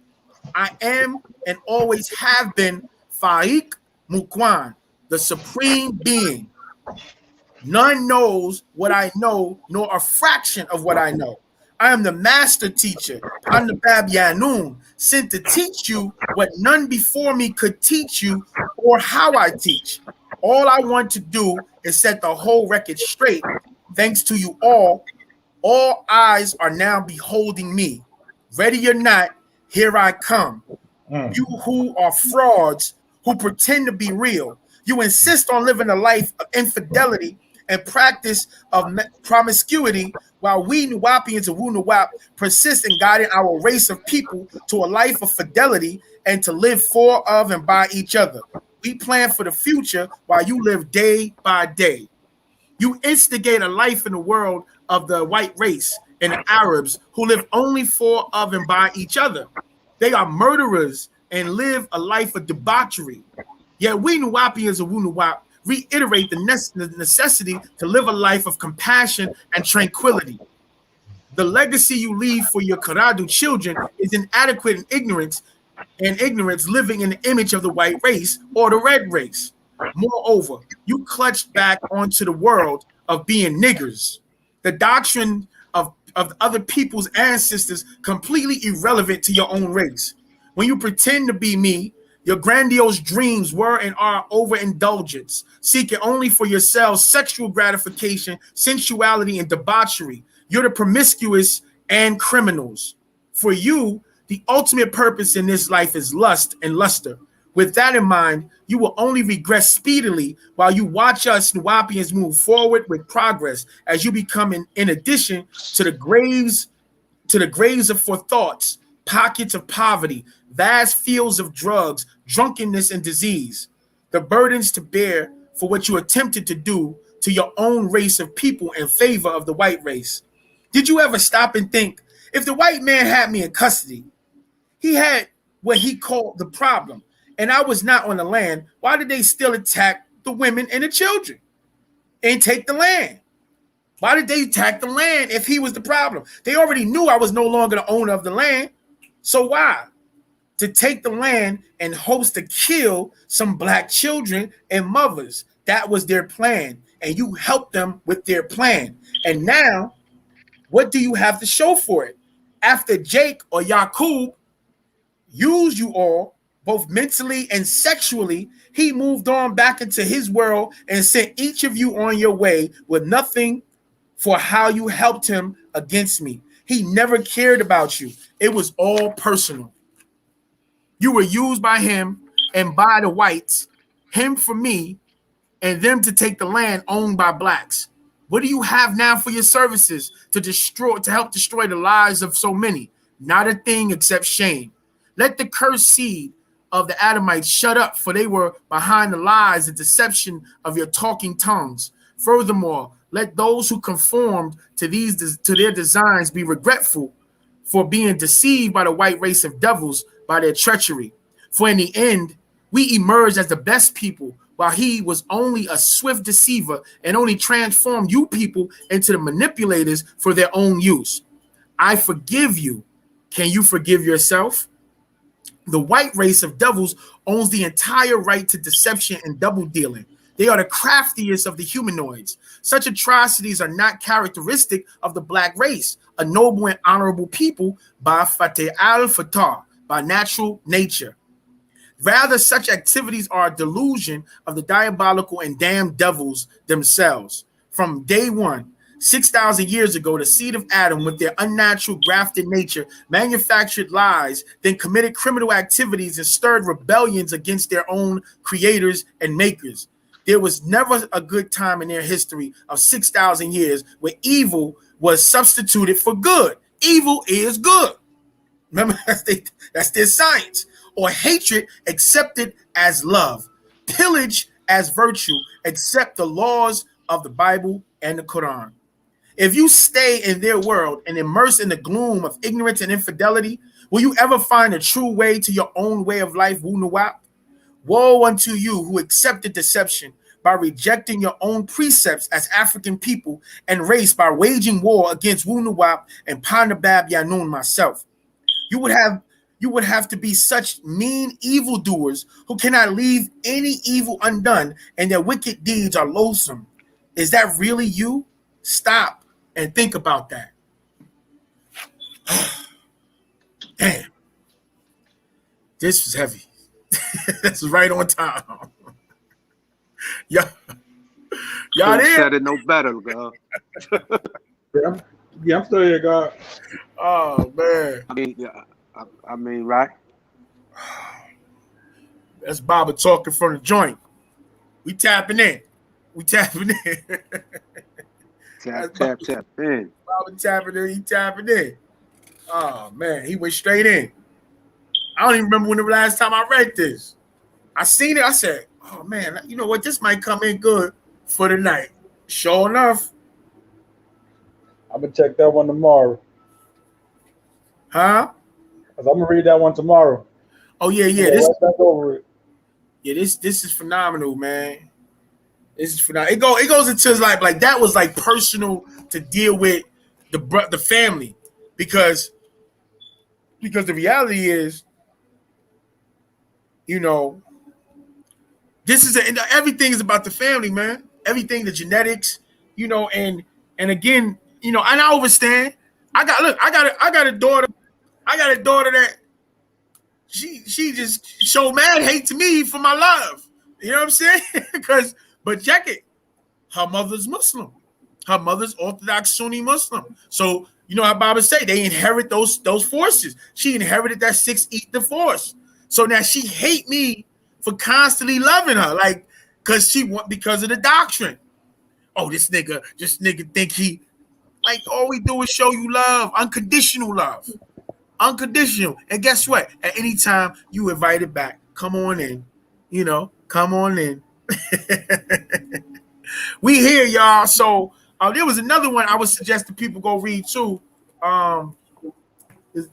I am and always have been Faik Mukwan, the supreme being. None knows what I know, nor a fraction of what I know. I am the master teacher, Pandabab Yanun, sent to teach you what none before me could teach you or how I teach. All I want to do is set the whole record straight. Thanks to you all eyes are now beholding me. Ready or not, here I come. You who are frauds, who pretend to be real, you insist on living a life of infidelity and practice of promiscuity, while we Nuwapians of Wunuwap persist in guiding our race of people to a life of fidelity and to live for, of, and by each other. We plan for the future while you live day by day. You instigate a life in the world of the white race and the Arabs who live only for, of, and by each other. They are murderers and live a life of debauchery. Yet we Nuwapians of Wunuwap reiterate the necessity to live a life of compassion and tranquility. The legacy you leave for your Karadu children is inadequate in ignorance, living in the image of the white race or the red race. Moreover, you clutched back onto the world of being niggers. The doctrine of other people's ancestors completely irrelevant to your own race. When you pretend to be me, your grandiose dreams were and are overindulgence, seeking only for yourselves sexual gratification, sensuality, and debauchery. You're the promiscuous and criminals. For you, the ultimate purpose in this life is lust and luster. With that in mind, you will only regress speedily while you watch us Nuwapians move forward with progress as you become, in addition to the graves of forethoughts, pockets of poverty, vast fields of drugs, drunkenness, and disease, the burdens to bear for what you attempted to do to your own race of people in favor of the white race. Did you ever stop and think, if the white man had me in custody, he had what he called the problem, and I was not on the land, why did they still attack the women and the children and take the land? Why did they attack the land if he was the problem? They already knew I was no longer the owner of the land. So why? To take the land and hopes to kill some black children and mothers. That was their plan. And you helped them with their plan. And now, what do you have to show for it? After Jake or Yaqub used you all, both mentally and sexually, he moved on back into his world and sent each of you on your way with nothing for how you helped him against me. He never cared about you. It was all personal. You were used by him and by the whites, him for me, and them to take the land owned by blacks. What do you have now for your services to help destroy the lives of so many? Not a thing except shame. Let the cursed seed of the Adamites shut up, for they were behind the lies and deception of your talking tongues. Furthermore, let those who conformed to their designs be regretful for being deceived by the white race of devils by their treachery. For in the end, we emerged as the best people, while he was only a swift deceiver and only transformed you people into the manipulators for their own use. I forgive you. Can you forgive yourself? The white race of devils owns the entire right to deception and double dealing. They are the craftiest of the humanoids. Such atrocities are not characteristic of the black race, a noble and honorable people by Fateh al-Fatah. by natural nature. Rather, such activities are a delusion of the diabolical and damned devils themselves. From day one, 6,000 years ago, the seed of Adam, with their unnatural grafted nature, manufactured lies, then committed criminal activities and stirred rebellions against their own creators and makers. There was never a good time in their history of 6,000 years where evil was substituted for good. Evil is good. Remember, that's their science. Or hatred accepted as love. Pillage as virtue, accept the laws of the Bible and the Quran. If you stay in their world and immerse in the gloom of ignorance and infidelity, will you ever find a true way to your own way of life, Wu Nawab? Woe unto you who accepted deception by rejecting your own precepts as African people and race by waging war against Wu Nawab and Panabab Yanun myself. You would have to be such mean evildoers who cannot leave any evil undone, and their wicked deeds are loathsome. Is that really you? Stop and think about that. Damn. This was heavy. This is right on time. Y'all there? Said it no better, girl. I'm still here, God. Oh man. I mean, right? That's Baba talking from the joint. We tapping in. Tap in. Baba tapping in. He tapping in. Oh man, he went straight in. I don't even remember when the last time I read this. I seen it. I said, "Oh man, you know what? This might come in good for the night." Sure enough. I'm gonna check that one tomorrow. Huh? I'm gonna read that one tomorrow. Oh yeah. This over it. Yeah, this is phenomenal, man. This is phenomenal. It goes into like that was like personal to deal with the family because the reality is, you know, this is everything is about the family, man. Everything, the genetics, you know, and again, you know, and I understand. I got a daughter. I got a daughter that she just showed mad hate to me for my love. You know what I'm saying? But check it. Her mother's Muslim. Her mother's Orthodox Sunni Muslim. So you know how Baba say they inherit those forces. She inherited that 6 ether force. So now she hate me for constantly loving her, like because of the doctrine. Oh, this nigga think he like all we do is show you love, unconditional love. Unconditional. And guess what? At any time you invited back, come on in. You know, come on in. We here, y'all. So there was another one I would suggest that people go read too. There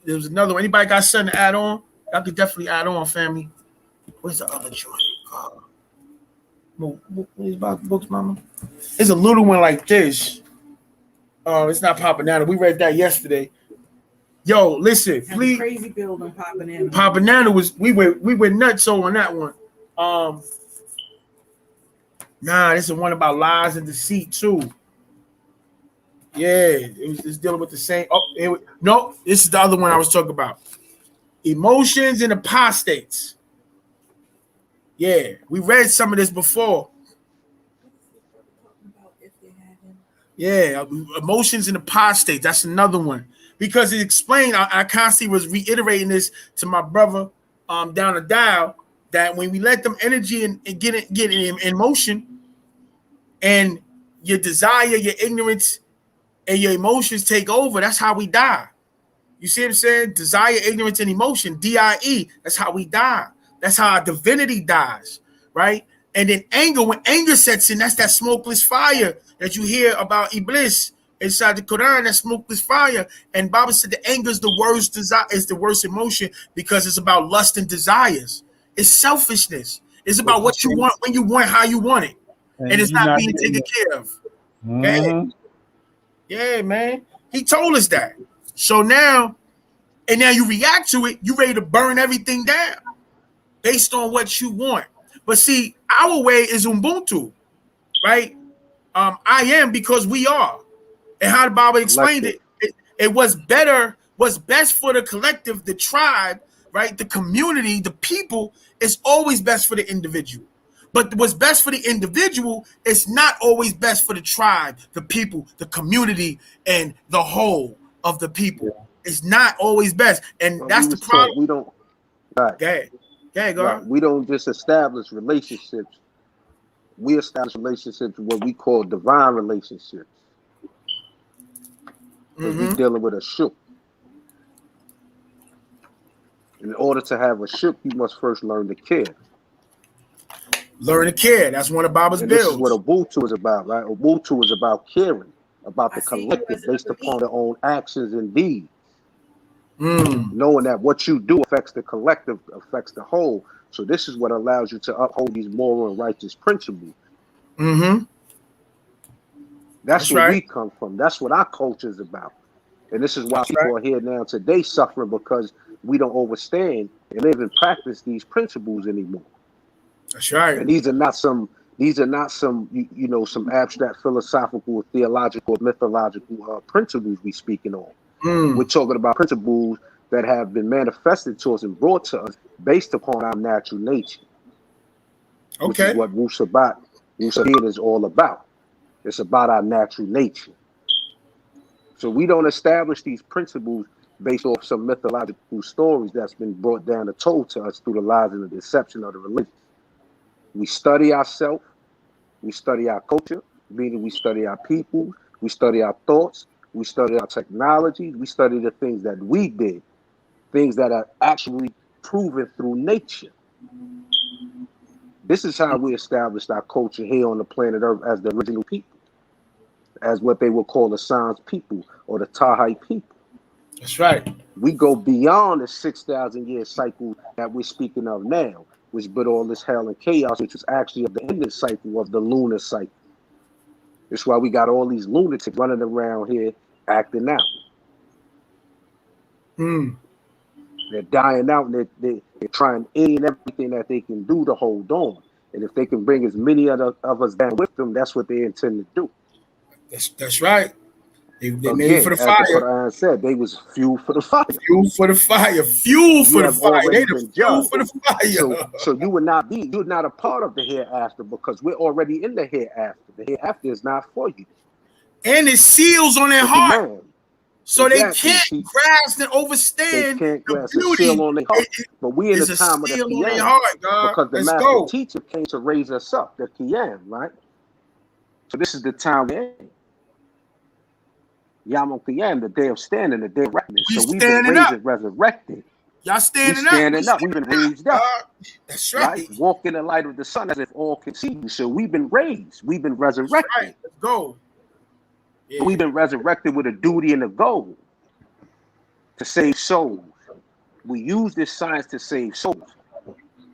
was another one. Anybody got something to add on? I could definitely add on, family. Where's the other joint? What is about the books, mama? It's a little one like this. It's not Papanana. We read that yesterday. Yo, listen, please. Crazy build on Papanana. Papanana was we went nuts on that one. Nah, this is one about lies and deceit too. Yeah, it's dealing with the same. No, this is the other one I was talking about. Emotions and apostates. Yeah, we read some of this before. Yeah, emotions and apostates. That's another one. Because it explained, I constantly was reiterating this to my brother down the dial, that when we let them energy and get in motion, and your desire, your ignorance, and your emotions take over, that's how we die. You see what I'm saying? Desire, ignorance, and emotion, DIE, that's how we die. That's how our divinity dies, right? And then anger, when anger sets in, that's that smokeless fire that you hear about Iblis inside the Quran, that smokeless fire. And Baba said the anger is the worst desire, is the worst emotion because it's about lust and desires. It's selfishness. It's about what you want, when you want, how you want it. And it's not being taken care of. Okay? Yeah, man. He told us that. So now you react to it, you ready to burn everything down based on what you want. But see, our way is Ubuntu, right? I am because we are. And how the Bible explained it was better, what's best for the collective, the tribe, right? The community, the people is always best for the individual. But what's best for the individual is not always best for the tribe, the people, the community, and the whole of the people. Yeah. It's not always best. And But that's the problem. We don't, right. Go. Right. We don't just establish relationships. We establish relationships, what we call divine relationships. Because we're dealing with a shuk. In order to have a shuk, you must first learn to care. Learn to care. That's one of Baba's bills. This is what Ubuntu is about, right? Ubuntu is about caring, about the collective based upon their own actions and deeds. Knowing that what you do affects the collective, affects the whole. So this is what allows you to uphold these moral and righteous principles. That's where we come from. That's what our culture is about. And this is why people are here now today suffering, because we don't understand and live and practice these principles anymore. That's right. And these are not some you know, some abstract philosophical, theological, mythological principles we speaking on. We're talking about principles that have been manifested to us and brought to us based upon our natural nature. Which is what Wu Sabat is all about. It's about our natural nature. So we don't establish these principles based off some mythological stories that's been brought down and told to us through the lies and the deception of the religion. We study ourselves, we study our culture, meaning we study our people, we study our thoughts, we study our technology, we study the things that we did, things that are actually proven through nature. This is how we established our culture here on the planet Earth as the original people, as what they will call the Sans people or the Tahai people. That's right. We go beyond the 6,000 year cycle that we're speaking of now, which brought all this hell and chaos, which was actually of the ending cycle of the lunar cycle. That's why we got all these lunatics running around here acting out. They're dying out, and they're trying any and everything that they can do to hold on. And if they can bring as many of us down with them, that's what they intend to do. That's right. They made for the fire. As the Quran said, they was fuel for the fire. Fuel for the fire. Fuel for the fire. They the fuel for the fire. So you're not a part of the hereafter, because we're already in the hereafter. The hereafter is not for you. And it seals on their heart. So they can't grasp and understand the beauty. On their heart. But we in the time of the Qiyam, because the master teacher came to raise us up, the Qiyam, right? So this is the time we're in. Yom Qiyam, the day of standing, the day of reckoning. So we've been raised and resurrected. Y'all standing up. We've been raised up. That's right. Walk in the light of the sun as if all can see you. So we've been raised. We've been resurrected. That's right. Let's go. Yeah. We've been resurrected with a duty and a goal to save souls. We use this science to save souls.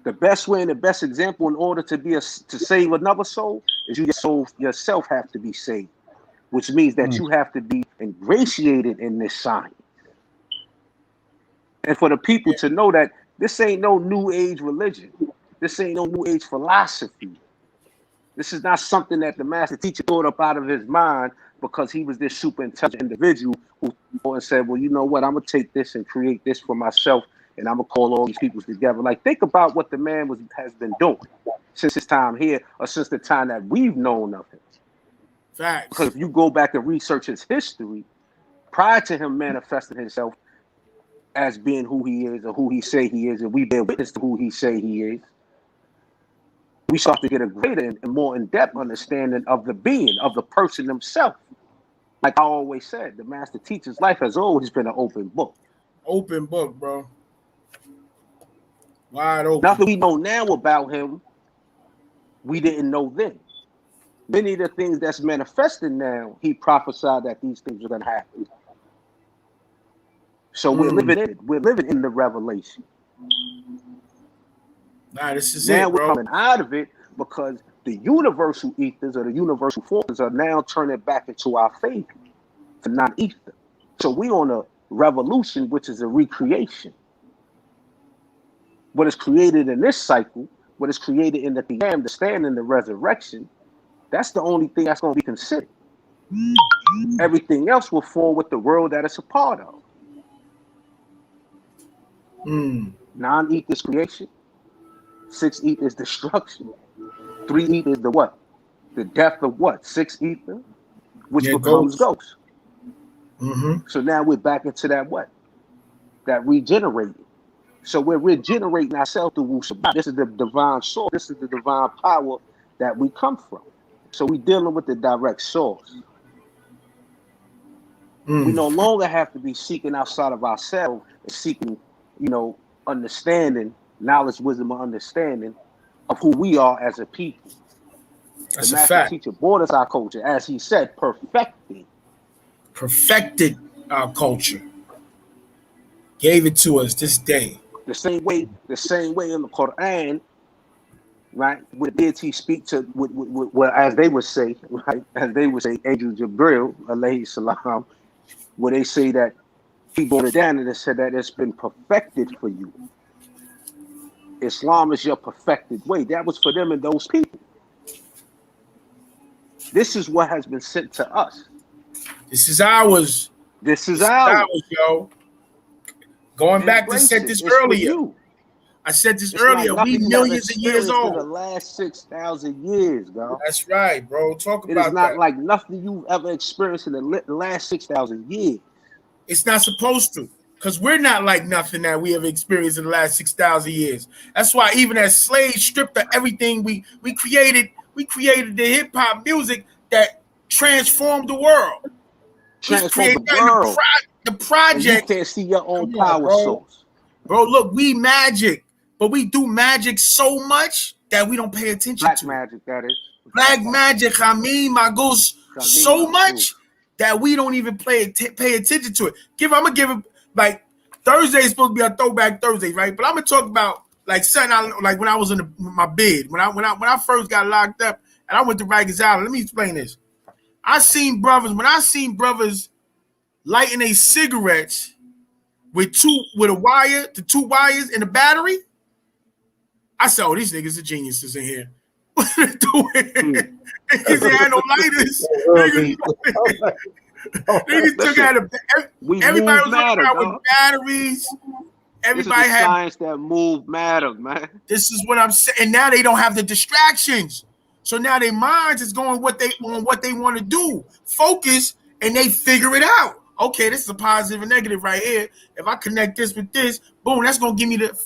The best way and the best example in order to save another soul is you yourself have to be saved, which means that you have to be ingratiated in this science. And for the people to know that this ain't no new age religion. This ain't no new age philosophy. This is not something that the master teacher thought up out of his mind because he was this super intelligent individual who said, well, you know what, I'm going to take this and create this for myself, and I'm going to call all these people together. Like, think about what the man has been doing since his time here, or since the time that we've known of him. Facts. Because if you go back and research his history, prior to him manifesting himself as being who he is or who he say he is, and we bear witness to who he say he is, we start to get a greater and more in-depth understanding of the being, of the person himself. Like I always said, the master teacher's life has always been an open book. Open book, bro. Wide open. Nothing we know now about him, we didn't know then. Many of the things that's manifested now, he prophesied that these things are going to happen. So we're living in it. We're living in the revelation. Nah, this is now it, bro. We're coming out of it because the universal ethers or the universal forces are now turning back into our favor for non-ether. So we're on a revolution, which is a recreation. What is created in this cycle, what is created in the Qiyam, the stand and the resurrection, that's the only thing that's going to be considered. Everything else will fall with the world that it's a part of. 9 eth is creation. 6 eth is destruction. 3 eth is the what? The death of what? 6 ether, which becomes ghost. So now we're back into that what? That regenerating. So we're regenerating ourselves through Wu Sabat. This is the divine source. This is the divine power that we come from. So we're dealing with the direct source. We no longer have to be seeking outside of ourselves and seeking, understanding, knowledge, wisdom, and understanding of who we are as a people. That's the a master fact. teacher brought us our culture, as he said, perfected our culture. Gave it to us this day. The same way in the Quran, right? Where deity speak to, well, as they would say, right? As they would say, Angel Jibril, alayhi salam, where they say that he brought it down and it said that it's been perfected for you. Islam is your perfected way. That was for them and those people. This is what has been sent to us. This is ours. This is ours, yo. Going back to said this earlier. I said this earlier. We millions of years old. In the last 6,000 years, bro. That's right, bro. Talk about that. It is not like nothing you've ever experienced in the last 6,000 years. It's not supposed to, because we're not like nothing that we have experienced in the last 6,000 years. That's why even as slaves stripped of everything we created the hip hop music that transformed the world. Transformed the world. The project. And you can't see your own power source. Bro, look, we magic, but we do magic so much that we don't pay attention to. Black magic, that is. Black magic, I mean, my goose, so much that we don't even pay attention to it. I'm gonna give it, like, Thursday is supposed to be a throwback Thursday, right? But I'm gonna talk about like something like when I was in my bed, when I first got locked up and I went to Rikers Island. Let me explain this. When I seen brothers lighting a cigarettes with two wires and a battery, I said, "Oh, these niggas are geniuses in here." What are they doing? Niggas ain't had no lighters. Niggas took out everybody was walking around with batteries. Everybody had science that move matter, man. This is what I'm saying. And now they don't have the distractions. So now their minds is going what they want to do. Focus, and they figure it out. Okay, this is a positive and negative right here. If I connect this with this, boom, that's gonna give me the.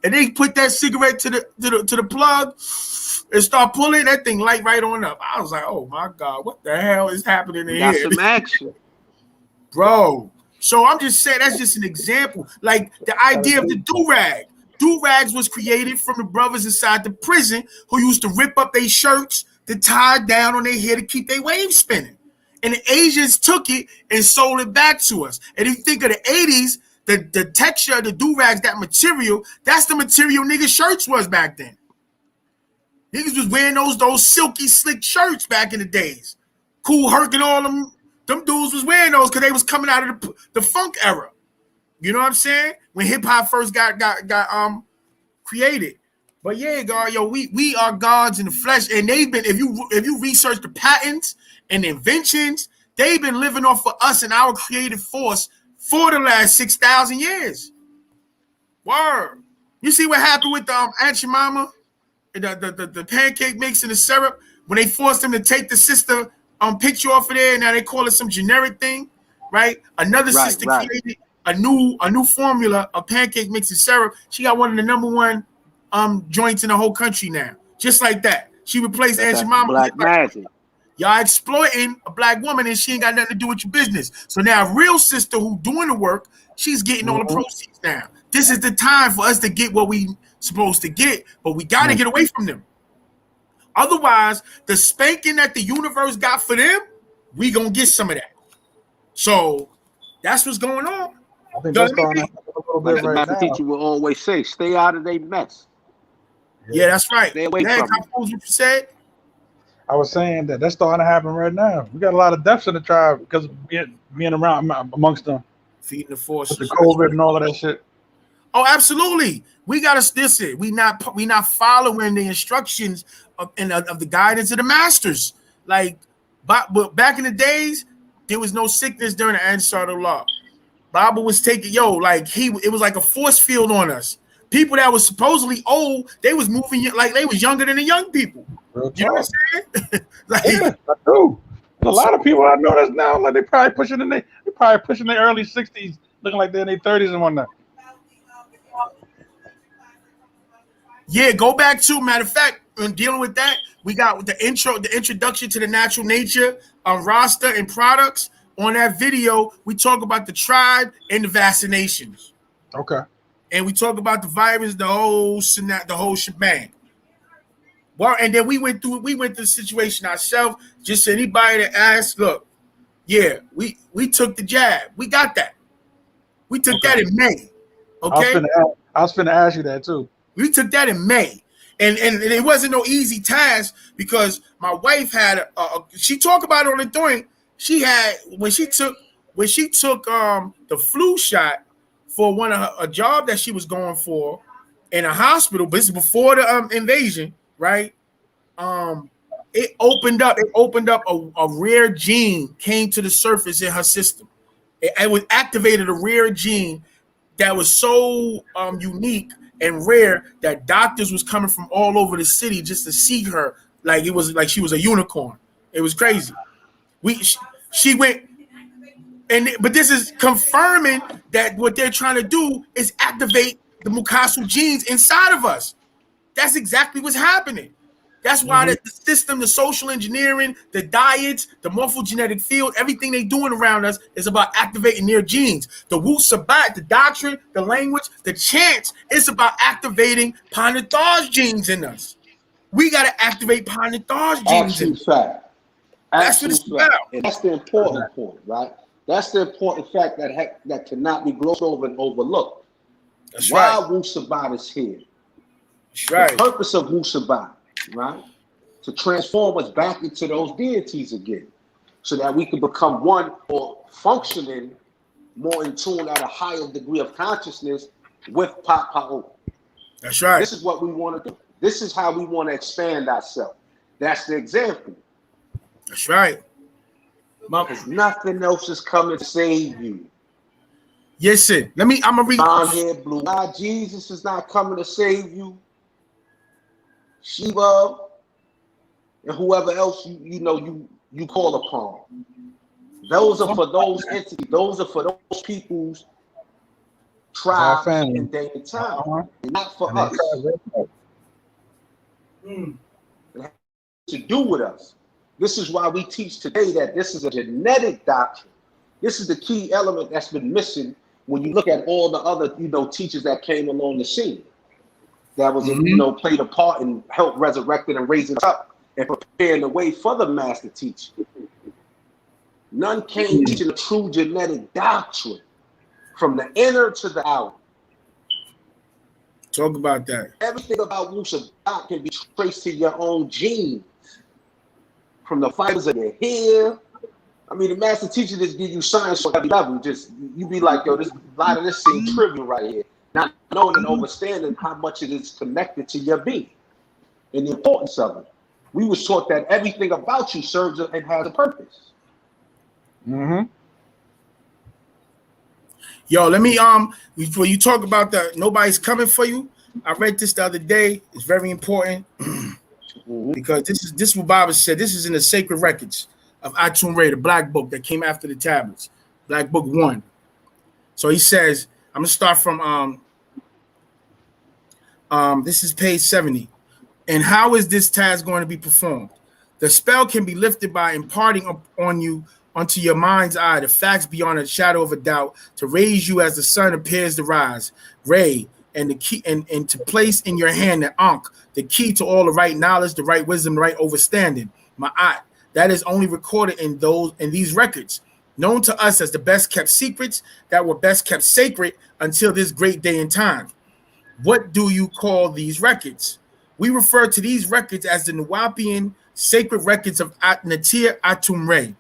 And they put that cigarette to the plug and start pulling that thing light right on up. I was like, oh my God, what the hell is happening in here? Got some action, bro. So I'm just saying that's just an example. Like the idea of the do-rag. Do-rags was created from the brothers inside the prison who used to rip up their shirts to tie down on their hair to keep their waves spinning. And the Asians took it and sold it back to us. And if you think of the 80s, the texture of the do-rags, that material, that's the material niggas' shirts was back then. Niggas was wearing those silky, slick shirts back in the days. Cool Herc and all them dudes was wearing those because they was coming out of the funk era. You know what I'm saying? When hip-hop first got created. But yeah, God, yo, we are gods in the flesh. And they've been, if you research the patents and the inventions, they've been living off of us and our creative force for the last 6,000 years. Word. You see what happened with Aunt Jemima? The pancake mix and the syrup, when they forced them to take the sister picture off of there, and now they call it some generic thing, right? Another sister created a new formula of pancake mix and syrup. She got one of the #1 joints in the whole country now. Just like that. She replaced Aunt Jemima. Black magic. Y'all exploiting a black woman and she ain't got nothing to do with your business. So now a real sister who doing the work, she's getting all the proceeds now. This is the time for us to get what we supposed to get, but we got to get away from them. Otherwise, the spanking that the universe got for them, we gonna get some of that. So that's what's going on. I think that's going on a little bit right now. The teacher will always say, "Stay out of their mess." Yeah, that's right. Stay away from what you said. I was saying that's starting to happen right now. We got a lot of deaths in the tribe because of being around amongst them, feeding the forces, with the COVID and all of that shit. Oh, absolutely. We gotta stiss it. We not following the instructions of the guidance of the masters. Like, but back in the days, there was no sickness during the Ansar law. Baba was taking, like it was like a force field on us. People that was supposedly old, they was moving like they was younger than the young people. You know what I'm saying? Like, yeah, I do. There's a lot of people I know that's now like they probably pushing their early 60s, looking like they're in their 30s and whatnot. yeah, go back to, matter of fact, in dealing with that, we got the introduction to the natural nature roster and products. On that video, we talk about the tribe and the vaccinations. Okay. And we talk about the virus, the whole shebang. Well, and then we went through the situation ourselves. Just anybody that asked, look, yeah, we took the jab. We got that. We took that in May. Okay. I was finna ask you that too. We took that in May. And it wasn't no easy task because my wife had she talked about it on the joint. She had when she took the flu shot for a job that she was going for in a hospital, but this is before the invasion, right? It opened up a rare gene came to the surface in her system. It was activated a rare gene that was so unique and rare that doctors was coming from all over the city just to see her, like it was like she was a unicorn. It was crazy. She went, but this is confirming that what they're trying to do is activate the Mukasu genes inside of us. That's exactly what's happening. That's why the system, the social engineering, the diets, the morphogenetic field, everything they doing around us is about activating their genes. The Wu Sabat, the doctrine, the language, the chants, it's about activating Panathar's genes in us. We got to activate Panathar's genes in us. Fact. That's what it's about. And that's the important point, right? That's the important fact that cannot be glossed over and overlooked. That's why right. Wu Sabat is here. That's right. The purpose of Wu Sabat, right? To transform us back into those deities again, so that we can become one or functioning more in tune at a higher degree of consciousness with Pa'o. That's right. This is what we want to do. This is how we want to expand ourselves. That's the example. That's right. Because nothing else is coming to save you. Yes, sir. I'm gonna read. Blonde hair, blue eye. Jesus is not coming to save you. Shiva and whoever else you call upon. Those are for those entities. Those are for those people's tribes and day and time, and not for us. It has to do with us. This is why we teach today that this is a genetic doctrine. This is the key element that's been missing when you look at all the other, teachers that came along the scene. That was, played a part in help resurrecting and raising us up and preparing the way for the master teacher. None came teaching the true genetic doctrine from the inner to the outer. Talk about that. Everything about Wu Sabat can be traced to your own genes. From the fibers of your hair. I mean, the master teacher just give you science on every level. Just you be like, yo, a lot of this seems trivial right here. Not knowing and understanding how much it is connected to your being and the importance of it. We was taught that everything about you serves and has a purpose. Yo, let me when you talk about the nobody's coming for you, I read this the other day. It's very important. Because this is what Baba said. This is in the sacred records of Atum Ray, the black book that came after the tablets, Black Book 1. So he says, I'm gonna start from this is page 70. And how is this task going to be performed? The spell can be lifted by imparting on you unto your mind's eye the facts beyond a shadow of a doubt, to raise you as the sun appears to rise, Ray, and the key and to place in your hand the Ankh, the key to all the right knowledge, the right wisdom, the right understanding. Ma'at, that is only recorded in these records, known to us as the best kept secrets that were best kept sacred until this great day and time. What do you call these records? We refer to these records as the Nuwapian sacred records of Natir Atum Ray.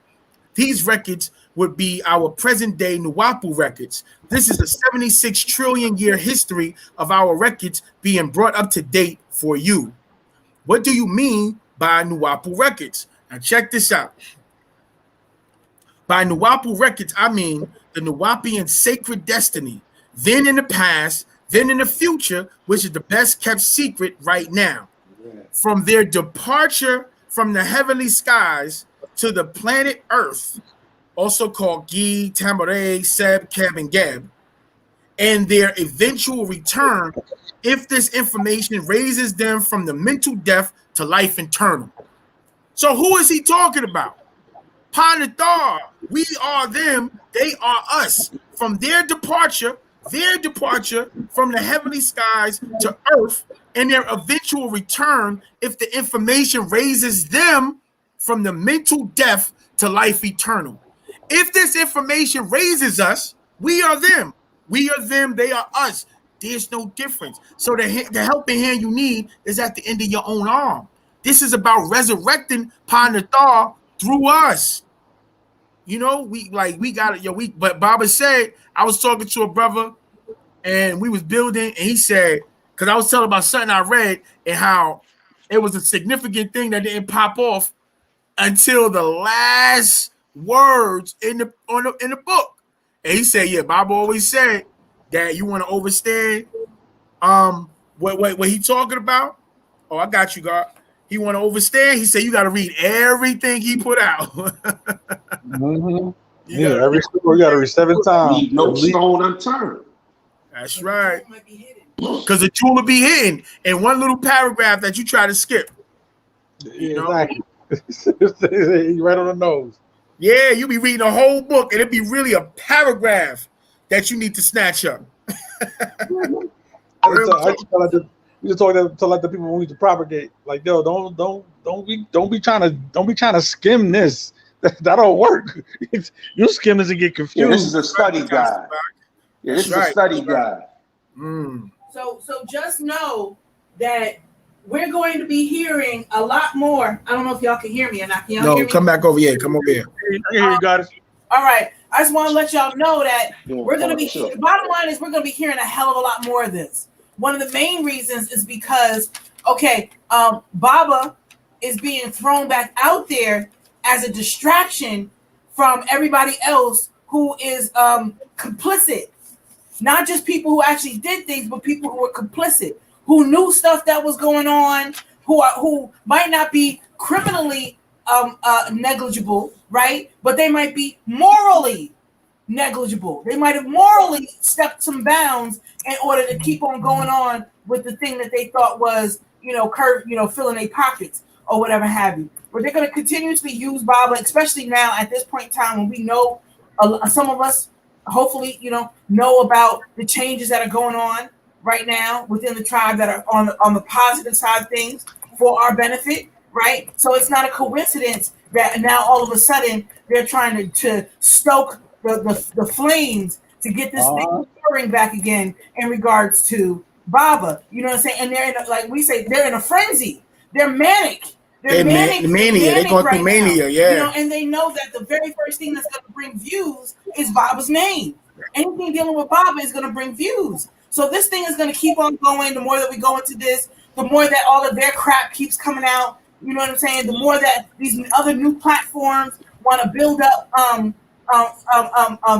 These records would be our present day Nuwapu records. This is a 76 trillion year history of our records being brought up to date for you. What do you mean by Nuwapu records? Now check this out. By Nuwapu records, I mean the Nuwapian sacred destiny, then in the past, then in the future, which is the best kept secret right now. From their departure from the heavenly skies to the planet Earth, also called Gi, Tamaray, Seb, Keb, and Geb, and their eventual return if this information raises them from the mental death to life eternal. So who is he talking about? Panathar, we are them, they are us. From their departure from the heavenly skies to earth, and their eventual return if the information raises them from the mental death to life eternal. If this information raises us, we are them. We are them, they are us. There's no difference. So the helping hand you need is at the end of your own arm. This is about resurrecting Panathar through us. You know, we got it. But Baba said, I was talking to a brother and we was building, and he said, because I was telling about something I read and how it was a significant thing that didn't pop off until the last words in the book. And he said, yeah, Baba always said that you want to understand what he talking about. Oh, I got you, God. He want to understand. He said you got to read everything he put out. Every story you got to read 7 times. Leave no stone unturned. That's right. Because the jewel will be hidden in one little paragraph that you try to skip. You know? Exactly. Right on the nose. Yeah, you be reading a whole book, and it'd be really a paragraph that you need to snatch up. You just talk to like the people who need to propagate. Like, yo, don't be trying to skim this. That don't work. You skim this and get confused. Yeah, this is a study guide. Yeah, this is a study guide. So just know that we're going to be hearing a lot more. I don't know if y'all can hear me or not. Can y'all hear me? Come back over here. Come over here. Here you got it. All right. I just want to let y'all know that we're going to be, the bottom line is we're going to be hearing a hell of a lot more of this. One of the main reasons is because, Baba is being thrown back out there as a distraction from everybody else who is complicit. Not just people who actually did things, but people who were complicit, who knew stuff that was going on, who might not be criminally negligible, right? But they might be morally negligible. They might have morally stepped some bounds in order to keep on going on with the thing that they thought was, filling their pockets or whatever have you. But they're going to continuously use Baba, especially now at this point in time when we know some of us, hopefully, know about the changes that are going on right now within the tribe that are on the positive side of things for our benefit, right? So it's not a coincidence that now all of a sudden they're trying to stoke the flames to get this thing stirring back again in regards to Baba. You know what I'm saying? And they're they're in a frenzy. They're manic. They're mania. They're going through mania, yeah. And they know that the very first thing that's going to bring views is Baba's name. Anything dealing with Baba is going to bring views. So this thing is going to keep on going. The more that we go into this, the more that all of their crap keeps coming out. You know what I'm saying? The more that these other new platforms want to build up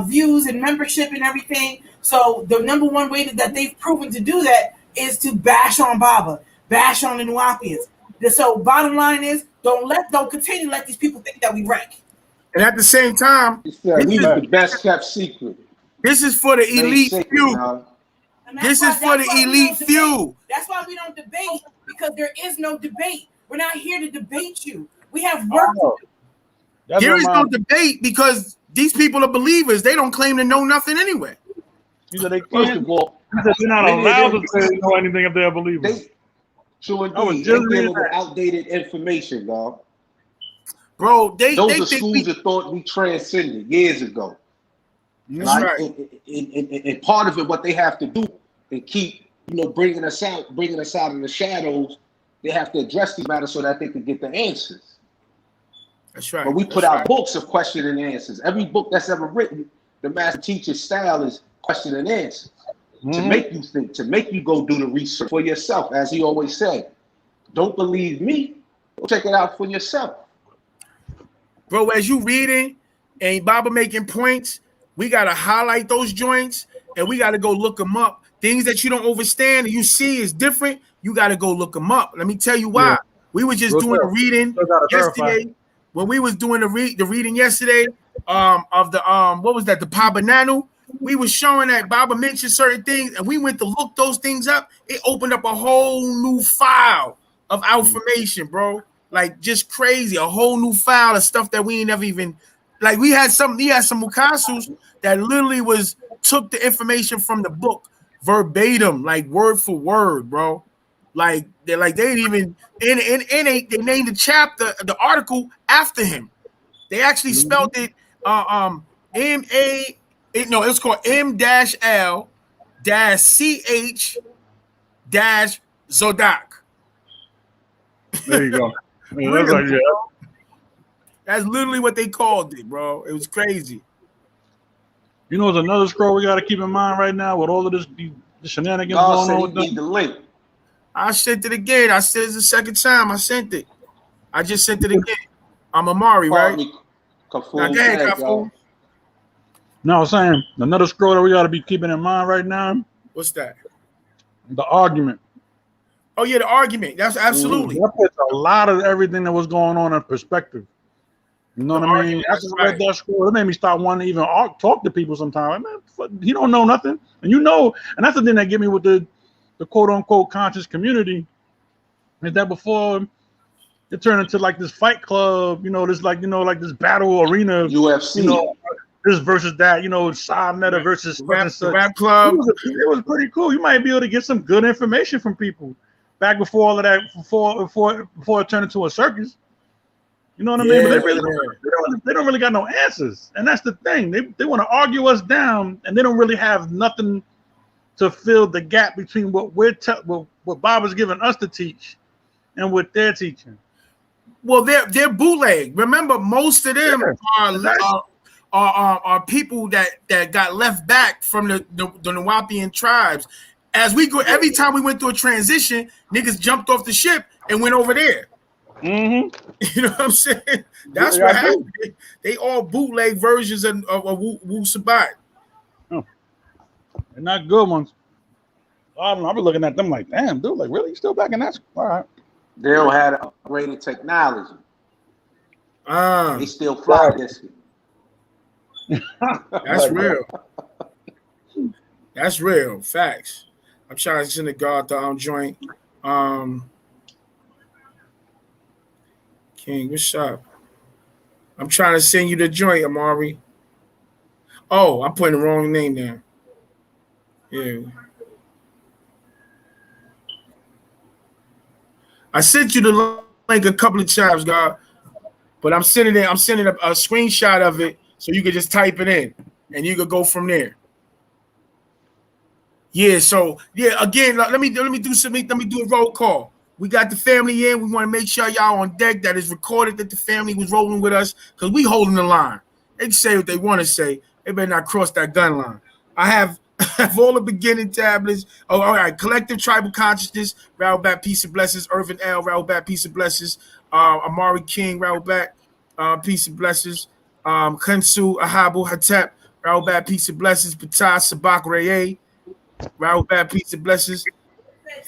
views and membership and everything. So the number one way that they've proven to do that is to bash on Baba, bash on the Nuwapians. So bottom line is, don't continue to let these people think that we wreck. And at the same time, we the best kept secret. This is for the elite few. This is for the elite few. That's why we don't debate, because there is no debate. We're not here to debate you. We have work to do. There is no debate because these people are believers. They don't claim to know nothing anyway. First of all, they're not allowed to say know anything if they're believers. True indeed. They're dealing with outdated information, dog. Bro, those are schools that thought we transcended years ago. Right? And part of it, what they have to do and keep, bringing us out of the shadows, they have to address these matters so that they can get the answers. That's right. But we put out books of question and answers. Every book that's ever written, the master teacher's style is question and answers. To make you think, to make you go do the research for yourself. As he always said, don't believe me, go check it out for yourself. Bro, as you reading, and Baba making points, we gotta highlight those joints and we gotta go look them up. Things that you don't understand and you see is different, you gotta go look them up. Let me tell you why. Yeah. We were just doing a reading yesterday. When we was doing the reading yesterday of the what was that, the Pabananu, we was showing that Baba mentioned certain things and we went to look those things up. It opened up a whole new file of information, bro. Like just crazy, a whole new file of stuff that we ain't never even like. He had some Mukasus that literally took the information from the book verbatim, like word for word, bro. Like they didn't even they named the chapter, the article after him. They actually spelled it it's called M-L-CH-Zodak. There you go. Really, that's literally what they called it, bro. It was crazy. You know, there's another scroll we got to keep in mind right now with all of this the shenanigans going on with them. The link. I sent it again. I said it's the second time I sent it. I just sent it again. I'm Amari, right? Now, go ahead, Kafu. No, I'm saying another scroll that we got to be keeping in mind right now. What's that? The argument. Oh yeah, the argument. That's absolutely. That puts a lot of everything that was going on in perspective. You know what I mean? After I read that scroll, it made me start wanting to even talk to people sometimes. Man, he don't know nothing, and you know, and that's the thing that get me with the quote unquote conscious community is that before it turned into like this fight club, you know, this like this battle arena, UFC, you know, this versus that, you know, Side Meta versus rap club. It was pretty cool. You might be able to get some good information from people back before all of that, before it turned into a circus. You know what I mean? But they don't really got no answers, and that's the thing. They want to argue us down, and they don't really have nothing to fill the gap between what what Baba's giving us to teach and what they're teaching. Well, they're bootleg. Remember, most of them are people that got left back from the Nawapian tribes. As we go, every time we went through a transition, niggas jumped off the ship and went over there. Mm-hmm. You know what I'm saying? That's what happened. They all bootleg versions of Wu Sabat. Oh. They're not good ones. I don't know. I've been looking at them like, damn, dude, like, really? You still back in that? All right. They don't have upgraded technology. They still fly this. That's real. That's real. Facts. I'm trying to send the guard the joint. King, what's up? I'm trying to send you the joint, Amari. Oh, I'm putting the wrong name down. Yeah. I sent you the link a couple of times, God, but I'm sending a screenshot of it so you can just type it in and you could go from there. Yeah, so yeah, again, let me do a roll call. We got the family in. We want to make sure y'all on deck that is recorded that the family was rolling with us because we holding the line. They can say what they want to say. They better not cross that gun line. I have all the beginning tablets. Oh, all right. Collective Tribal Consciousness, Rahubat, Peace and Blessings. Irvin L, Rahubat, Peace and Blessings. Amari King, Rahubat, Peace and Blessings. Khensu, Ahabu, Hatep, Rahubat, Peace and Blessings. Patah, Sabak, Reye, Rahubat, Peace and Blessings.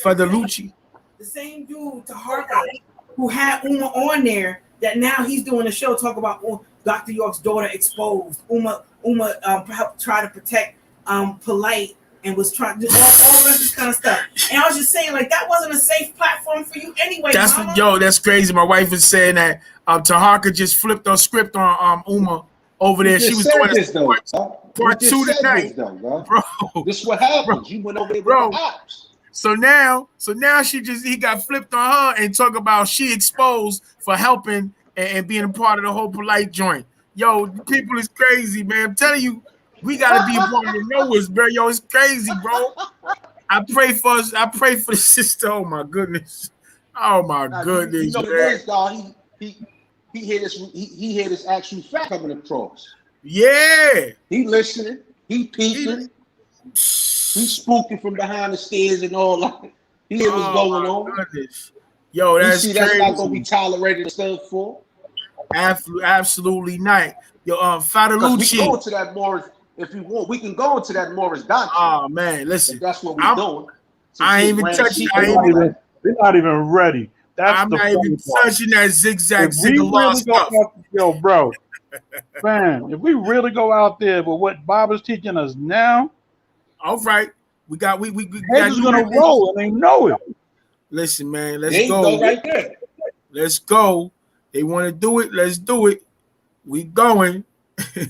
Fadalucci. The same dude, Taharka, who had Uma on there, that now he's doing a show talk about Dr. York's daughter exposed. Uma helped try to protect Polite and was trying to do all this kind of stuff. And I was just saying, like, that wasn't a safe platform for you anyway. That's crazy. My wife was saying that Taharka just flipped her script on Uma over there. She was doing this part 2 tonight. Bro, this is what happens. You went over there with the ops. So now he got flipped on her and talk about she exposed for helping and being a part of the whole Polite joint. Yo, people is crazy, man. I'm telling you, we gotta be a part of the Noahs, bro. Yo, it's crazy, bro. I pray for the sister. Oh my goodness. Oh my goodness. You know what it is, dog. He hear this actual fact coming across. Yeah. He listening. He peeking. He's spooking from behind the stairs and all that. He hear what's going on. Goodness. Yo, that's crazy. That's not gonna be tolerated and stuff for. Absolutely not. Yo, Because we Fadalucci. go into that Morris. If you want, we can go into that Morris doctrine. Oh man, listen. If that's what we're doing. I ain't even touching. They're not even ready. That's I'm the not even touching that zigzag if we really stuff. Yo, bro, man, if we really go out there with what Bob is teaching us now, all right, we heads is gonna roll and they know it. Listen, man, let's go right there. Let's go. They want to do it. Let's do it. We going. We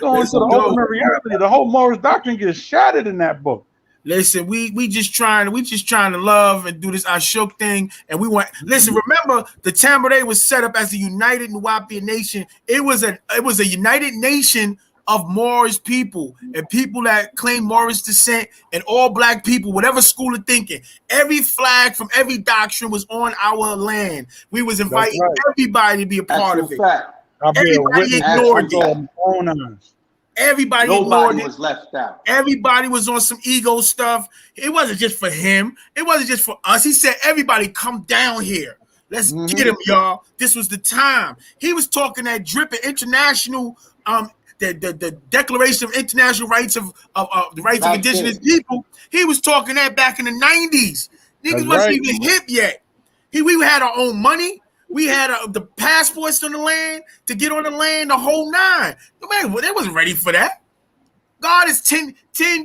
going to the ultimate reality. The whole Morris doctrine gets shattered in that book. Listen, we just trying to love and do this Ashok thing, and we want. Listen, remember the Tamale was set up as a united Nuwaubian nation. It was a united nation of Moorish people and people that claim Moorish descent and all black people, whatever school of thinking. Every flag from every doctrine was on our land. We was inviting everybody to be a part of it. Everybody ignored it. Everybody ignored it. Was left out. Everybody was on some ego stuff. It wasn't just for him. It wasn't just for us. He said, everybody come down here. Let's get him, y'all. This was the time. He was talking that dripping international, the Declaration of International Rights of the Rights of Indigenous People. He was talking that back in the 90s. Niggas wasn't even hip yet. We had our own money. We had the passports on the land to get on the land, the whole nine. Man, they wasn't ready for that. God is 10,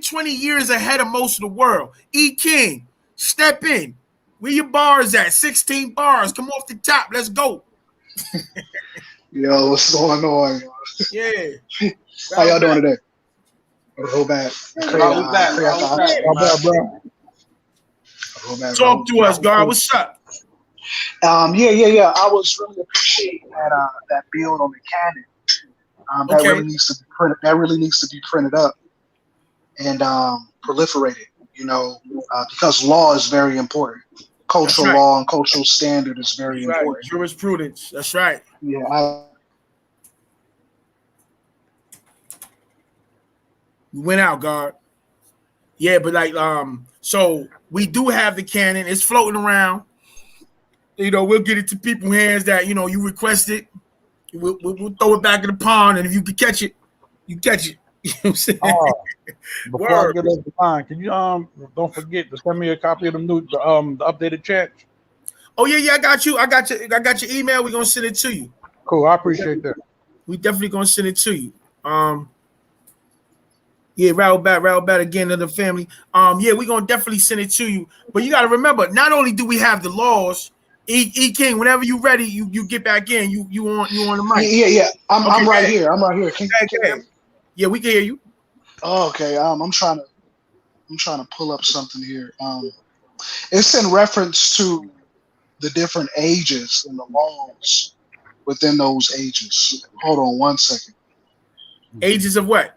20 years ahead of most of the world. E. King, step in. Where your bars at? 16 bars. Come off the top. Let's go. Yo, what's going on? Yeah. How y'all doing today? Real bad. Talk to us, God. What's up? Yeah. I was really appreciating that build on the canon. That really needs to be printed. That really needs to be printed up and proliferated. You know, because law is very important. Cultural law and cultural standard is very important. Jurisprudence. That's right. Yeah. We went out, God. Yeah, but like, so we do have the canon. It's floating around. You know, we'll get it to people's hands that, you know, you request it. We'll throw it back in the pond, and if you can catch it, you catch it. You know what I'm saying? Before I get off the line, can you don't forget to send me a copy of the updated chat? Oh yeah, I got you. I got your email. We're gonna send it to you. Cool, I appreciate that. We definitely gonna send it to you. Yeah, rattle back again to the family. Yeah, we're gonna definitely send it to you. But you gotta remember, not only do we have the laws, E King, whenever you ready, you get back in. You on the mic. Yeah. I'm right here. I'm right here. Can you hear me? Yeah, we can hear you. Oh, okay. I'm trying to pull up something here. It's in reference to the different ages and the laws within those ages. Hold on one second. Ages of what?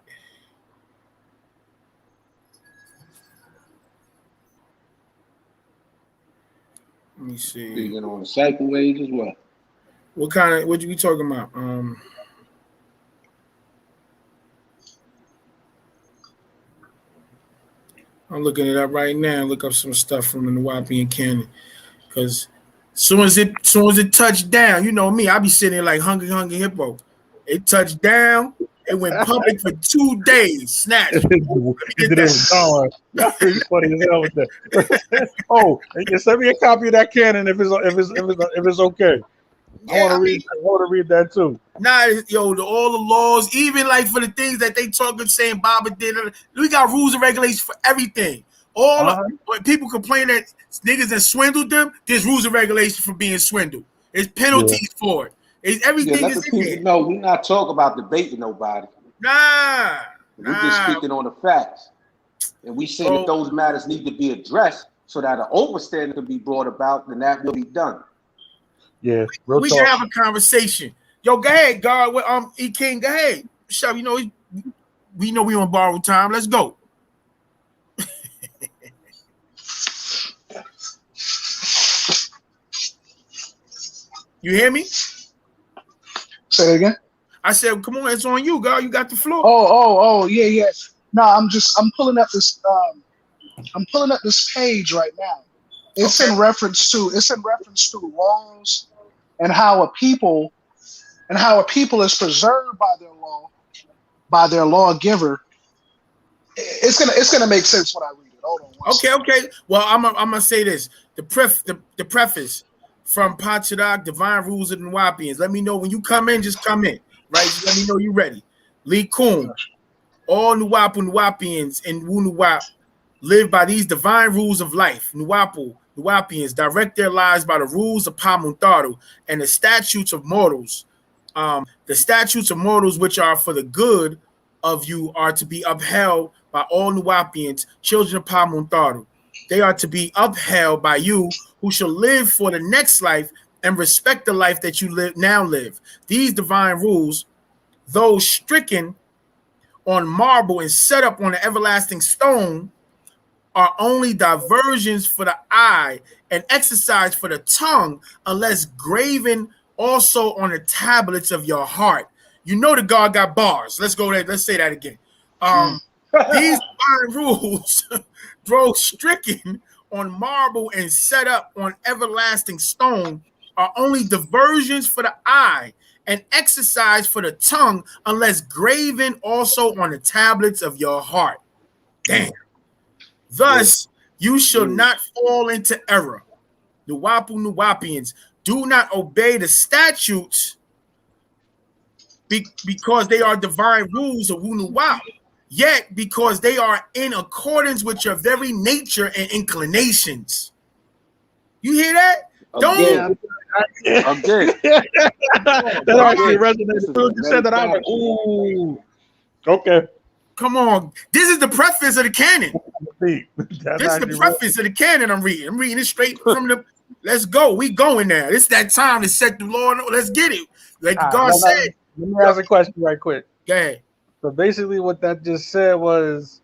Let me see. Speaking on the cycle age as well. What kind of what you talking about? I'm looking it up right now. Look up some stuff from the Nuwaubian canon, because soon as it touched down, you know me, I be sitting there like hungry hippo. It touched down. It went public for 2 days. Snatch. Funny as hell with that. Oh, send me a copy of that canon if it's okay. I want to read that too. Nah, yo, all the laws, even like for the things that they talking, saying Baba did, we got rules and regulations for everything. When people complain that niggas that swindled them, there's rules and regulations for being swindled. There's penalties for it. It's everything is in there. No, we're not talking about debating nobody. Nah. We're just speaking on the facts. And we say that those matters need to be addressed so that an overstanding can be brought about, then that will be done. Yeah, we should have a conversation. Yo, go ahead, God. E King, go ahead. Shove, we know we on borrowed time. Let's go. You hear me? Say it again. I said, come on, it's on you, God. You got the floor. Oh, yeah. No, I'm pulling up this. I'm pulling up this page right now. It's in reference to laws and how a people and how a people is preserved by their lawgiver, it's gonna make sense when I read it. Hold on. Okay. Well, I'm gonna say this: the preface from Panchadak, Divine Rules of the Nuwapians. Let me know when you come in. Just come in, right? Just let me know you ready. Lee Kum, all Nuwapians and Wunuwap live by these divine rules of life. Nuwapians direct their lives by the rules of Pamuntaru and the statutes of mortals. The statutes of mortals, which are for the good of you, are to be upheld by all Nuwapians, children of Pamuntaru. They are to be upheld by you, who shall live for the next life and respect the life that you now live. These divine rules, though stricken on marble and set up on an everlasting stone, are only diversions for the eye and exercise for the tongue, unless graven also on the tablets of your heart. You know the God got bars. Let's go there. Let's say that again. These divine rules, though stricken on marble and set up on everlasting stone, are only diversions for the eye and exercise for the tongue, unless graven also on the tablets of your heart. Damn. Thus, you shall not fall into error. Nuwapians, do not obey the statutes because they are divine rules of Wunuwap, yet because they are in accordance with your very nature and inclinations. You hear that? Don't. I'm good. That actually resonated. You said that, I was like, ooh. Okay. Come on. This is the preface of the canon. This is the preface of the canon I'm reading. I'm reading it straight from the. Let's go. We going now. It's that time to set the Lord. Let's get it. Like God said. Let me ask a question right quick. Go ahead. So basically what that just said was,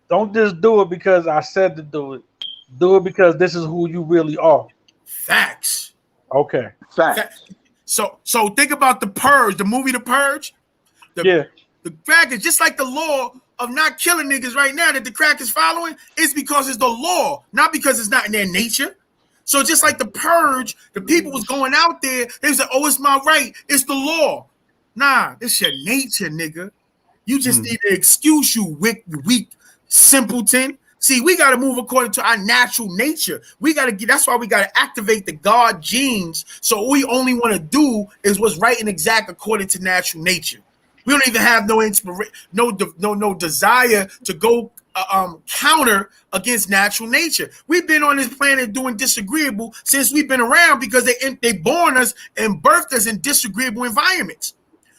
don't just do it because I said to do it. Do it because this is who you really are. Facts. Okay. Facts. So think about The Purge, the movie The Purge. The crack is just like the law of not killing niggas right now that the crack is following. It's because it's the law, not because it's not in their nature. So just like The Purge, the people was going out there, they said, oh, it's my right. It's the law. Nah, it's your nature, nigga. You just need to excuse you, weak simpleton. See, we got to move according to our natural nature. That's why we got to activate the God genes. So what we only want to do is what's right and exact according to natural nature. We don't even have no inspiration, no desire to go counter against natural nature. We've been on this planet doing disagreeable since we've been around because they born us and birthed us in disagreeable environments.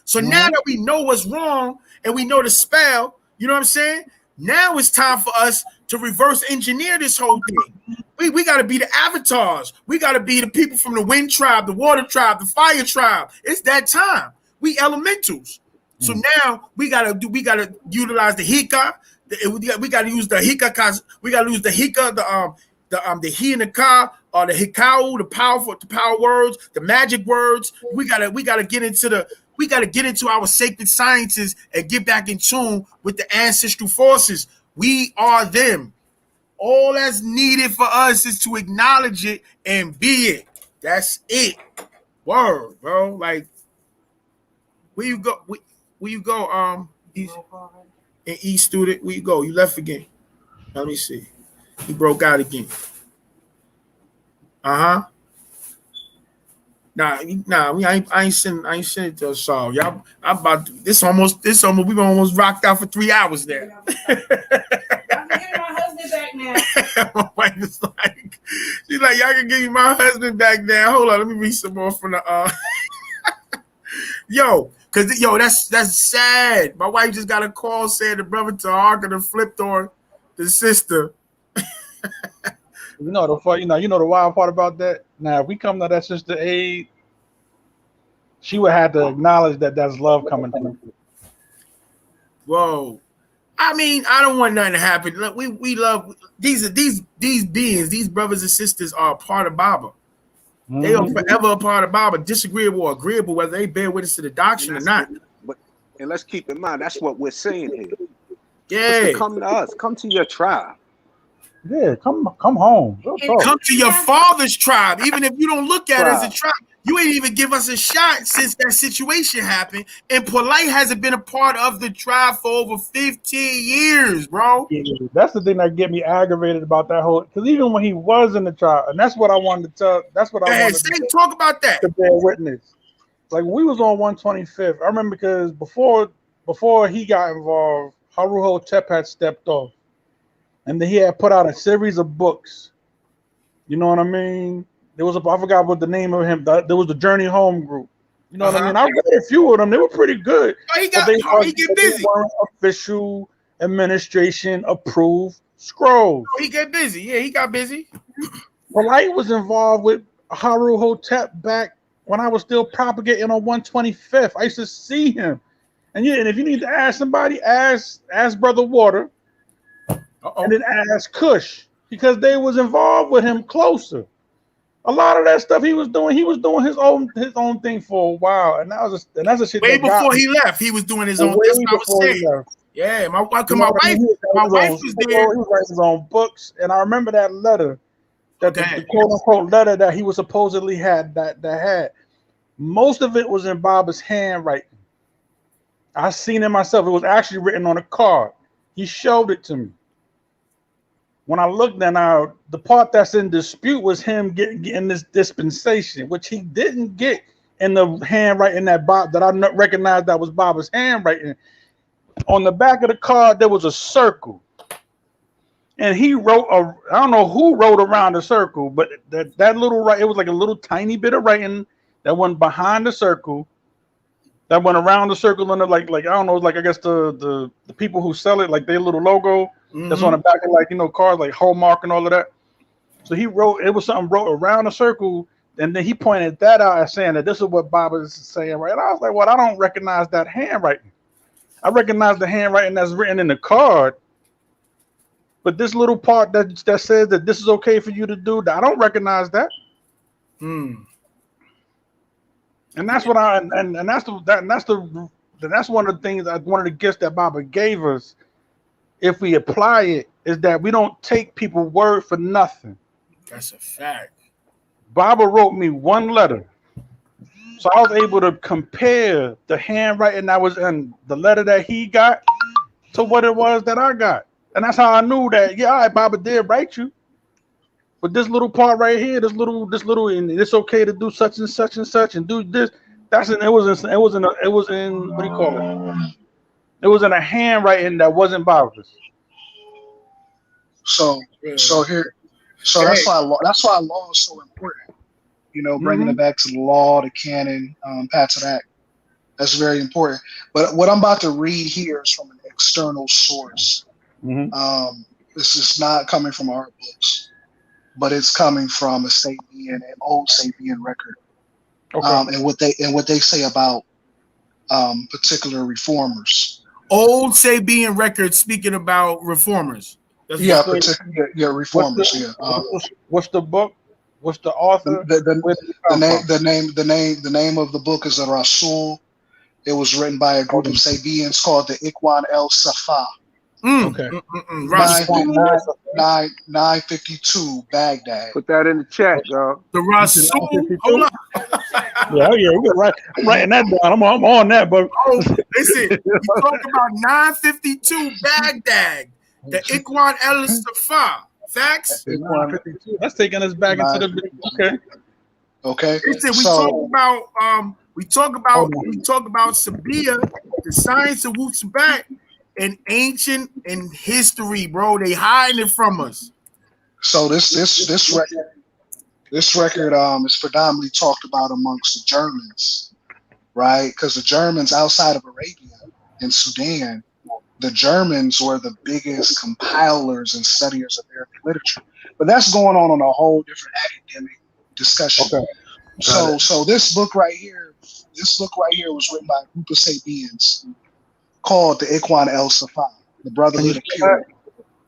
So now that we know what's wrong and we know the spell, you know what I'm saying? Now it's time for us to reverse engineer this whole thing. We got to be the avatars. We got to be the people from the wind tribe, the water tribe, the fire tribe. It's that time. We elementals. So now we gotta utilize the hika. We gotta use the hika. We gotta use the hika, the he and the ka, or the hikau, the power words, the magic words. We gotta get into our sacred sciences and get back in tune with the ancestral forces. We are them. All that's needed for us is to acknowledge it and be it. That's it. Word, bro. Like, where you go? Where you go? East student. Where you go? You left again. Let me see. He broke out again. Nah, I ain't send it to us all. Y'all, I'm about to, this almost we've almost rocked out for 3 hours there. I'm getting my husband back now. My wife is like, she's like, y'all can give me my husband back now. Hold on, let me read some more from the that's sad. My wife just got a call saying the brother Tahar flipped on the sister. You know the wild part about that. Now, if we come to that sister aid, she would have to acknowledge that that's love coming through. Whoa, I mean, I don't want nothing to happen. Look, we love these beings. These brothers and sisters are a part of Baba. They are forever a part of Baba, disagreeable or agreeable, whether they bear witness to the doctrine or not. And let's keep in mind, that's what we're saying here. Yeah, come to us. Come to your tribe. Yeah, come home. Come to your father's tribe, even if you don't look at it as a tribe. You ain't even give us a shot since that situation happened. And Polite hasn't been a part of the tribe for over 15 years, bro. Yeah, that's the thing that get me aggravated about that whole. Because even when he was in the trial, and that's what I wanted to tell. That's what I wanted to talk about that. To bear witness. Like we was on 125th. I remember because before he got involved, Haru Hotep had stepped off, and then he had put out a series of books. You know what I mean? There was I forgot what the name of him. There was the Journey Home group. You know what I mean? I read a few of them. They were pretty good. He get busy. Weren't official administration approved scrolls. He get busy. Yeah, he got busy. Polite was involved with Haru Hotep back when I was still propagating on 125th. I used to see him. And if you need to ask somebody, ask Brother Water. And then ask Kush, because they was involved with him closer. A lot of that stuff he was doing his own thing for a while, and that's a shit. Way before he left, he was doing his own. That's what I was saying. Yeah, my wife was there. He was writing his own books, and I remember that letter, the quote unquote letter that he was supposedly had that had. Most of it was in Baba's handwriting. I seen it myself. It was actually written on a card. He showed it to me. When I looked at now, the part that's in dispute was him getting this dispensation, which he didn't get in the handwriting that I recognized that was Baba's handwriting. On the back of the card, there was a circle. And he wrote, I don't know who wrote around the circle, but that little, it was like a little tiny bit of writing that went behind the circle, that went around the circle, and like I don't know, like I guess the people who sell it, like their little logo. That's on the back of cars like Hallmark and all of that. So he wrote, it was something wrote around a circle, and then he pointed that out as saying that this is what Baba is saying, right? And I was like, well, I don't recognize that handwriting. I recognize the handwriting that's written in the card, but this little part that says that this is okay for you to do, I don't recognize that. And that's what that's one of the things, one of the gifts that Baba gave us. If we apply it, is that we don't take people's word for nothing. That's a fact. Baba wrote me one letter, so I was able to compare the handwriting that was in the letter that he got to what it was that I got, and that's how I knew that. Yeah, all right, Baba did write you, but this little part right here, this little, and it's okay to do such and such and such and do this. It was in what do you call it? It was in a handwriting that wasn't Baba's. So that's why law is so important. Bringing it back to the law, the canon, Patsadak. That's very important. But what I'm about to read here is from an external source. This is not coming from our books, but it's coming from an old Sabian record. And what they say about particular reformers. Old Sabian records speaking about reformers. Reformers. What's the book? What's the author? The name of the book is a Rasul. It was written by a group of Sabians called the Ikhwan el-Safa. Okay. 952 Baghdad. Put that in the chat, y'all. The Rasul. Hold on. Yeah, we're writing that down. I'm on that, but listen, you talk about 952 Baghdad, the Ikhwan el-Safa. Facts. 952. That's taking us back into the Okay. Listen, we talk about Sabia, the science of Wusabat, and ancient and history, bro. They hiding it from us. So this record is predominantly talked about amongst the Germans, right? Because the Germans outside of Arabia and Sudan, the Germans were the biggest compilers and studiers of Arabic literature. But that's going on a whole different academic discussion. Okay. So this book right here was written by a group of Sabians called the Ikhwan el-Safa, the Brotherhood of Purity.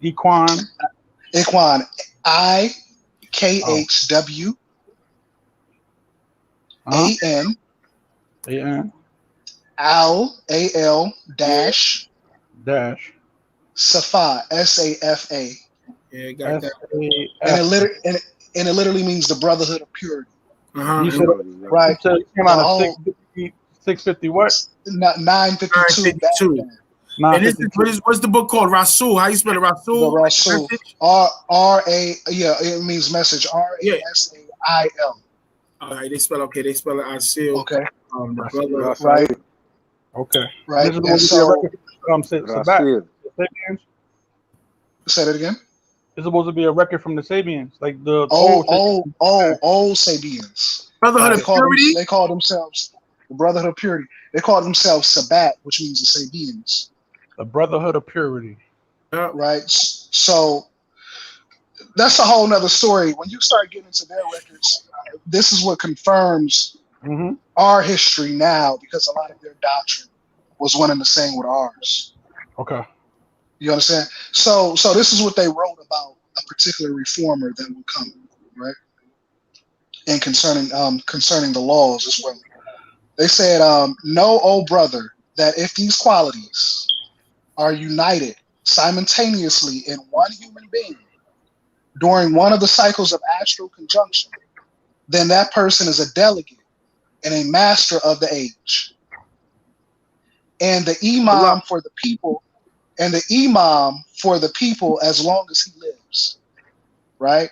Ikhwan, IKHW AN AL dash Safa SAFA. Yeah, got that. And it literally means the Brotherhood of Purity. You said right. it came out of 650 what? 952. 952. And this is what's the book called? Rasul. How you spell it? Rasul. The Rasul. R-A. Yeah, it means message. R-A-S-A-I-L. All right, they spell it Asil. Okay. The brother. Right. Okay. Right. This is And Sabat. Say that again. It's supposed to be a record from the Sabians, like the old Sabians. Brotherhood of Purity. They call themselves the Brotherhood of Purity. They call themselves Sabat, which means the Sabians. The Brotherhood of Purity. Right. So that's a whole nother story. When you start getting into their records, this is what confirms our history now, because a lot of their doctrine was one and the same with ours. Okay. You understand? So this is what they wrote about a particular reformer that will come, right? And concerning the laws as well. They said, know, O brother, that if these qualities are united simultaneously in one human being during one of the cycles of astral conjunction, then that person is a delegate and a master of the age. And the imam for the people, as long as he lives, right?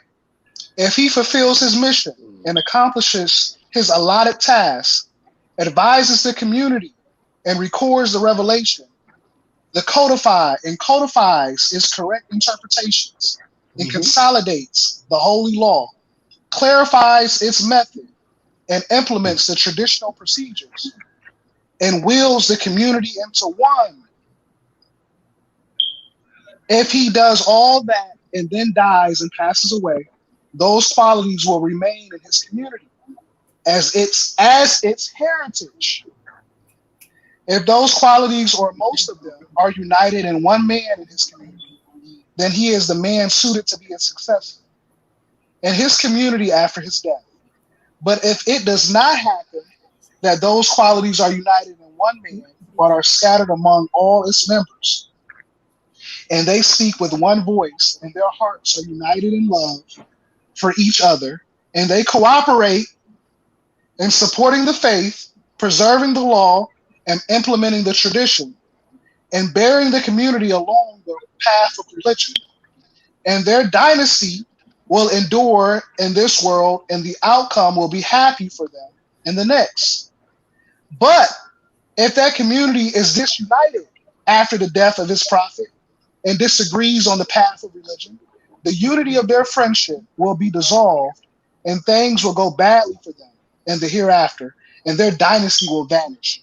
If he fulfills his mission and accomplishes his allotted task, advises the community and records the revelation, codifies its correct interpretations and consolidates the holy law, clarifies its method, and implements the traditional procedures, and wills the community into one. If he does all that and then dies and passes away, those qualities will remain in his community as its heritage. If those qualities, or most of them, are united in one man in his community, then he is the man suited to be a successor in his community after his death. But if it does not happen, that those qualities are united in one man, but are scattered among all its members, and they speak with one voice, and their hearts are united in love for each other, and they cooperate in supporting the faith, preserving the law, and implementing the tradition, and bearing the community along the path of religion, and their dynasty will endure in this world, and the outcome will be happy for them in the next. But if that community is disunited after the death of its prophet and disagrees on the path of religion, the unity of their friendship will be dissolved, and things will go badly for them in the hereafter, and their dynasty will vanish.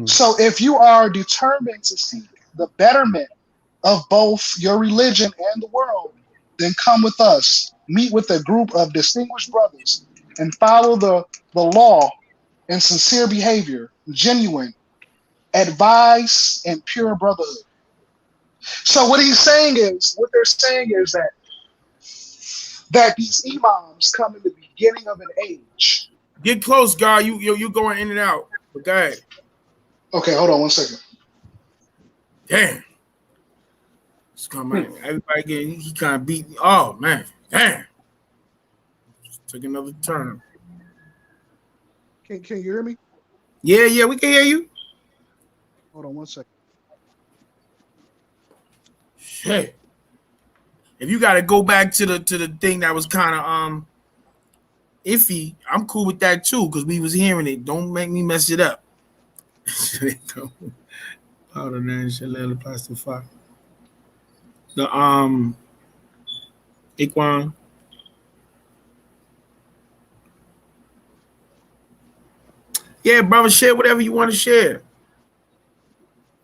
So if you are determined to seek the betterment of both your religion and the world, then come with us, meet with a group of distinguished brothers, and follow the law in sincere behavior, genuine advice, and pure brotherhood. So what they're saying is that these imams come in the beginning of an age. Get close, God. You going in and out. But go ahead. Okay, hold on 1 second. Damn. It's coming. Everybody getting he kind of beat. Oh man. Damn. Just took another turn. Can you hear me? Yeah, we can hear you. Hold on 1 second. Shit. If you got to go back to the thing that was kind of iffy, I'm cool with that too, because we was hearing it. Don't make me mess it up. The Iquan. Yeah, brother, share whatever you want to share.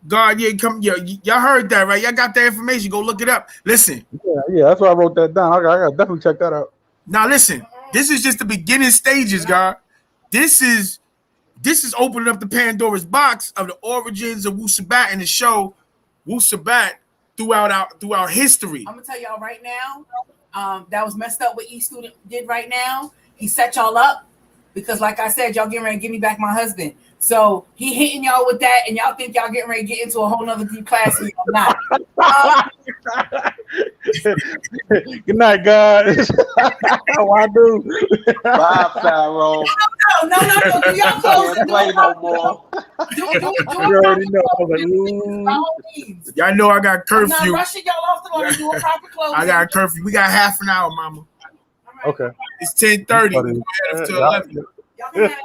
God, y'all heard that, right? Y'all got that information. Go look it up. Listen. Yeah, that's why I wrote that down. I gotta definitely check that out. Now listen, this is just the beginning stages, God. This is opening up the Pandora's box of the origins of Wu Sabat and the show Wu Sabat throughout our history. I'm gonna tell y'all right now, that was messed up what E student did right now. He set y'all up because, like I said, y'all getting ready to give me back my husband. So he hitting y'all with that, and y'all think y'all getting ready to get into a whole nother deep class, and y'all not. Good night, guys. How I do? Bye, Pharaoh. No. Do y'all close the Play door? no more. Do You already know. I was like, ooh. by all means. Y'all know I got I'm not curfew. rushing y'all off the line. Do a proper close. I got curfew. We got half an hour, mama. Okay. It's 10:30. We head to 11. Y'all can have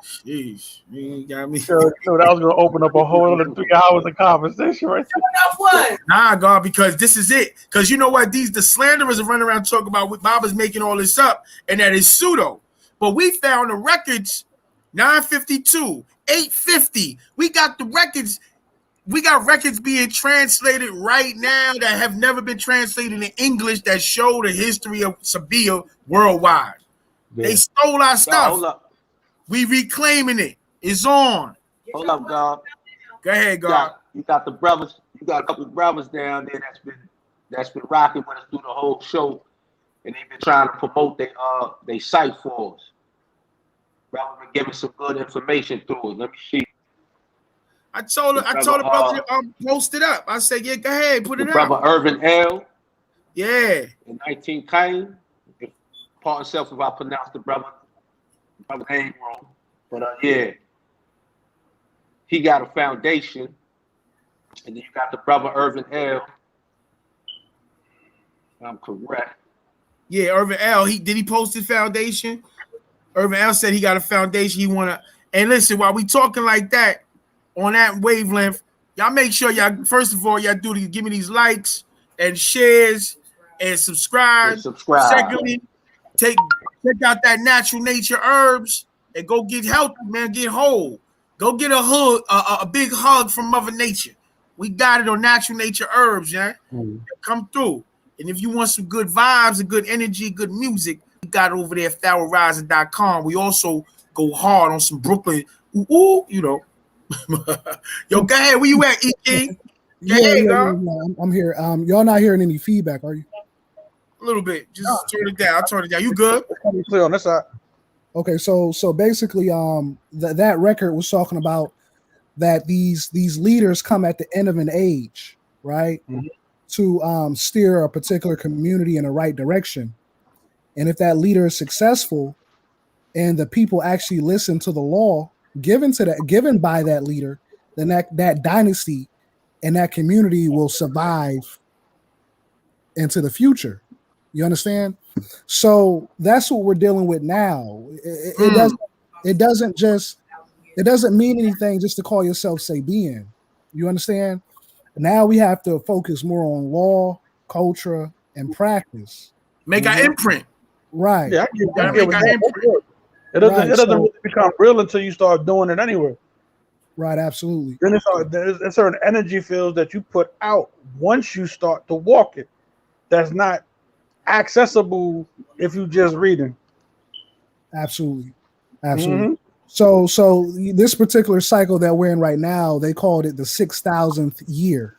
Sheesh, you got me. So that was gonna open up a whole other 3 hours of conversation right there. enough what? Nah, God, because this is it. Because you know what? The slanderers are running around talking about what Bob is making all this up, and that is pseudo. But we found the records, 952, 850. We got the records. We got records being translated right now that have never been translated in English that show the history of Sabia worldwide. Yeah. They stole our stuff. Hold up. We reclaiming it. It's on. Hold up, God. Go ahead, God. You got the brothers. You got a couple of brothers down there that's been rocking with us through the whole show, and they've been trying to promote they site for us. Brother been giving some good information through it. Let me see. I told the brother to post it up. I said, yeah, go ahead, put it up. Brother Irvin L. Yeah. In 19 Cain. Pardon self if I pronounce the brother name wrong. But yeah. He got a foundation. And then you got the brother Irvin L. I'm correct. Yeah, Irvin L. Did he post his foundation? Irvin L said he got a foundation. He wanna. And listen, while we talking like that, on that wavelength, y'all make sure y'all, first of all, y'all give me these likes and shares and subscribe. Secondly, check out that natural nature herbs and go get healthy, man. Get whole. Go get a big hug from Mother Nature. We got it on natural nature herbs, yeah. Come through. And if you want some good vibes and good energy, good music, we got it over there at PharaohRising.com. We also go hard on some Brooklyn. Ooh, you know. Yo, go ahead. Where you at, E-King? Yeah, I'm here. Y'all not hearing any feedback, are you? A little bit. Just turn it down. I'll turn it down. You good? Clear on this side. Okay, so basically, that record was talking about that these leaders come at the end of an age, right? Mm-hmm. To steer a particular community in the right direction. And if that leader is successful and the people actually listen to the law given by that leader, then that dynasty and that community will survive into the future. You understand? So that's what we're dealing with now. It doesn't mean anything just to call yourself Sabian. You understand? Now we have to focus more on law, culture, and practice. Make our imprint. Right. Yeah, I get what imprint. It doesn't really become real until you start doing it anyway. Right, absolutely. Then there's certain energy fields that you put out once you start to walk it. That's not accessible if you just reading. Absolutely. Mm-hmm. So this particular cycle that we're in right now, they called it the 6,000th year,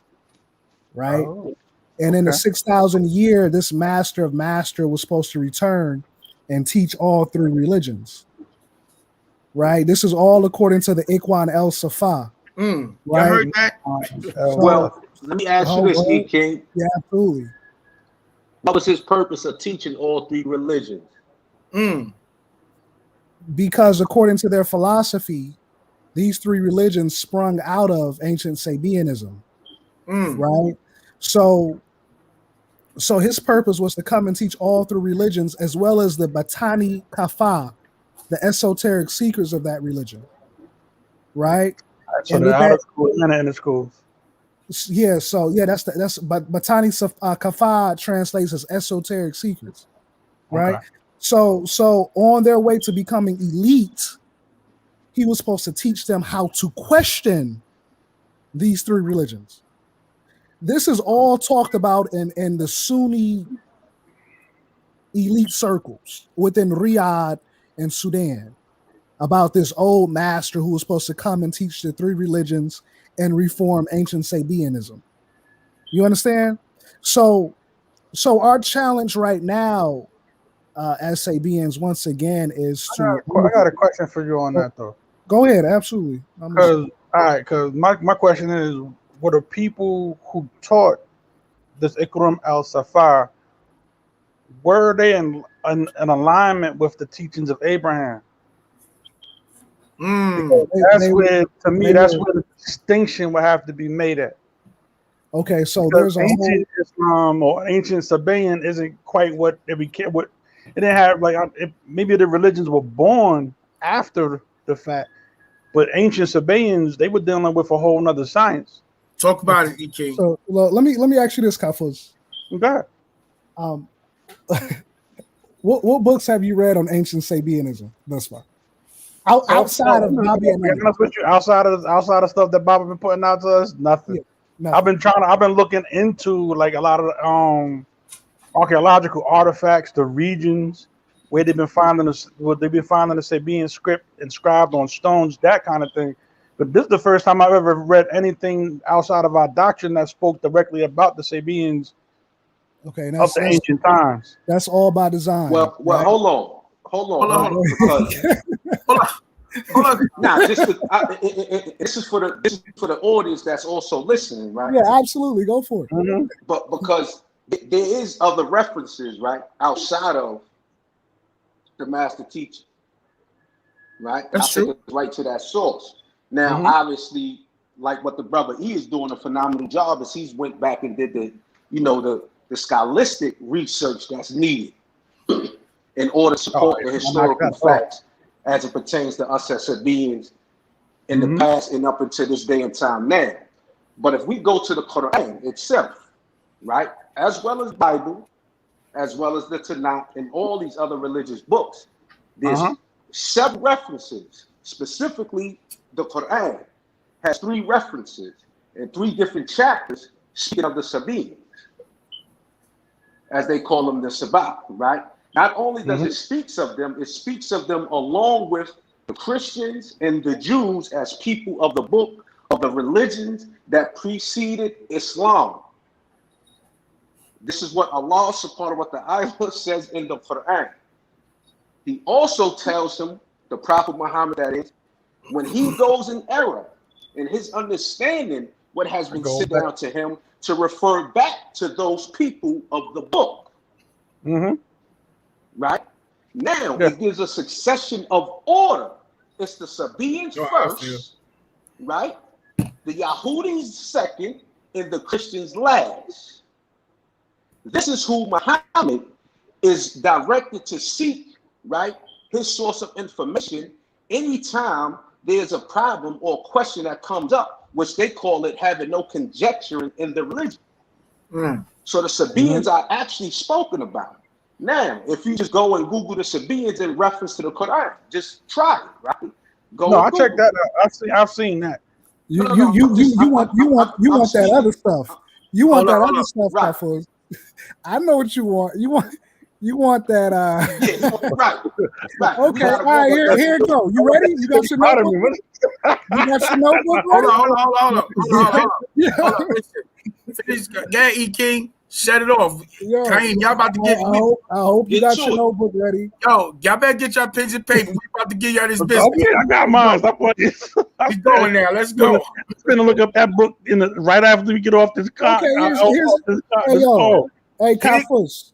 right? Oh, and in the 6,000th year, this master of master was supposed to return and teach all three religions, right? This is all according to the Ikhwan El Safa. Right? You heard that? Well, let me ask you this, E-King. Yeah, absolutely. What was his purpose of teaching all three religions? Because according to their philosophy, these three religions sprung out of ancient Sabianism, right? So his purpose was to come and teach all three religions as well as the Batani Kafa, the esoteric secrets of that religion, right? So they're out of school and in the schools. Yeah, but Batani Kafa translates as esoteric secrets, right? Okay. So on their way to becoming elite, he was supposed to teach them how to question these three religions. This is all talked about in the Sunni elite circles within Riyadh and Sudan about this old master who was supposed to come and teach the three religions and reform ancient Sabianism. You understand? So our challenge right now as Sabians once again is to. I got a question for you on that though. Go ahead, absolutely. Because my question is, were the people who taught this Ikram al-Safar, were they in alignment with the teachings of Abraham? That's where the distinction would have to be made at. Okay, so because there's ancient Islam or ancient Sabaean isn't quite what it became. What it didn't have maybe the religions were born after the fact, but ancient Sabaeans, they were dealing with a whole nother science. Talk about it, EK. So let me ask you this, Kafuz. Okay. What books have you read on ancient Sabianism thus far? Outside of Bobby and outside of stuff that Bobby been putting out to us, nothing. Yeah, I've been looking into like a lot of archaeological artifacts, the regions where they've been finding the Sabian script inscribed on stones, that kind of thing. But this is the first time I've ever read anything outside of our doctrine that spoke directly about the Sabians of the ancient times. That's all by design. Well, right? Hold on. Now, this is for the audience that's also listening, right? Yeah, absolutely. Go for it. Mm-hmm. But because there is other references, right, outside of the master teacher, right? That's true. Take it right to that source. Now, obviously, like what the brother E is doing a phenomenal job is he's went back and did the scholastic research that's needed in order to support the historical facts as it pertains to us as Sabians in the past and up until this day and time now. But if we go to the Quran itself, right, as well as Bible, as well as the Tanakh and all these other religious books, there's seven references. Specifically, the Quran has 3 references in 3 different chapters speaking of the Sabians, as they call them, the Sabah, right? Not only does it speaks of them, it speaks of them along with the Christians and the Jews as people of the book of the religions that preceded Islam. This is what Allah subhanahu wa ta'ala says in the Quran. He also tells him, the Prophet Muhammad that is, when he goes in error in his understanding what has been sent down to him, to refer back to those people of the book. Right? Now, it gives a succession of order. It's the Sabians first, right? The Yahudis second, and the Christians last. This is who Muhammad is directed to seek, right? His source of information anytime there's a problem or question that comes up, which they call it having no conjecture in the religion. So the Sabians are actually spoken about. Now, if you just go and Google the Sabians in reference to the Quran, just try it, right? I checked that out. I've seen that. You want that other stuff. You want that other stuff, Kafuz. I know what you want. You want that right. Okay, all right, here it go. You ready? You got your notebook? You got your notebook ready? Hold on. Listen. Get E King. Shut it off. Kaim, y'all about to get. I hope you got your notebook ready. Yo, y'all better get your pens and paper. We about to give y'all this business. Okay, I got mine. He's going now. Let's go. I'm gonna look up that book right after we get off this car. Hey, Kafuz.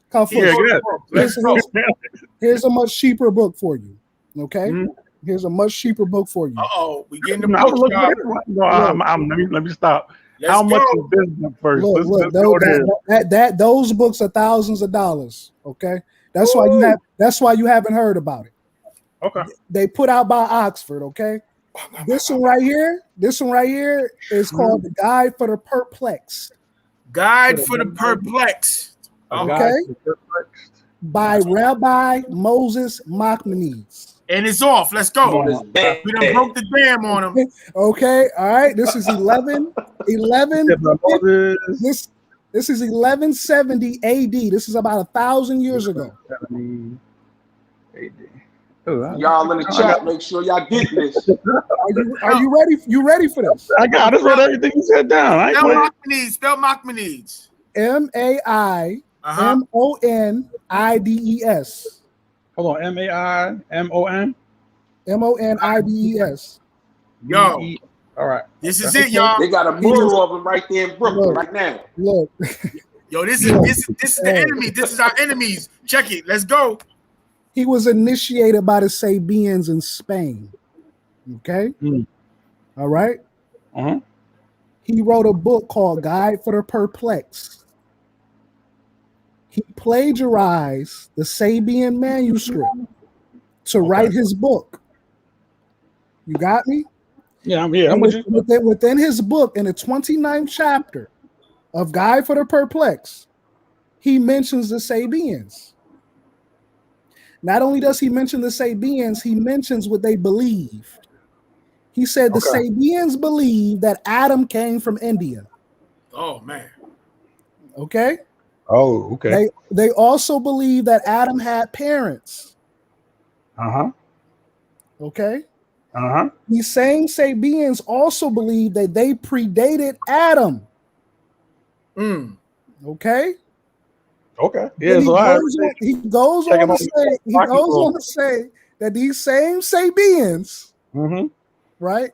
Here's a much cheaper book for you. Okay, here's a much cheaper book for you. We getting the book. Let me stop. How much is this book first? Look, those books are thousands of dollars. Okay, that's why you haven't heard about it. Okay, they put out by Oxford. Okay, this one right here is called the Guide for the Perplexed. Guide for the Perplexed. Okay, by Rabbi Moses Maimonides. And it's off. Let's go. We done broke the dam on him. Okay, all right. This is 11. This is 1170 AD. This is about 1,000 years ago. Y'all in the chat, make sure y'all get this. Are you ready? You ready for this? I just wrote everything you said down. Spell Maimonides. MAIMONIDES. Hold on, M-A-I-M-O-N? Monibes. Yo, all right. This is it, y'all. They got a mural of him right there in Brooklyn right now. Look. Yo, this is the enemy. This is our enemies. Check it. Let's go. He was initiated by the Sabians in Spain. Okay. All right. He wrote a book called Guide for the Perplexed. He plagiarized the Sabian manuscript to write his book. You got me? Yeah, I'm here. I'm with you. Within his book, in the 29th chapter of Guide for the Perplexed, he mentions the Sabians. Not only does he mention the Sabians, he mentions what they believed. He said the Sabians believe that Adam came from India. Oh, man. Okay? Oh, okay. They also believe that Adam had parents. Okay? These same Sabians also believe that they predated Adam. Okay? Okay. Yeah, he goes on to say that these same Sabians, right,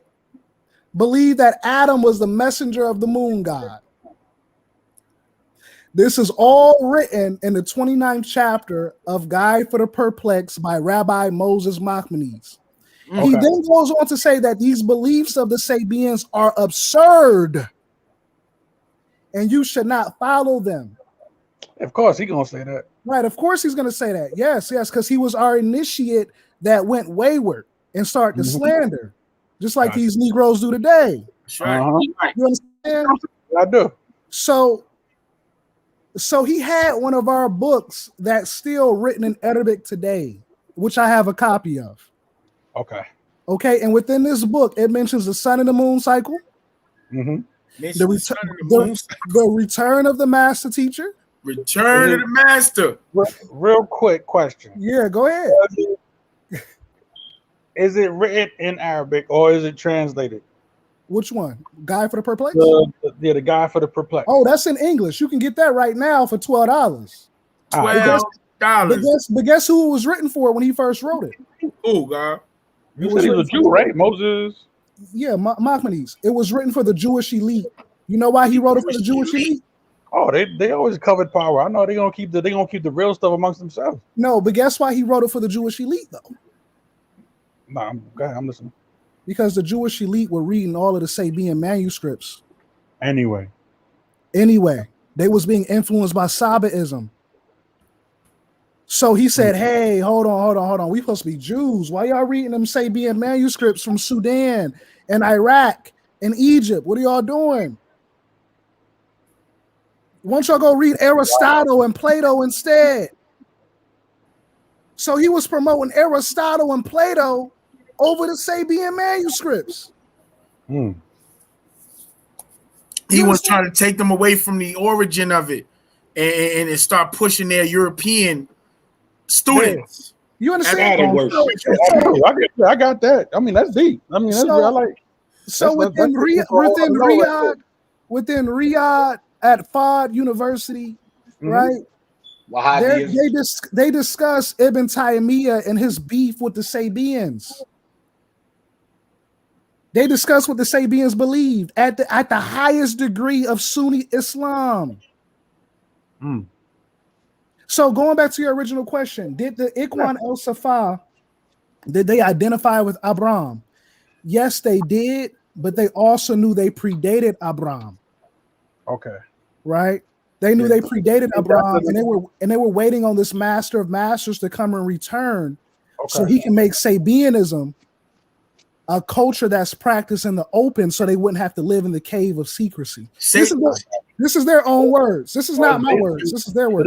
believe that Adam was the messenger of the moon god. This is all written in the 29th chapter of Guide for the Perplexed by Rabbi Moses Maimonides. He then goes on to say that these beliefs of the Sabians are absurd and you should not follow them. Of course, he's going to say that. Right, of course he's going to say that. Yes, because he was our initiate that went wayward and started to slander, just like these Negroes do today. That's right. You understand? I do. So he had one of our books that's still written in Arabic today, which I have a copy of. Okay, and within this book, it mentions the sun and the moon cycle, the return of the master teacher. Return of the master. Real quick question. Yeah, go ahead. Is it written in Arabic or is it translated? Which one? Guide for the Perplexed? The Guide for the Perplexed. Oh, that's in English. You can get that right now for $12. $12. But guess who it was written for when he first wrote it? Who, God? You said he was a Jew, right? Moses. Yeah, Maimonides. It was written for the Jewish elite. You know why he wrote it for the Jewish elite? Oh, they always covered power. I know they're gonna keep the real stuff amongst themselves. No, but guess why he wrote it for the Jewish elite though? No, I'm listening. Because the Jewish elite were reading all of the Sabian manuscripts. Anyway, they was being influenced by Sabaism. So he said, hey, hold on. We supposed to be Jews. Why y'all reading them Sabian manuscripts from Sudan and Iraq and Egypt? What are y'all doing? Why don't y'all go read Aristotle and Plato instead? So he was promoting Aristotle and Plato over the Sabian manuscripts. He was trying to take them away from the origin of it and start pushing their European students. You understand? I got that. I mean, that's deep. I mean, that's I like. So within Riyadh at Fard University, right? They discuss Ibn Taymiyyah and his beef with the Sabians. They discuss what the Sabians believed at the highest degree of Sunni Islam. So going back to your original question, did the Ikhwan el-Safa, did they identify with Abraham? Yes, they did, but they also knew they predated Abraham. Okay. Right? They knew they predated Abraham, and they were waiting on this master of masters to come and return so he can make Sabianism a culture that's practiced in the open so they wouldn't have to live in the cave of secrecy. This is their own words. This is not my words. This is their words.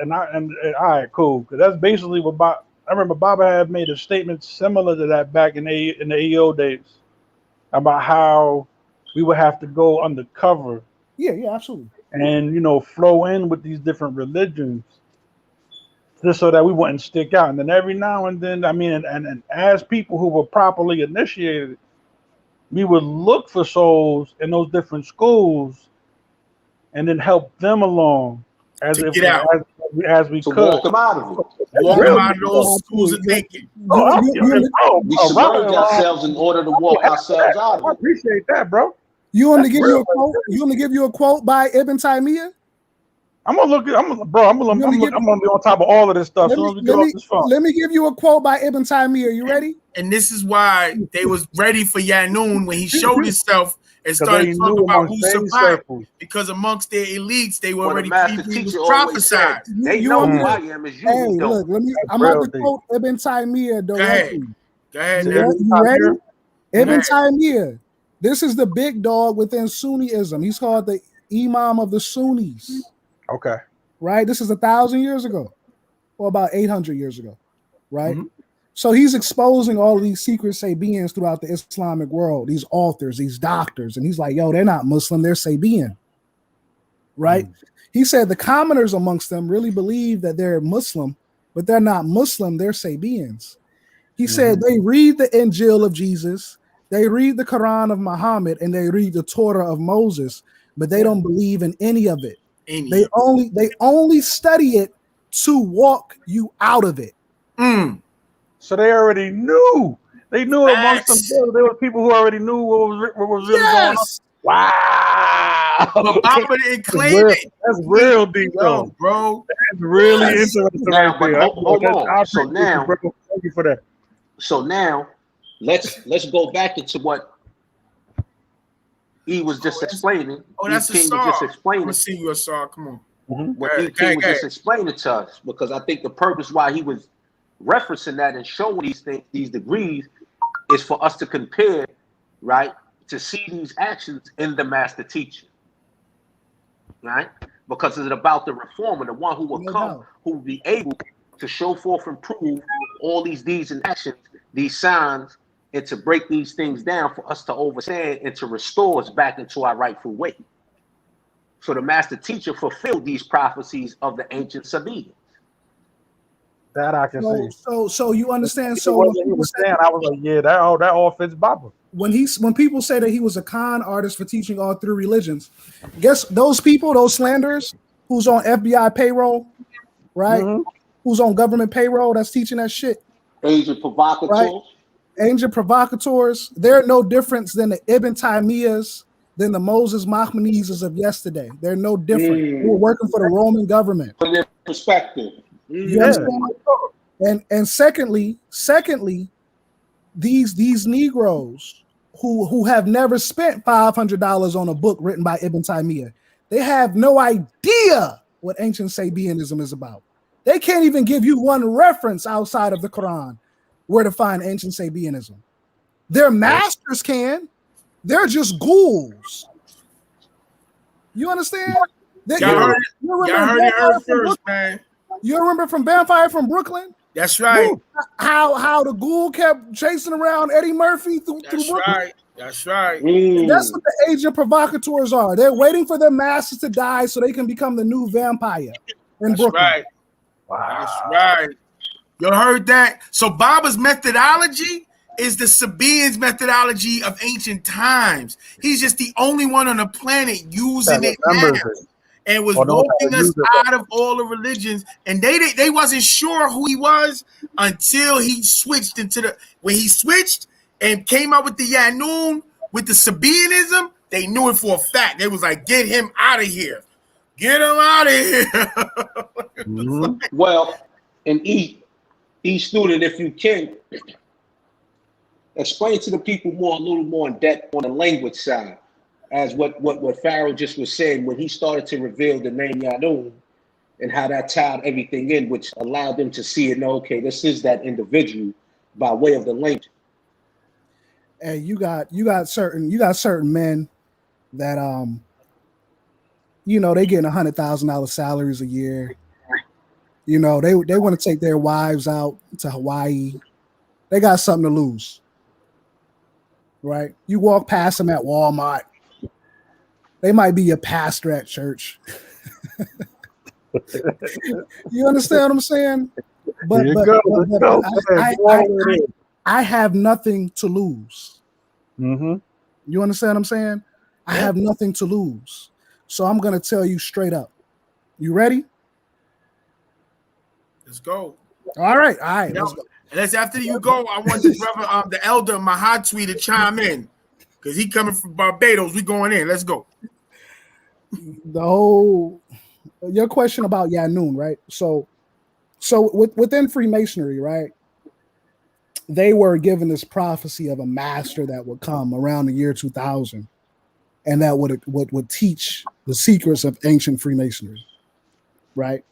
All right, cool. Because that's basically what I remember Baba had made a statement similar to that back in the EO days about how we would have to go undercover. Yeah, absolutely. And flow in with these different religions just so that we wouldn't stick out. And then every now and then, and as people who were properly initiated, we would look for souls in those different schools and then help them along as we could. Walk them out of it. walk real them out of those schools of thinking. We submerge ourselves in order to walk ourselves out of I it. appreciate that, bro. You want to give you a quote? You want to give you a quote by Ibn Taymiyyah? I'm gonna be on top of all of this stuff as soon as we get off this phone. Let me give you a quote by Ibn Taymiyyah. You ready? And this is why they was ready for Yanun when he showed himself and started talking about who survived. Because amongst their elites, they were already prophesied. They know who I am as you don't. Look, I'm about to quote Ibn Taymiyyah directly. Go ahead. You ready? Ibn Taymiyyah. This is the big dog within Sunniism. He's called the Imam of the Sunnis. Okay. Right? This is 1,000 years ago, or about 800 years ago. Right? Mm-hmm. So he's exposing all of these secret Sabians throughout the Islamic world, these authors, these doctors. And he's like, yo, they're not Muslim, they're Sabian. Right? Mm-hmm. He said the commoners amongst them really believe that they're Muslim, but they're not Muslim, they're Sabians. He said they read the Injil of Jesus, they read the Quran of Muhammad, and they read the Torah of Moses, but they don't believe in any of it. They only study it to walk you out of it. So they already knew. They knew amongst themselves. There were people who already knew what was really going on. Wow. But Papa didn't claim it. That's real deep, though, bro. That's really interesting. Now, but hold on. So now, thank you for that. So now, let's go back into what he was just explaining. That's a song. I'm gonna sing you a song. Come on. What he was just explaining to us, because I think the purpose why he was referencing that and showing these things, these degrees, is for us to compare, right, to see these actions in the master teacher, right? Because it's about the reformer, the one who will come, who will be able to show forth and prove all these deeds and actions, these signs, and to break these things down for us to understand and to restore us back into our rightful way. So the master teacher fulfilled these prophecies of the ancient Sabians. That I can see. So you understand? So when he was saying, I was like, yeah, that all fits Baba. When people say that he was a con artist for teaching all three religions, guess those people, those slanderers, who's on FBI payroll, right? Mm-hmm. Who's on government payroll that's teaching that shit. Agent provocateurs. Right? Agent provocateurs. They're no different than the Ibn Taymiyyahs, than the Moses Mahmoudis of yesterday. They're no different. We're working for the Roman government. Put it in perspective. You understand? And secondly, these Negroes who have never spent $500 on a book written by Ibn Taymiyyah, they have no idea what ancient Sabianism is about. They can't even give you one reference outside of the Quran where to find ancient Sabianism. Their masters can. They're just ghouls. You understand? Y'all heard it first, man. You remember from Vampire from Brooklyn? That's right. How the ghoul kept chasing around Eddie Murphy through Brooklyn? That's right. That's what the agent provocateurs are. They're waiting for their masters to die so they can become the new vampire in Brooklyn. Right. Wow. That's right. You heard that? So Baba's methodology is the Sabians' methodology of ancient times. He's just the only one on the planet using it now. And was walking us out of all the religions, and they wasn't sure who he was until he switched when he switched and came out with the Yanun with the Sabianism. They knew it for a fact. They was like, get him out of here, get him out of here. Well, and each student, if you can, explain to the people a little more in depth on the language side. As what Pharaoh just was saying when he started to reveal the name Yanun and how that tied everything in, which allowed them to see and know, okay, this is that individual by way of the language. And you got certain men that they getting $100,000 salaries a year. You know, they want to take their wives out to Hawaii. They got something to lose. Right? You walk past them at Walmart. They might be your pastor at church. You understand what I'm saying? But I have nothing to lose. Mm-hmm. You understand what I'm saying? I have nothing to lose. So I'm going to tell you straight up. You ready? Let's go. All right. Let's go. And that's after you go. I want the brother, the elder, my hot tweet to chime in because he coming from Barbados. We going in. Let's go. Your question about Yanoon, right? So within Freemasonry, right? They were given this prophecy of a master that would come around the year 2000, and that would teach the secrets of ancient Freemasonry, right?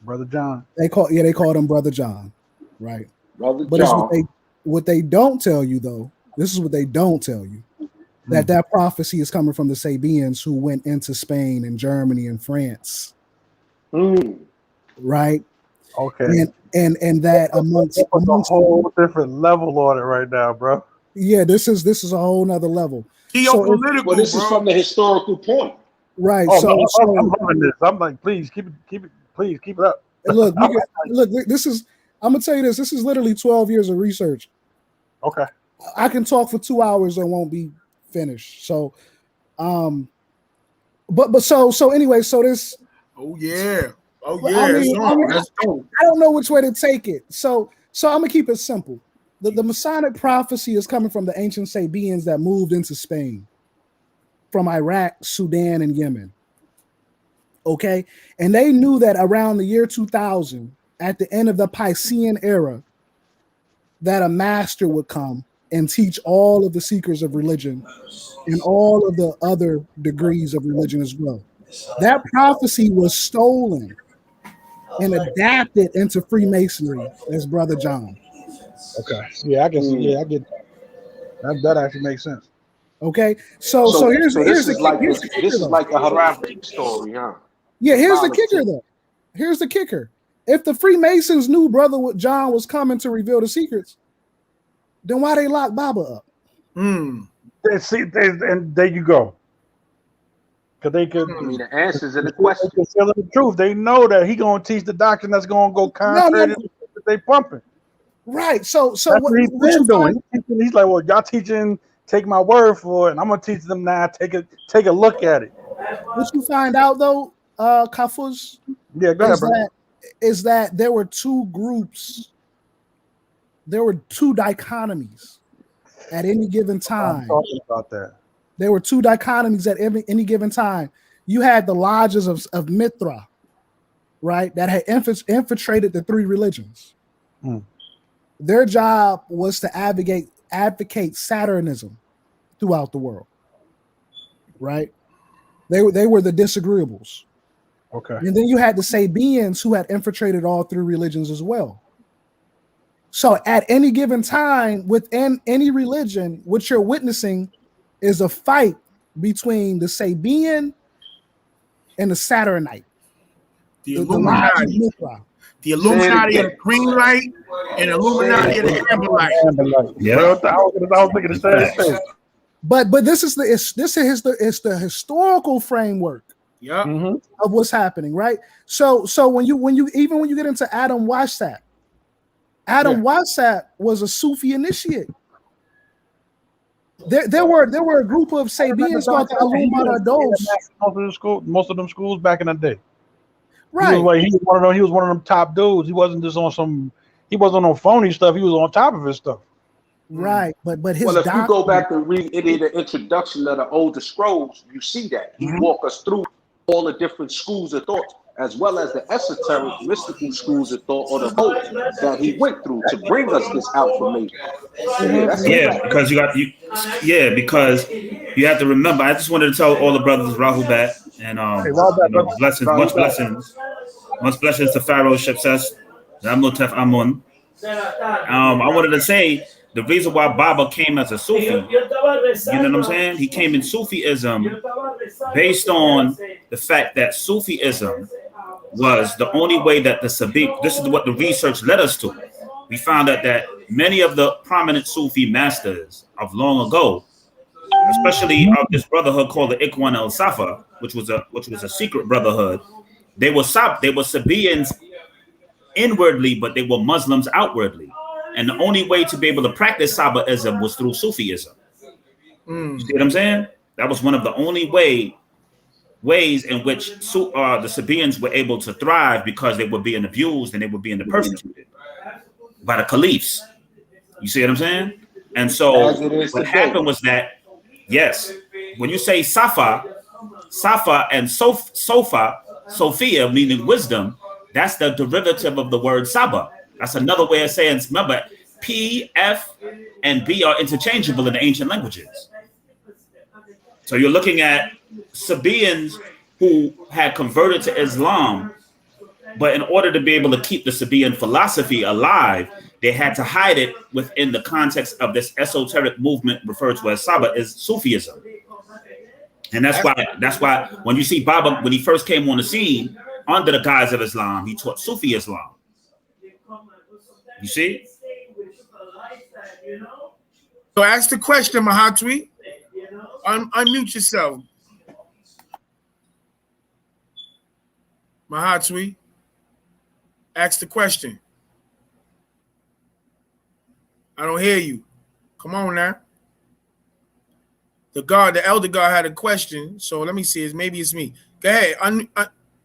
Brother John. They called him Brother John, right? Brother But John. it's what they don't tell you, though. This is what they don't tell you. That prophecy is coming from the Sabians who went into Spain and Germany and France. Right? Okay. And that amongst a whole different level on it right now, bro. Yeah, this is a whole nother level. Geopolitical, well, this is from the historical point. Right. I'm loving this. I'm like, please keep it up. Look, this is, I'm gonna tell you this. This is literally 12 years of research. Okay. I can talk for 2 hours and won't be finished. So so anyway, so this I don't know which way to take it. So I'm gonna keep it simple. The Masonic prophecy is coming from the ancient Sabians that moved into Spain from Iraq, Sudan, and Yemen. Okay, and they knew that around the year 2000, at the end of the Piscean era, that a master would come and teach all of the secrets of religion and all of the other degrees of religion as well. That prophecy was stolen and adapted into Freemasonry as Brother John. Okay. Yeah, I can see. Yeah, I get that. That actually makes sense. Okay. So here's like a Harari story, huh? Yeah, here's the kicker though. Here's the kicker. If the Freemasons knew Brother John was coming to reveal the secrets, then why they lock Baba up? And there you go. Because they could the answers in the question. They tell the truth. They know that he gonna teach the doctrine that's gonna go contrary to what they pumping. Right. So that's what he's been doing. He's like, well, y'all teaching, take my word for it, and I'm gonna teach them now. Take a look at it. What you find out though, Kafuz? Yeah, go ahead, bro. Is that there were two groups, there were two dichotomies at any given time. I'm talking about that. There were two dichotomies at any given time. You had the lodges of Mithra, right, that had infiltrated the three religions. Their job was to advocate Saturnism throughout the world, right? They were the disagreeables. Okay. And then you had the Sabians who had infiltrated all three religions as well. So at any given time within any religion, what you're witnessing is a fight between the Sabian and the Saturnite. The Illuminati. The Illuminati of the green light and Illuminati of the amber light. Yeah, I was thinking the same thing. But this is the historical framework of what's happening, right? So when you get into Adam Weishaupt, Weishaupt was a Sufi initiate. There were a group of Sabians called the Illuminados. Most of them schools back in the day. Right. He was one of them top dudes. He wasn't just on some. He wasn't on phony stuff. He was on top of his stuff. Right, but his. Well, if you go back and read any of the introduction of the older scrolls, you see that he walk us through all the different schools of thought, as well as the esoteric, mystical schools of thought or the hope that he went through to bring us this information. Because you have to remember. I just wanted to tell all the brothers Rahubat and blessings, much blessings to Pharaoh Shepses, Zamutef Amun. I wanted to say the reason why Baba came as a Sufi, you know what I'm saying? He came in Sufism based on the fact that Sufism was the only way that the Sabi, this is what the research led us to. We found out that many of the prominent Sufi masters of long ago, especially of this brotherhood called the Ikhwan al-Safa, which was a secret brotherhood, they were Sabians inwardly, but they were Muslims outwardly. And the only way to be able to practice Sabaism was through Sufism. You see what I'm saying? That was one of the only ways in which the Sabians were able to thrive, because they were being abused and they were being persecuted. by the caliphs. You see what I'm saying? And so what happened was that, yes, when you say Safa and Sophia, meaning wisdom, that's the derivative of the word Saba. That's another way of saying, remember, P, F, and B are interchangeable in the ancient languages. So you're looking at Sabaeans who had converted to Islam, but in order to be able to keep the Sabaean philosophy alive, they had to hide it within the context of this esoteric movement referred to as Saba, is Sufism. And that's why when you see Baba, when he first came on the scene under the guise of Islam, he taught Sufi Islam. You see? So ask the question, Mahatwi. Unmute yourself. Mahatwi. Ask the question. I don't hear you. Come on now. The elder God had a question. So let me see. Maybe it's me. Go ahead.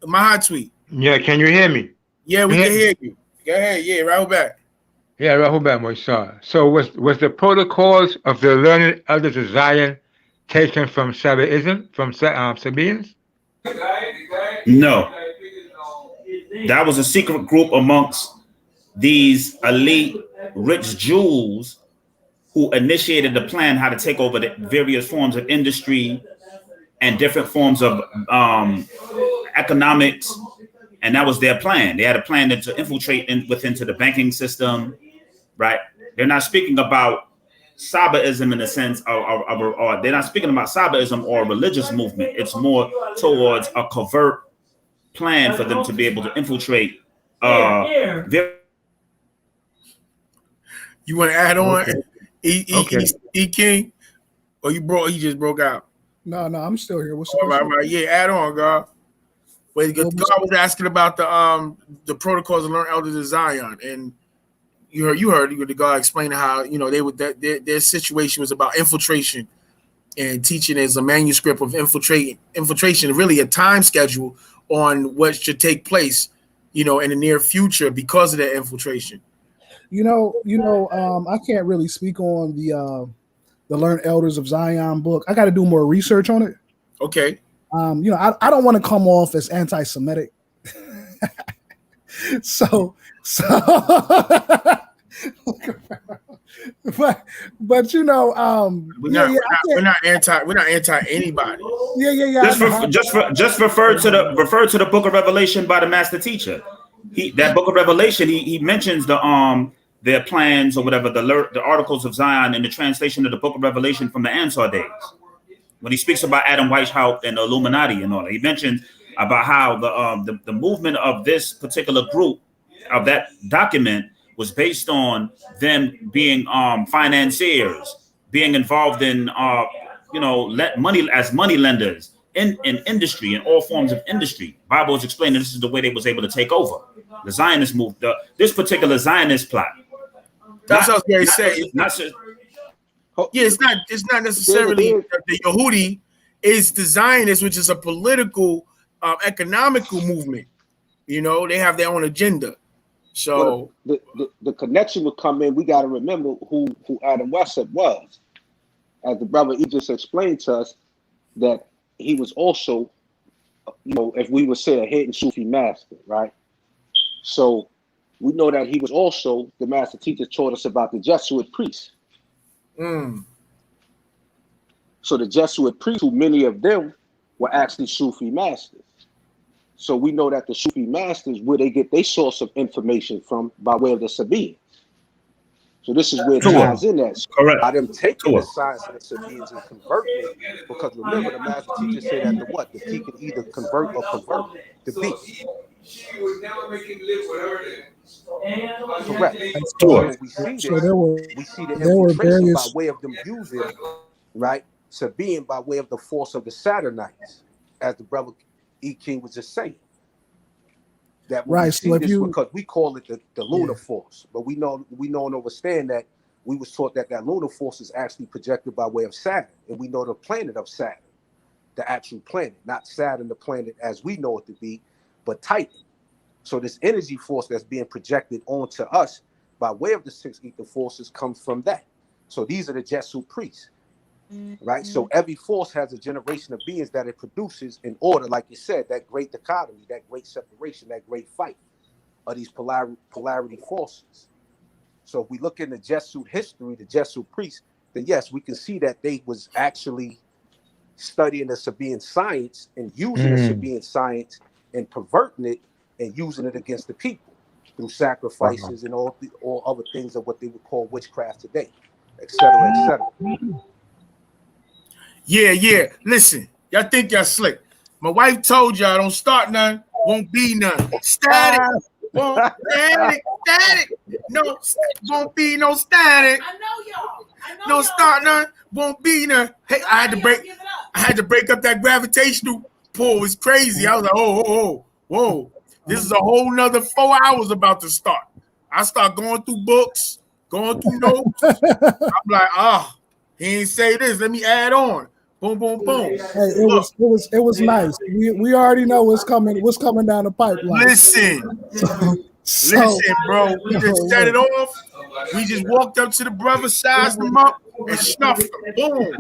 Mahatwi. Yeah, can you hear me? Yeah, we can hear you. Go ahead. Yeah, right back. Yeah, right back, my son. So was the protocols of the learned elders of Zion taken from Sabaeism, from Sabaeans? No. That was a secret group amongst these elite rich Jews who initiated the plan how to take over the various forms of industry and different forms of economics. And that was their plan. They had a plan to infiltrate into the banking system, right? They're not speaking about Sabaism in the sense or they're not speaking about Sabaism or a religious movement. It's more towards a covert plan for them to be able to infiltrate. You want to add on? E King? Or you just broke out? No, I'm still here. What's all right. Yeah, add on, God. Wait, God was asking about the protocols of learned elders of Zion, and you heard the God explaining how their situation was about infiltration and teaching as a manuscript of infiltration, really a time schedule on what should take place, in the near future because of that infiltration. I can't really speak on the Learned Elders of Zion book. I got to do more research on it. Okay. I don't want to come off as anti-Semitic. so but we're not anti anybody. Yeah. Just refer to the Book of Revelation by the Master Teacher. That Book of Revelation, he mentions their plans or whatever, the articles of Zion in the translation of the Book of Revelation from the Ansar days. When he speaks about Adam Weishaupt and the Illuminati and all that, he mentions about how the movement of this particular group of that document was based on them being financiers, being involved in money as money lenders in industry, in all forms of industry. Bible is explaining this is the way they was able to take over the Zionist movement, this particular Zionist plot. That's what I was going to say. It's not necessarily the Yehudi. It's the Zionists, which is a political, economical movement. They have their own agenda. So the connection would come in. We got to remember who Adam Weishaupt was. As the brother just explained to us, that he was also, if we would say, a hidden Sufi master, right? So we know that he was also, the master teacher taught us about the Jesuit priests. So the Jesuit priests, who many of them were actually Sufi masters. So we know that the Sufi masters, where they get their source of information from by way of the Sabaeans. So this is where it ties in that. So correct. By them taking the science of the Sabaeans and converting it, because remember the master teacher said that the T can either convert or convert the B. Correct. So we see this. We see the infiltration by way of them using, right, Sabaean by way of the force of the Saturnites, as the brother E. King was just saying. That right, so because we call it the lunar force, but we know and understand that we was taught that lunar force is actually projected by way of Saturn, and we know the planet of Saturn, the actual planet, not Saturn, the planet as we know it to be, but Titan. So this energy force that's being projected onto us by way of the 6 ether forces comes from that. So these are the Jesuit priests, right? So every force has a generation of beings that it produces in order, like you said, that great dichotomy, that great separation, that great fight of these polarity forces. So if we look in the Jesuit history, the Jesuit priests, then yes, we can see that they was actually studying the Sabaean science and using the Sabaean science and perverting it and using it against the people through sacrifices and all other things of what they would call witchcraft today, etc., etc. Yeah. Listen, y'all think y'all slick. My wife told y'all don't start none, won't be none. Static, won't static. No, won't be no static. I know y'all. No start none, won't be none. Hey, I had to break up that gravitational pull. It's crazy. I was like, whoa. This is a whole nother 4 hours about to start. I start going through books, going through notes. I'm like, he ain't say this. Let me add on. Boom. Hey, it was nice. We already know what's coming down the pipeline. Listen, bro. We just set it off. We just walked up to the brother, sized him up, and snuffed him. Boom.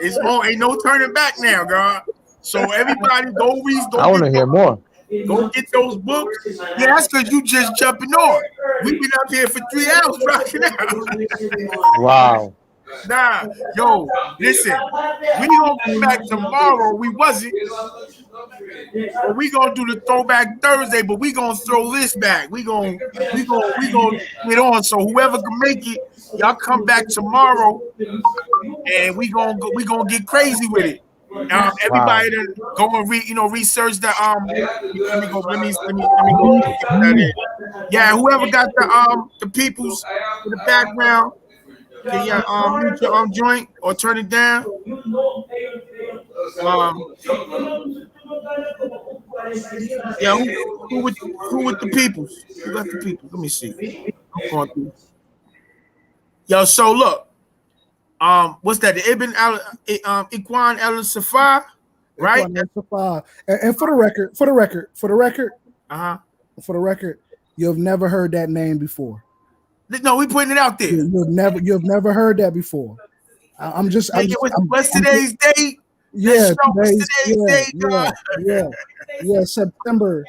It's on. Ain't no turning back now, God. So everybody go read. I want to hear more. Go get those books. Yeah, that's because you just jumping on. We've been up here for 3 hours rocking out. Wow. Nah, yo, listen. We gonna come back tomorrow. We wasn't. But we gonna do the throwback Thursday, but we gonna throw this back. We gonna get on. So whoever can make it, y'all come back tomorrow, and we gonna get crazy with it. Everybody that go and research the Let me go get that in. Yeah, whoever got the peoples in the background, can you mute your joint or turn it down? Yeah, who with the peoples? Who got the peoples? Let me see. I'm going through. Yo, so look. What's that? The Ibn Ikhwan al-Safar, right? And for the record, you've never heard that name before. No, we putting it out there. You've never heard that before. What's today's date? Yeah, September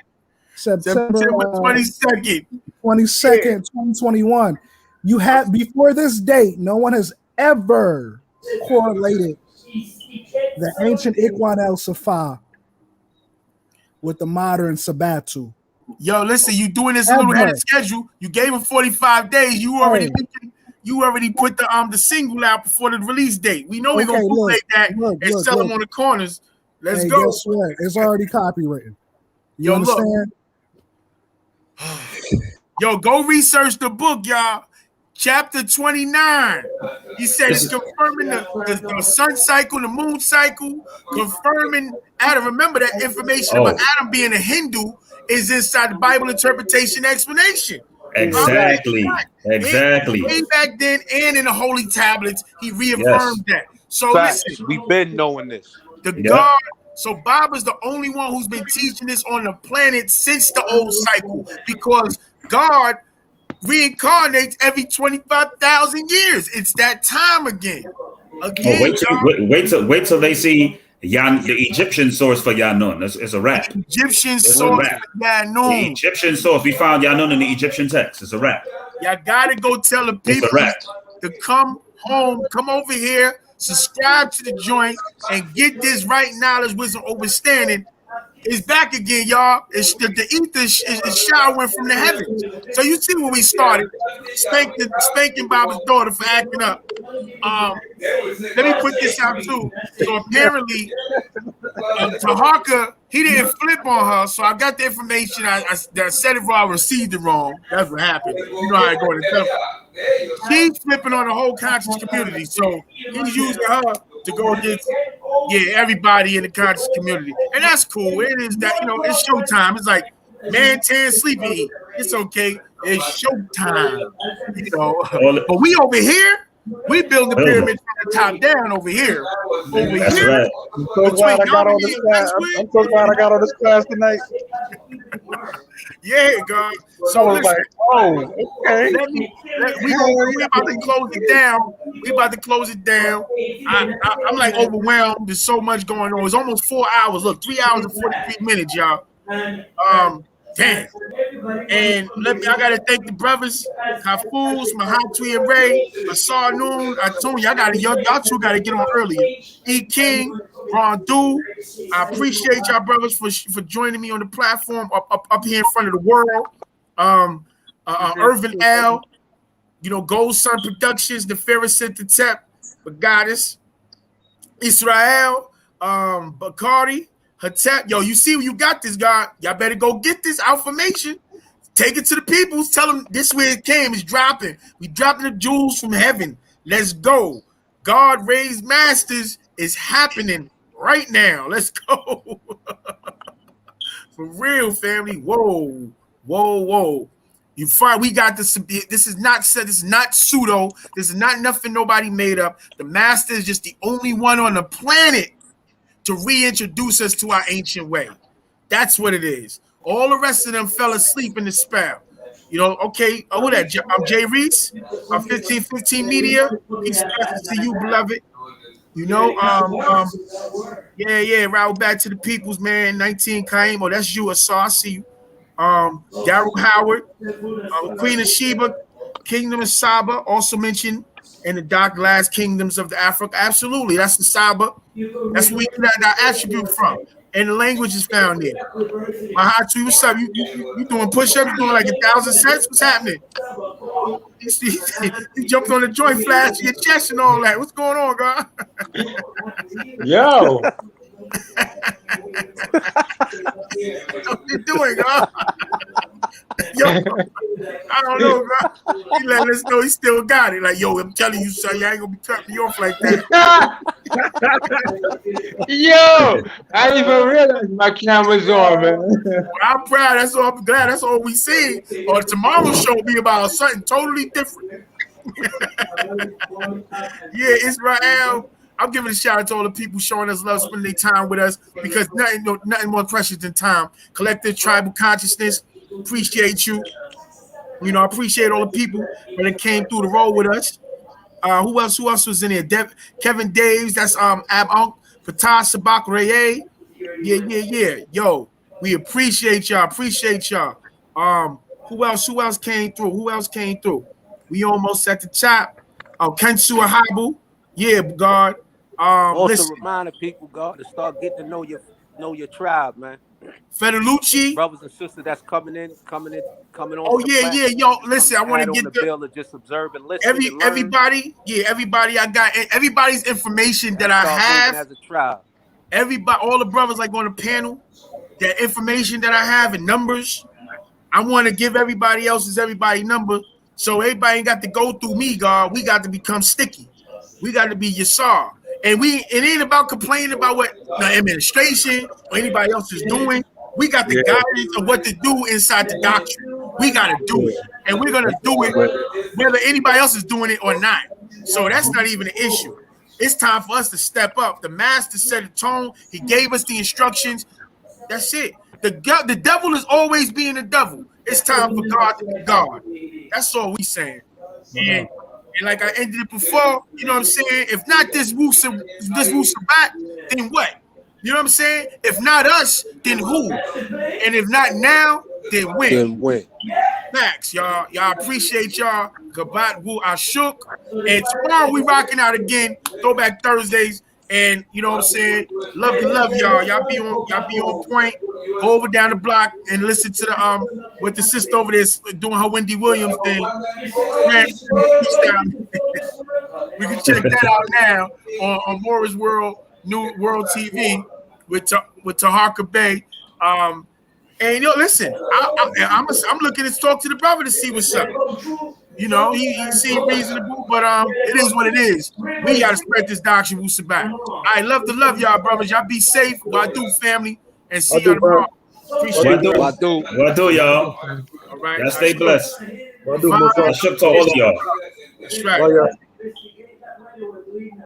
22nd, 2021. You have before this date, no one has ever correlated the ancient Ikhwan al-Safar with the modern Sabatu. Yo, listen, you doing this a little ahead of schedule. You gave him 45 days. You already put the single out before the release date. We know we're gonna bootleg that and sell them on the corners. Let's go. Guess what? It's already copywritten. You understand? Yo, go research the book, y'all. Chapter 29. He said it's confirming the sun cycle, the moon cycle, confirming Adam. Remember that information about Adam being a Hindu is inside the Bible interpretation explanation. Exactly. Way back then and in the holy tablets, he reaffirmed that. So listen, we've been knowing this. God. So Bob is the only one who's been teaching this on the planet since the old cycle, because God reincarnates every 25,000 years. It's that time again. Wait till they see the Egyptian source for Yanun. It's a wrap. Egyptian source for Yanun. The Egyptian source. We found Yanun in the Egyptian text. It's a wrap. Y'all gotta go tell the people to come home, come over here, subscribe to the joint, and get this right knowledge, wisdom, understanding. It's back again, y'all. It's the ether is showering from the heavens. So you see when we started, spanking Bob's daughter for acting up. Let me put this out too. So apparently, Taharka, he didn't flip on her. So I got the information. I said it wrong, I received it wrong. That's what happened. You know how I go to tell. She's flipping on the whole conscious community. So he's using her to go against everybody in the conscious community. And that's cool. It is that, it's showtime. It's like man, tan, sleepy. It's okay. It's showtime. But we over here, We build the pyramid from the top down over here. Over That's here, right. I'm so glad I got on this class. I'm so glad I got on this class tonight. Yeah, God. So So I was listen, like, oh, okay. we about to close it down. We about to close it down. I'm like overwhelmed. There's so much going on. It's almost 4 hours. Look, 3 hours and 43 minutes, y'all. Damn. And I gotta thank the brothers, Kafuz, Mahatri and Ray, Asar Noon. I told you, y'all two gotta get on earlier. E King, Ron Du. I appreciate y'all brothers for joining me on the platform up here in front of the world. Irvin L, Gold Sun Productions, the Ferris Center Tep, Goddess, Israel, Bakari, Hatep. Yo, you see, you got this, God. Y'all better go get this information. Take it to the people. Tell them this way it came. It's dropping. We dropping the jewels from heaven. Let's go. God raised masters is happening right now. Let's go. For real, family. Whoa, whoa, whoa. You find we got this. This is not said. This is not pseudo. This is not nothing nobody made up. The master is just the only one on the planet to reintroduce us to our ancient way. That's what it is. All the rest of them fell asleep in the spell. Okay. Who that? I'm Jay Reese. 1515 Media. Peace to you, beloved. Yeah. Right back to the peoples, man. 19 Kaim. Oh, that's you, Asar. I see you. Daryl Howard, Queen of Sheba, Kingdom of Saba, also mentioned in the Dark Glass Kingdoms of the Africa. Absolutely, that's the Saba. That's where we get that attribute from. And the language is found there. Mahatri, what's up? You doing push-ups, doing like 1,000 sets? What's happening? You jumped on the joint, flash your chest and all that. What's going on, God? Yo. What you doing, God? Yo, I don't know, bro. He let us know he still got it. Like, yo, I'm telling you, son, you ain't gonna be cutting me off like that. Yo, I didn't even realize my camera's on, man. Well, I'm proud. That's all. I'm glad. That's all we see. Or tomorrow's show will be about something totally different. Yeah, Israel. I'm giving a shout out to all the people showing us love, spending their time with us, because nothing more precious than time. Collective tribal consciousness. Appreciate you. I appreciate all the people that came through the road with us. Who else was in there? Kevin Daves. That's Ab Fatah Sabak Raye. Yeah. Yo, we appreciate y'all. Who else came through? We almost at the top. Kensu Ahabu. Yeah, God. Also remind the people, God, to start getting to know your tribe, man. Federlucci, brothers and sisters that's coming on. Oh yeah. Yo, listen, I want to get the bill to just observe and listen. Everybody. I got everybody's information that I have as a tribe. Everybody, all the brothers like on the panel, that information that I have and numbers. I want to give everybody number, so everybody ain't got to go through me, God. We got to become sticky. We got to be Yasar. And it ain't about complaining about what the administration or anybody else is doing. We got the guidance of what to do inside the doctrine. We got to do it. And we're going to do it whether anybody else is doing it or not. So that's not even an issue. It's time for us to step up. The master set the tone. He gave us the instructions. That's it. The devil is always being the devil. It's time for God to be God. That's all we saying. And like I ended it before, you know what I'm saying? If not this Wusa back, then what? You know what I'm saying? If not us, then who? And if not now, then when? Facts, y'all. Y'all appreciate y'all. Gabat Wu Ashuk. And tomorrow we rocking out again. Throwback Thursdays. And you know what I'm saying? Love y'all. Y'all be on point. Go over down the block and listen to the with the sister over there doing her Wendy Williams thing. We can check that out now on Morris World New World TV with Taharka Bay. And listen, I'm looking to talk to the brother to see what's up. You know, he seemed reasonable, but it is what it is. We gotta spread this doctrine, Wusabat. I love y'all, brothers. Y'all be safe. Wadu family, and see y'all tomorrow. Appreciate it. Wadu, y'all. All right. Y'all stay blessed. I shook to all of y'all. That's right.